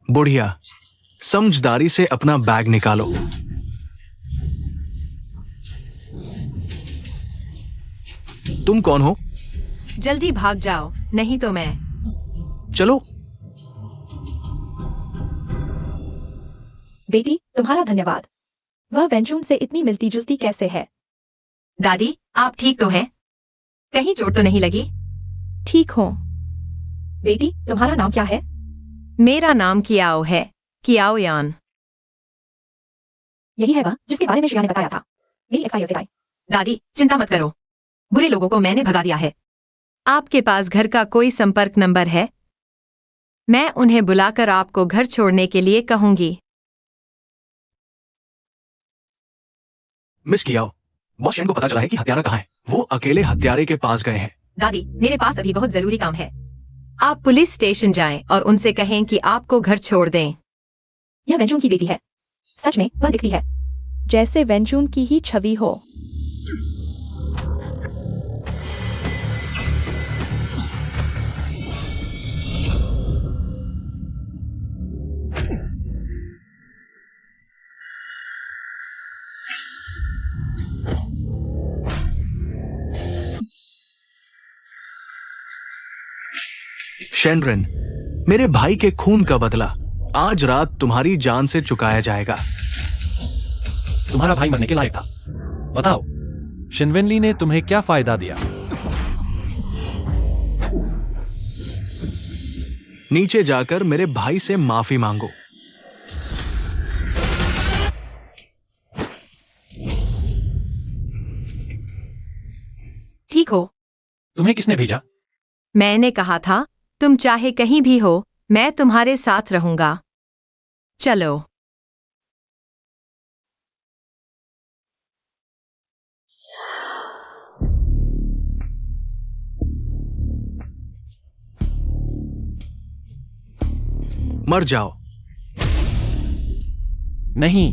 बुढ़िया, समझदारी से अपना बैग निकालो। तुम कौन हो? जल्दी भाग जाओ, नहीं तो मैं। चलो। बेटी, तुम्हारा धन्यवाद। वह वेंचून से इतनी मिलती जुलती कैसे है? दादी, आप ठीक तो हैं? कहीं चोट तो नहीं लगी? ठीक हो। बेटी, तुम्हारा नाम क्या है? मेरा नाम कियाओ है, कियाओ यान। यही है वह जिसके बारे में श्रेया ने बताया था। मेरी एक्साइज आई। दादी, चिंता मत करो, बुरे लोगों को मैंने भगा दिया है। आपके पास घर का कोई संपर्क नंबर है? मैं उन्हें बुलाकर आपको घर छोड़ने के लिए कहूंगी। मिस कियाओ, बॉस शेन को पता चला है कि हत्यारा कहाँ है। वो अकेले हत्यारे के पास गए हैं। दादी, मेरे पास अभी बहुत जरूरी काम है। आप पुलिस स्टेशन जाएं और उनसे कहें कि आपको घर छोड़ दें। यह वेंचून की बेटी है। सच में वह दिखती है जैसे वेंचून की ही छवि हो। शेनरिन, मेरे भाई के खून का बदला आज रात तुम्हारी जान से चुकाया जाएगा। तुम्हारा भाई मरने के लायक था। बताओ, शिनवेनली ने तुम्हें क्या फायदा दिया? नीचे जाकर मेरे भाई से माफी मांगो। ठीक हो? तुम्हें किसने भेजा? मैंने कहा था, तुम चाहे कहीं भी हो, मैं तुम्हारे साथ रहूंगा। चलो। मर जाओ। नहीं,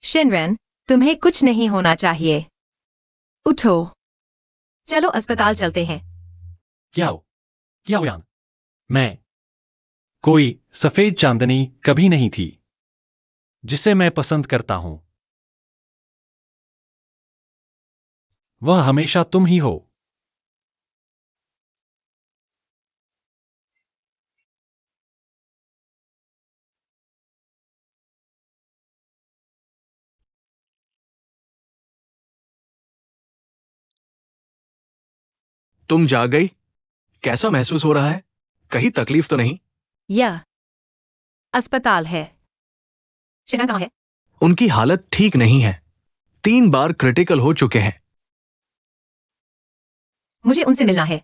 शिनरेन, तुम्हें कुछ नहीं होना चाहिए। उठो। चलो अस्पताल चलते हैं। क्या हो यान? मैं कोई सफेद चांदनी कभी नहीं थी जिसे मैं पसंद करता हूं। वह हमेशा तुम ही हो। तुम जाग गई? कैसा महसूस हो रहा है? कहीं तकलीफ तो नहीं? यह अस्पताल है। शेनवान कहाँ है? उनकी हालत ठीक नहीं है। 3 बार क्रिटिकल हो चुके हैं। मुझे उनसे मिलना है।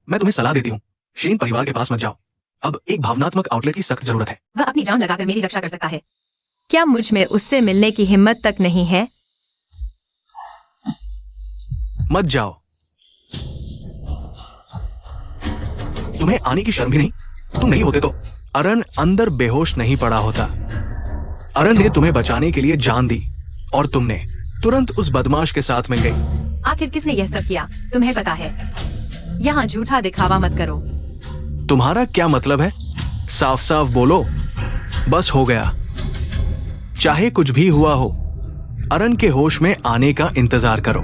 मैं तुम्हें सलाह देती हूँ, शेन परिवार के पास मत जाओ। अब एक भावनात्मक आउटलेट की सख्त जरूरत है। वह अपनी जान लगाकर मेरी रक्षा कर सकता है। क्या मुझ में उससे मिलने की हिम्मत तक नहीं है? मत जाओ। तुम्हें आने की शर्म भी नहीं? तुम नहीं होते तो अरन अंदर बेहोश नहीं पड़ा होता। अरन ने तुम्हें बचाने के लिए जान दी और तुमने तुरंत उस बदमाश के साथ मिल गई। आखिर किसने यह सब किया? तुम्हें पता है। यहाँ झूठा दिखावा मत करो। तुम्हारा क्या मतलब है? साफ साफ बोलो। बस हो गया। चाहे कुछ भी हुआ हो, अरन के होश में आने का इंतजार करो।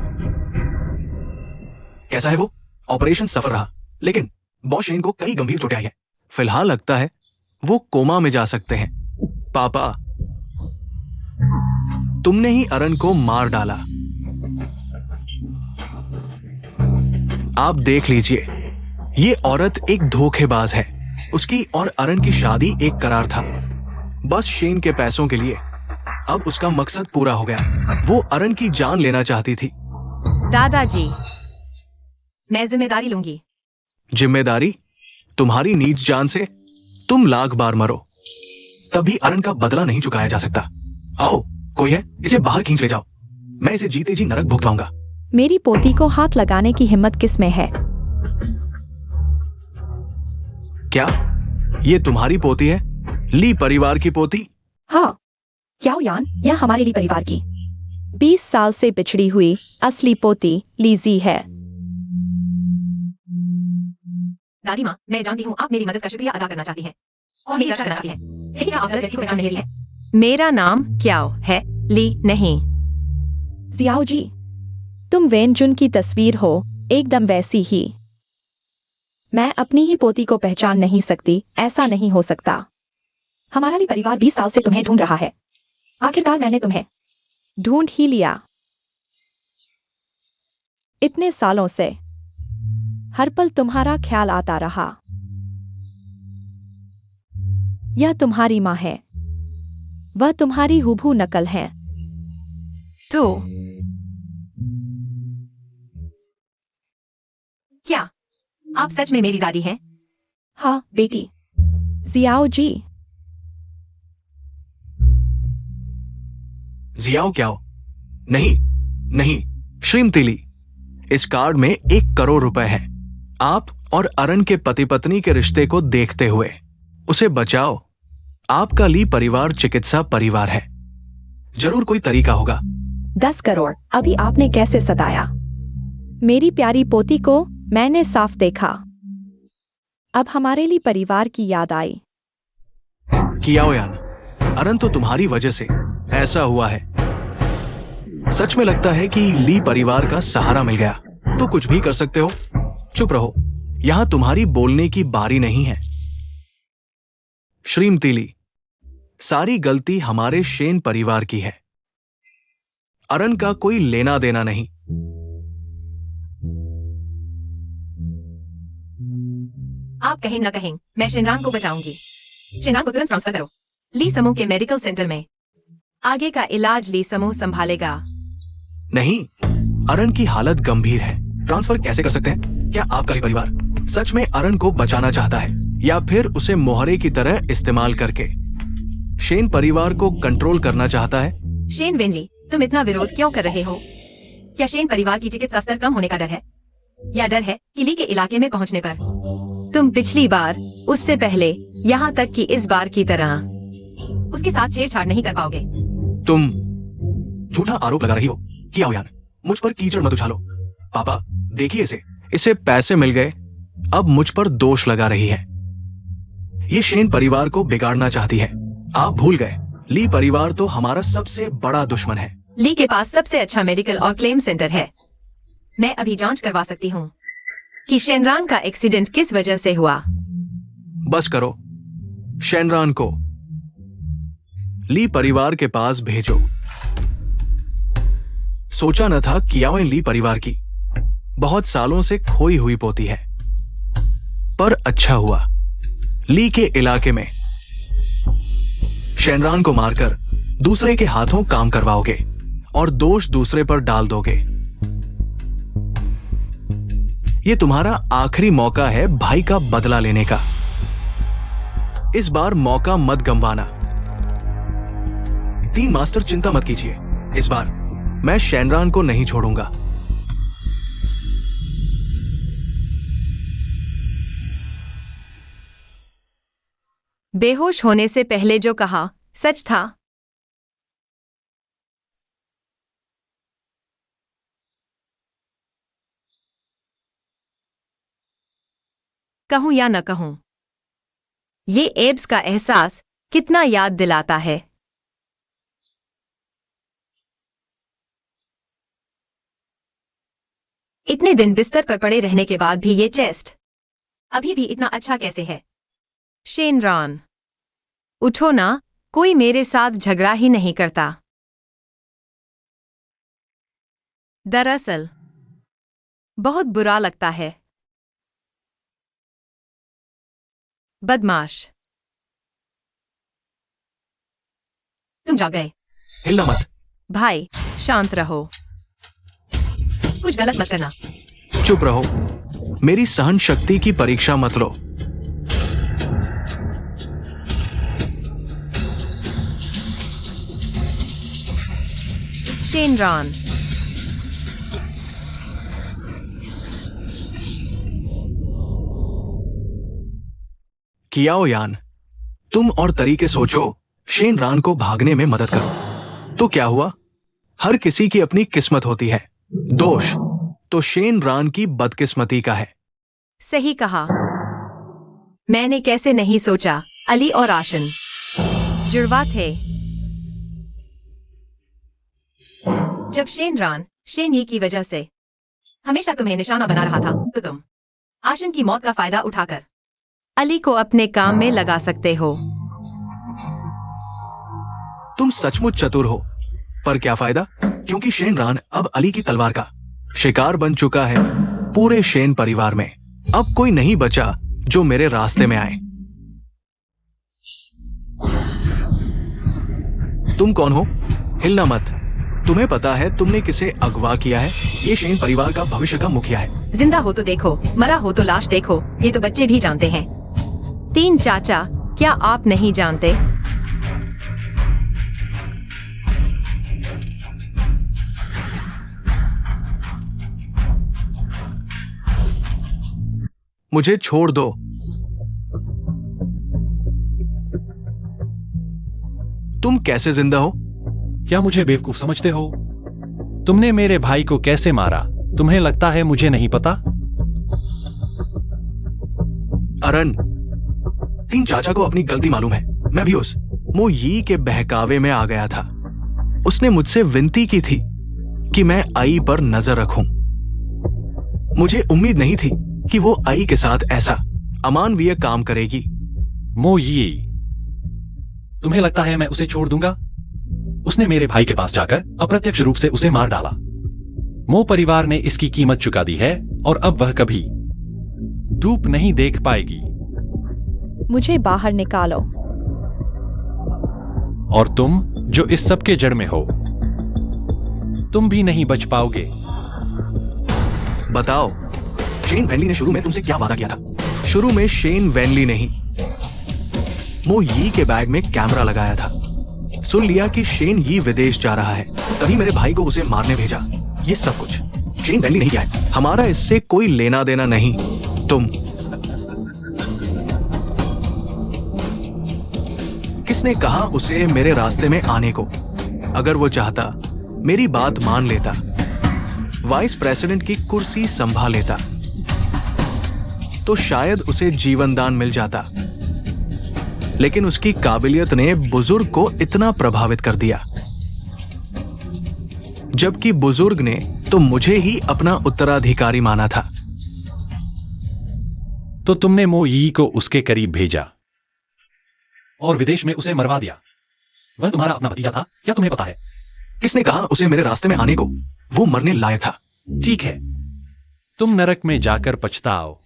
कैसा है वो? ऑपरेशन सफल रहा, लेकिन बॉस शेन को कई गंभीर चोटें आई हैं। फिलहाल लगता है वो कोमा में जा सकते हैं। पापा, तुमने ही अरन को मार डाला। आप देख लीजिए, ये औरत एक धोखेबाज है। उसकी और अरन की शादी एक करार था, बस शेन के पैसों के लिए। अब उसका मकसद पूरा हो गया। वो अरन की जान लेना चाहती थी। दादाजी, मैं जिम्मेदारी लूंगी। जिम्मेदारी? तुम्हारी नीच जान से तुम लाख बार मरो, तभी अरन का बदला नहीं चुकाया जा सकता। आओ, कोई है? इसे बाहर खींच ले जाओ। मैं इसे जीते जी नरक भुगताऊंगा। मेरी पोती को हाथ लगाने की हिम्मत किस में है? क्या ये तुम्हारी पोती है? ली परिवार की पोती? हाँ, क्या यान, यह हमारे लिए परिवार की 20 साल से बिछड़ी हुई असली पोती लीजी है। दादी माँ, मैं जानती हूँ आप मेरी मदद का शुक्रिया अदा करना चाहती हैं और मेरी रक्षा करना चाहती हैं, लेकिन आप गलत व्यक्ति को पहचान नहीं रही हैं। मेरा नाम क्याओ है, ली नहीं। जियाओ जी, तुम वेनजुन की तस्वीर हो, एकदम वैसी ही। मैं अपनी ही पोती को पहचान नहीं सकती। ऐसा नहीं हो सकता। हमारा लिए परिवार 20 साल से तुम्हें ढूंढ रहा है। आखिरकार मैंने तुम्हें ढूंढ ही लिया। इतने सालों से हर पल तुम्हारा ख्याल आता रहा। यह तुम्हारी माँ है, वह तुम्हारी हुबहू नकल है। तो क्या आप सच में मेरी दादी हैं? हाँ बेटी, जियाओ जी। जियाओ क्या हो? नहीं नहीं, श्रीमती ली, इस कार्ड में 1 करोड़ रुपए है। आप और अरन के पति पत्नी के रिश्ते को देखते हुए उसे बचाओ। आपका ली परिवार चिकित्सा परिवार है। जरूर कोई तरीका होगा। 10 करोड़ अभी आपने कैसे सताया? मेरी प्यारी पोती को मैंने साफ देखा। अब हमारे लिए परिवार की याद आई। कियाओ यान, अरन तो तुम्हारी वजह से ऐसा हुआ है। सच में लगता है कि ली परिवार का सहारा मिल गया तो कुछ भी कर सकते हो। चुप रहो, यहां तुम्हारी बोलने की बारी नहीं है। श्रीमती ली, सारी गलती हमारे शेन परिवार की है। अरन का कोई लेना देना नहीं। आप कहें न कहें, मैं शिनरान को बचाऊंगी। शिनरान को तुरंत ट्रांसफर करो ली समूह के मेडिकल सेंटर में। आगे का इलाज ली समूह संभालेगा। नहीं, अरन की हालत गंभीर है। ट्रांसफर कैसे कर सकते हैं? क्या आपका ही परिवार सच में अरन को बचाना चाहता है या फिर उसे मोहरे की तरह इस्तेमाल करके शेन परिवार को कंट्रोल करना चाहता है? शेन वेनली, तुम इतना विरोध क्यों कर रहे हो? क्या शेन परिवार की चिकित्सा स्तर कम होने का डर है, या डर है कि ली के इलाके में पहुंचने पर तुम पिछली बार, उससे पहले, यहाँ तक कि इस बार की तरह उसके साथ छेड़छाड़ नहीं कर पाओगे? तुम झूठा आरोप लगा रही हो। किया यान, मुझ पर कीचड़ मत उछालो। पापा देखिए इसे पैसे मिल गए, अब मुझ पर दोष लगा रही है। ये शेन परिवार को बिगाड़ना चाहती है। आप भूल गए, ली परिवार तो हमारा सबसे बड़ा दुश्मन है। ली के पास सबसे अच्छा मेडिकल और क्लेम सेंटर है। मैं अभी जांच करवा सकती हूँ कि शेनरान का एक्सीडेंट किस वजह से हुआ। बस करो, शेनरान को ली परिवार के पास भेजो। सोचा न था कियाओ ली परिवार की बहुत सालों से खोई हुई पोती है, पर अच्छा हुआ ली के इलाके में शेनरान को मारकर दूसरे के हाथों काम करवाओगे और दोष दूसरे पर डाल दोगे। यह तुम्हारा आखिरी मौका है भाई का बदला लेने का। इस बार मौका मत गंवाना। तीन मास्टर चिंता मत कीजिए, इस बार मैं शेनरान को नहीं छोड़ूंगा। बेहोश होने से पहले जो कहा सच था। कहूं या न कहूं, ये एब्स का एहसास कितना याद दिलाता है। इतने दिन बिस्तर पर पड़े रहने के बाद भी ये चेस्ट अभी भी इतना अच्छा कैसे है? शेनरान, उठो ना, कोई मेरे साथ झगड़ा ही नहीं करता। दरअसल बहुत बुरा लगता है। बदमाश। तुम जाग गए। हिलना मत। भाई शांत रहो। कुछ गलत मत करना। चुप रहो, मेरी सहन शक्ति की परीक्षा मत लो। शेनरान, कियाओ यान, तुम और तरीके सोचो, शेनरान को भागने में मदद करो। तो क्या हुआ? हर किसी की अपनी किस्मत होती है। दोष तो शेनरान की बदकिस्मती का है। सही कहा। मैंने कैसे नहीं सोचा, अली और आशन जुड़वा थे। जब शेनरान शेन यी की वजह से हमेशा तुम्हें निशाना बना रहा था, तो तुम आशन की मौत का फायदा उठाकर अली को अपने काम में लगा सकते हो। तुम सचमुच चतुर हो, पर क्या फायदा? क्योंकि शेनरान अब अली की तलवार का शिकार बन चुका है। पूरे शेन परिवार में अब कोई नहीं बचा जो मेरे रास्ते में आए। तुम कौन हो? हिलना मत। तुम्हें पता है तुमने किसे अगवा किया है? ये शेन परिवार का भविष्य का मुखिया है। जिंदा हो तो देखो, मरा हो तो लाश देखो। ये तो बच्चे भी जानते हैं। तीन चाचा, क्या आप नहीं जानते? मुझे छोड़ दो। तुम कैसे जिंदा हो? क्या मुझे बेवकूफ समझते हो? तुमने मेरे भाई को कैसे मारा? तुम्हें लगता है मुझे नहीं पता? अरन, तीन चाचा को अपनी गलती मालूम है। मैं भी उस मो यी के बहकावे में आ गया था। उसने मुझसे विनती की थी कि मैं आई पर नजर रखूं। मुझे उम्मीद नहीं थी कि वो आई के साथ ऐसा अमानवीय काम करेगी। मो यी, तुम्हें लगता है मैं उसे छोड़ दूंगा? उसने मेरे भाई के पास जाकर अप्रत्यक्ष रूप से उसे मार डाला। मो परिवार ने इसकी कीमत चुका दी है और अब वह कभी धूप नहीं देख पाएगी। मुझे बाहर निकालो। और तुम जो इस सब के जड़ में हो, तुम भी नहीं बच पाओगे। बताओ, शेन वैनली ने शुरू में तुमसे क्या वादा किया था? शुरू में शेन वैनली ने ही मो यी के बैग में कैमरा लगाया था। सुन लिया कि शेन यी विदेश जा रहा है, तभी मेरे भाई को उसे मारने भेजा। ये सब कुछ शेन वैली नहीं किया है। हमारा इससे कोई लेना देना नहीं। तुम किसने कहा उसे मेरे रास्ते में आने को? अगर वो चाहता, मेरी बात मान लेता, वाइस प्रेसिडेंट की कुर्सी संभाल लेता, तो शायद उसे जीवन दान मिल जाता। लेकिन उसकी काबिलियत ने बुजुर्ग को इतना प्रभावित कर दिया, जबकि बुजुर्ग ने तो मुझे ही अपना उत्तराधिकारी माना था। तो तुमने मो यी को उसके करीब भेजा और विदेश में उसे मरवा दिया। वह तुम्हारा अपना भतीजा था, क्या तुम्हें पता है? किसने कहा उसे मेरे रास्ते में आने को? वो मरने लायक था। ठीक है, तुम नरक में जाकर पछताओ।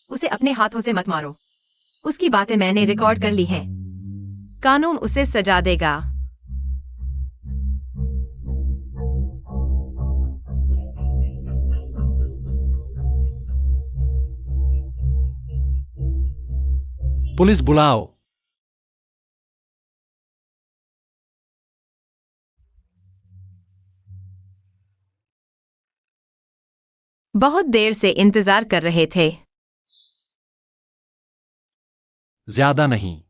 उसे अपने हाथों से मत मारो। उसकी बातें मैंने रिकॉर्ड कर ली हैं। कानून उसे सजा देगा। पुलिस बुलाओ। बहुत देर से इंतजार कर रहे थे। ज्यादा नहीं।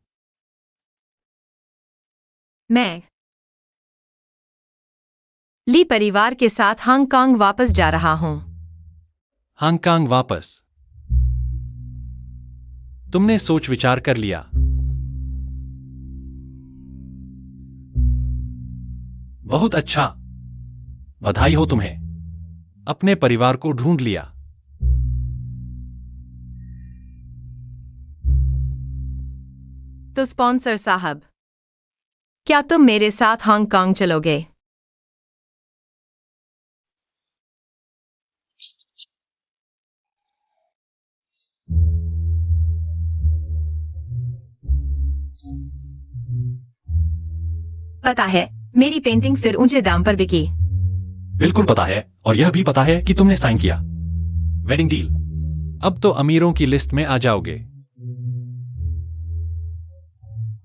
मैं ली परिवार के साथ हांगकांग वापस जा रहा हूं। हांगकांग वापस? तुमने सोच विचार कर लिया? बहुत अच्छा, बधाई हो तुम्हें। अपने परिवार को ढूंढ लिया। तो स्पॉन्सर साहब, क्या तुम मेरे साथ हांगकांग चलोगे? पता है, मेरी पेंटिंग फिर ऊंचे दाम पर बिकी। बिल्कुल पता है, और यह भी पता है कि तुमने साइन किया वेडिंग डील। अब तो अमीरों की लिस्ट में आ जाओगे।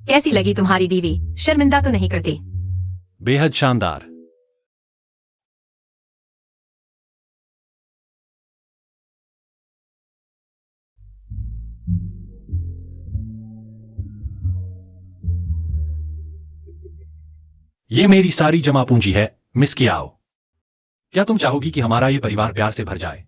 कैसी लगी तुम्हारी बीवी? शर्मिंदा तो नहीं करती? बेहद शानदार। ये मेरी सारी जमा पूंजी है, मिस कियाओ। क्या तुम चाहोगी कि हमारा ये परिवार प्यार से भर जाए?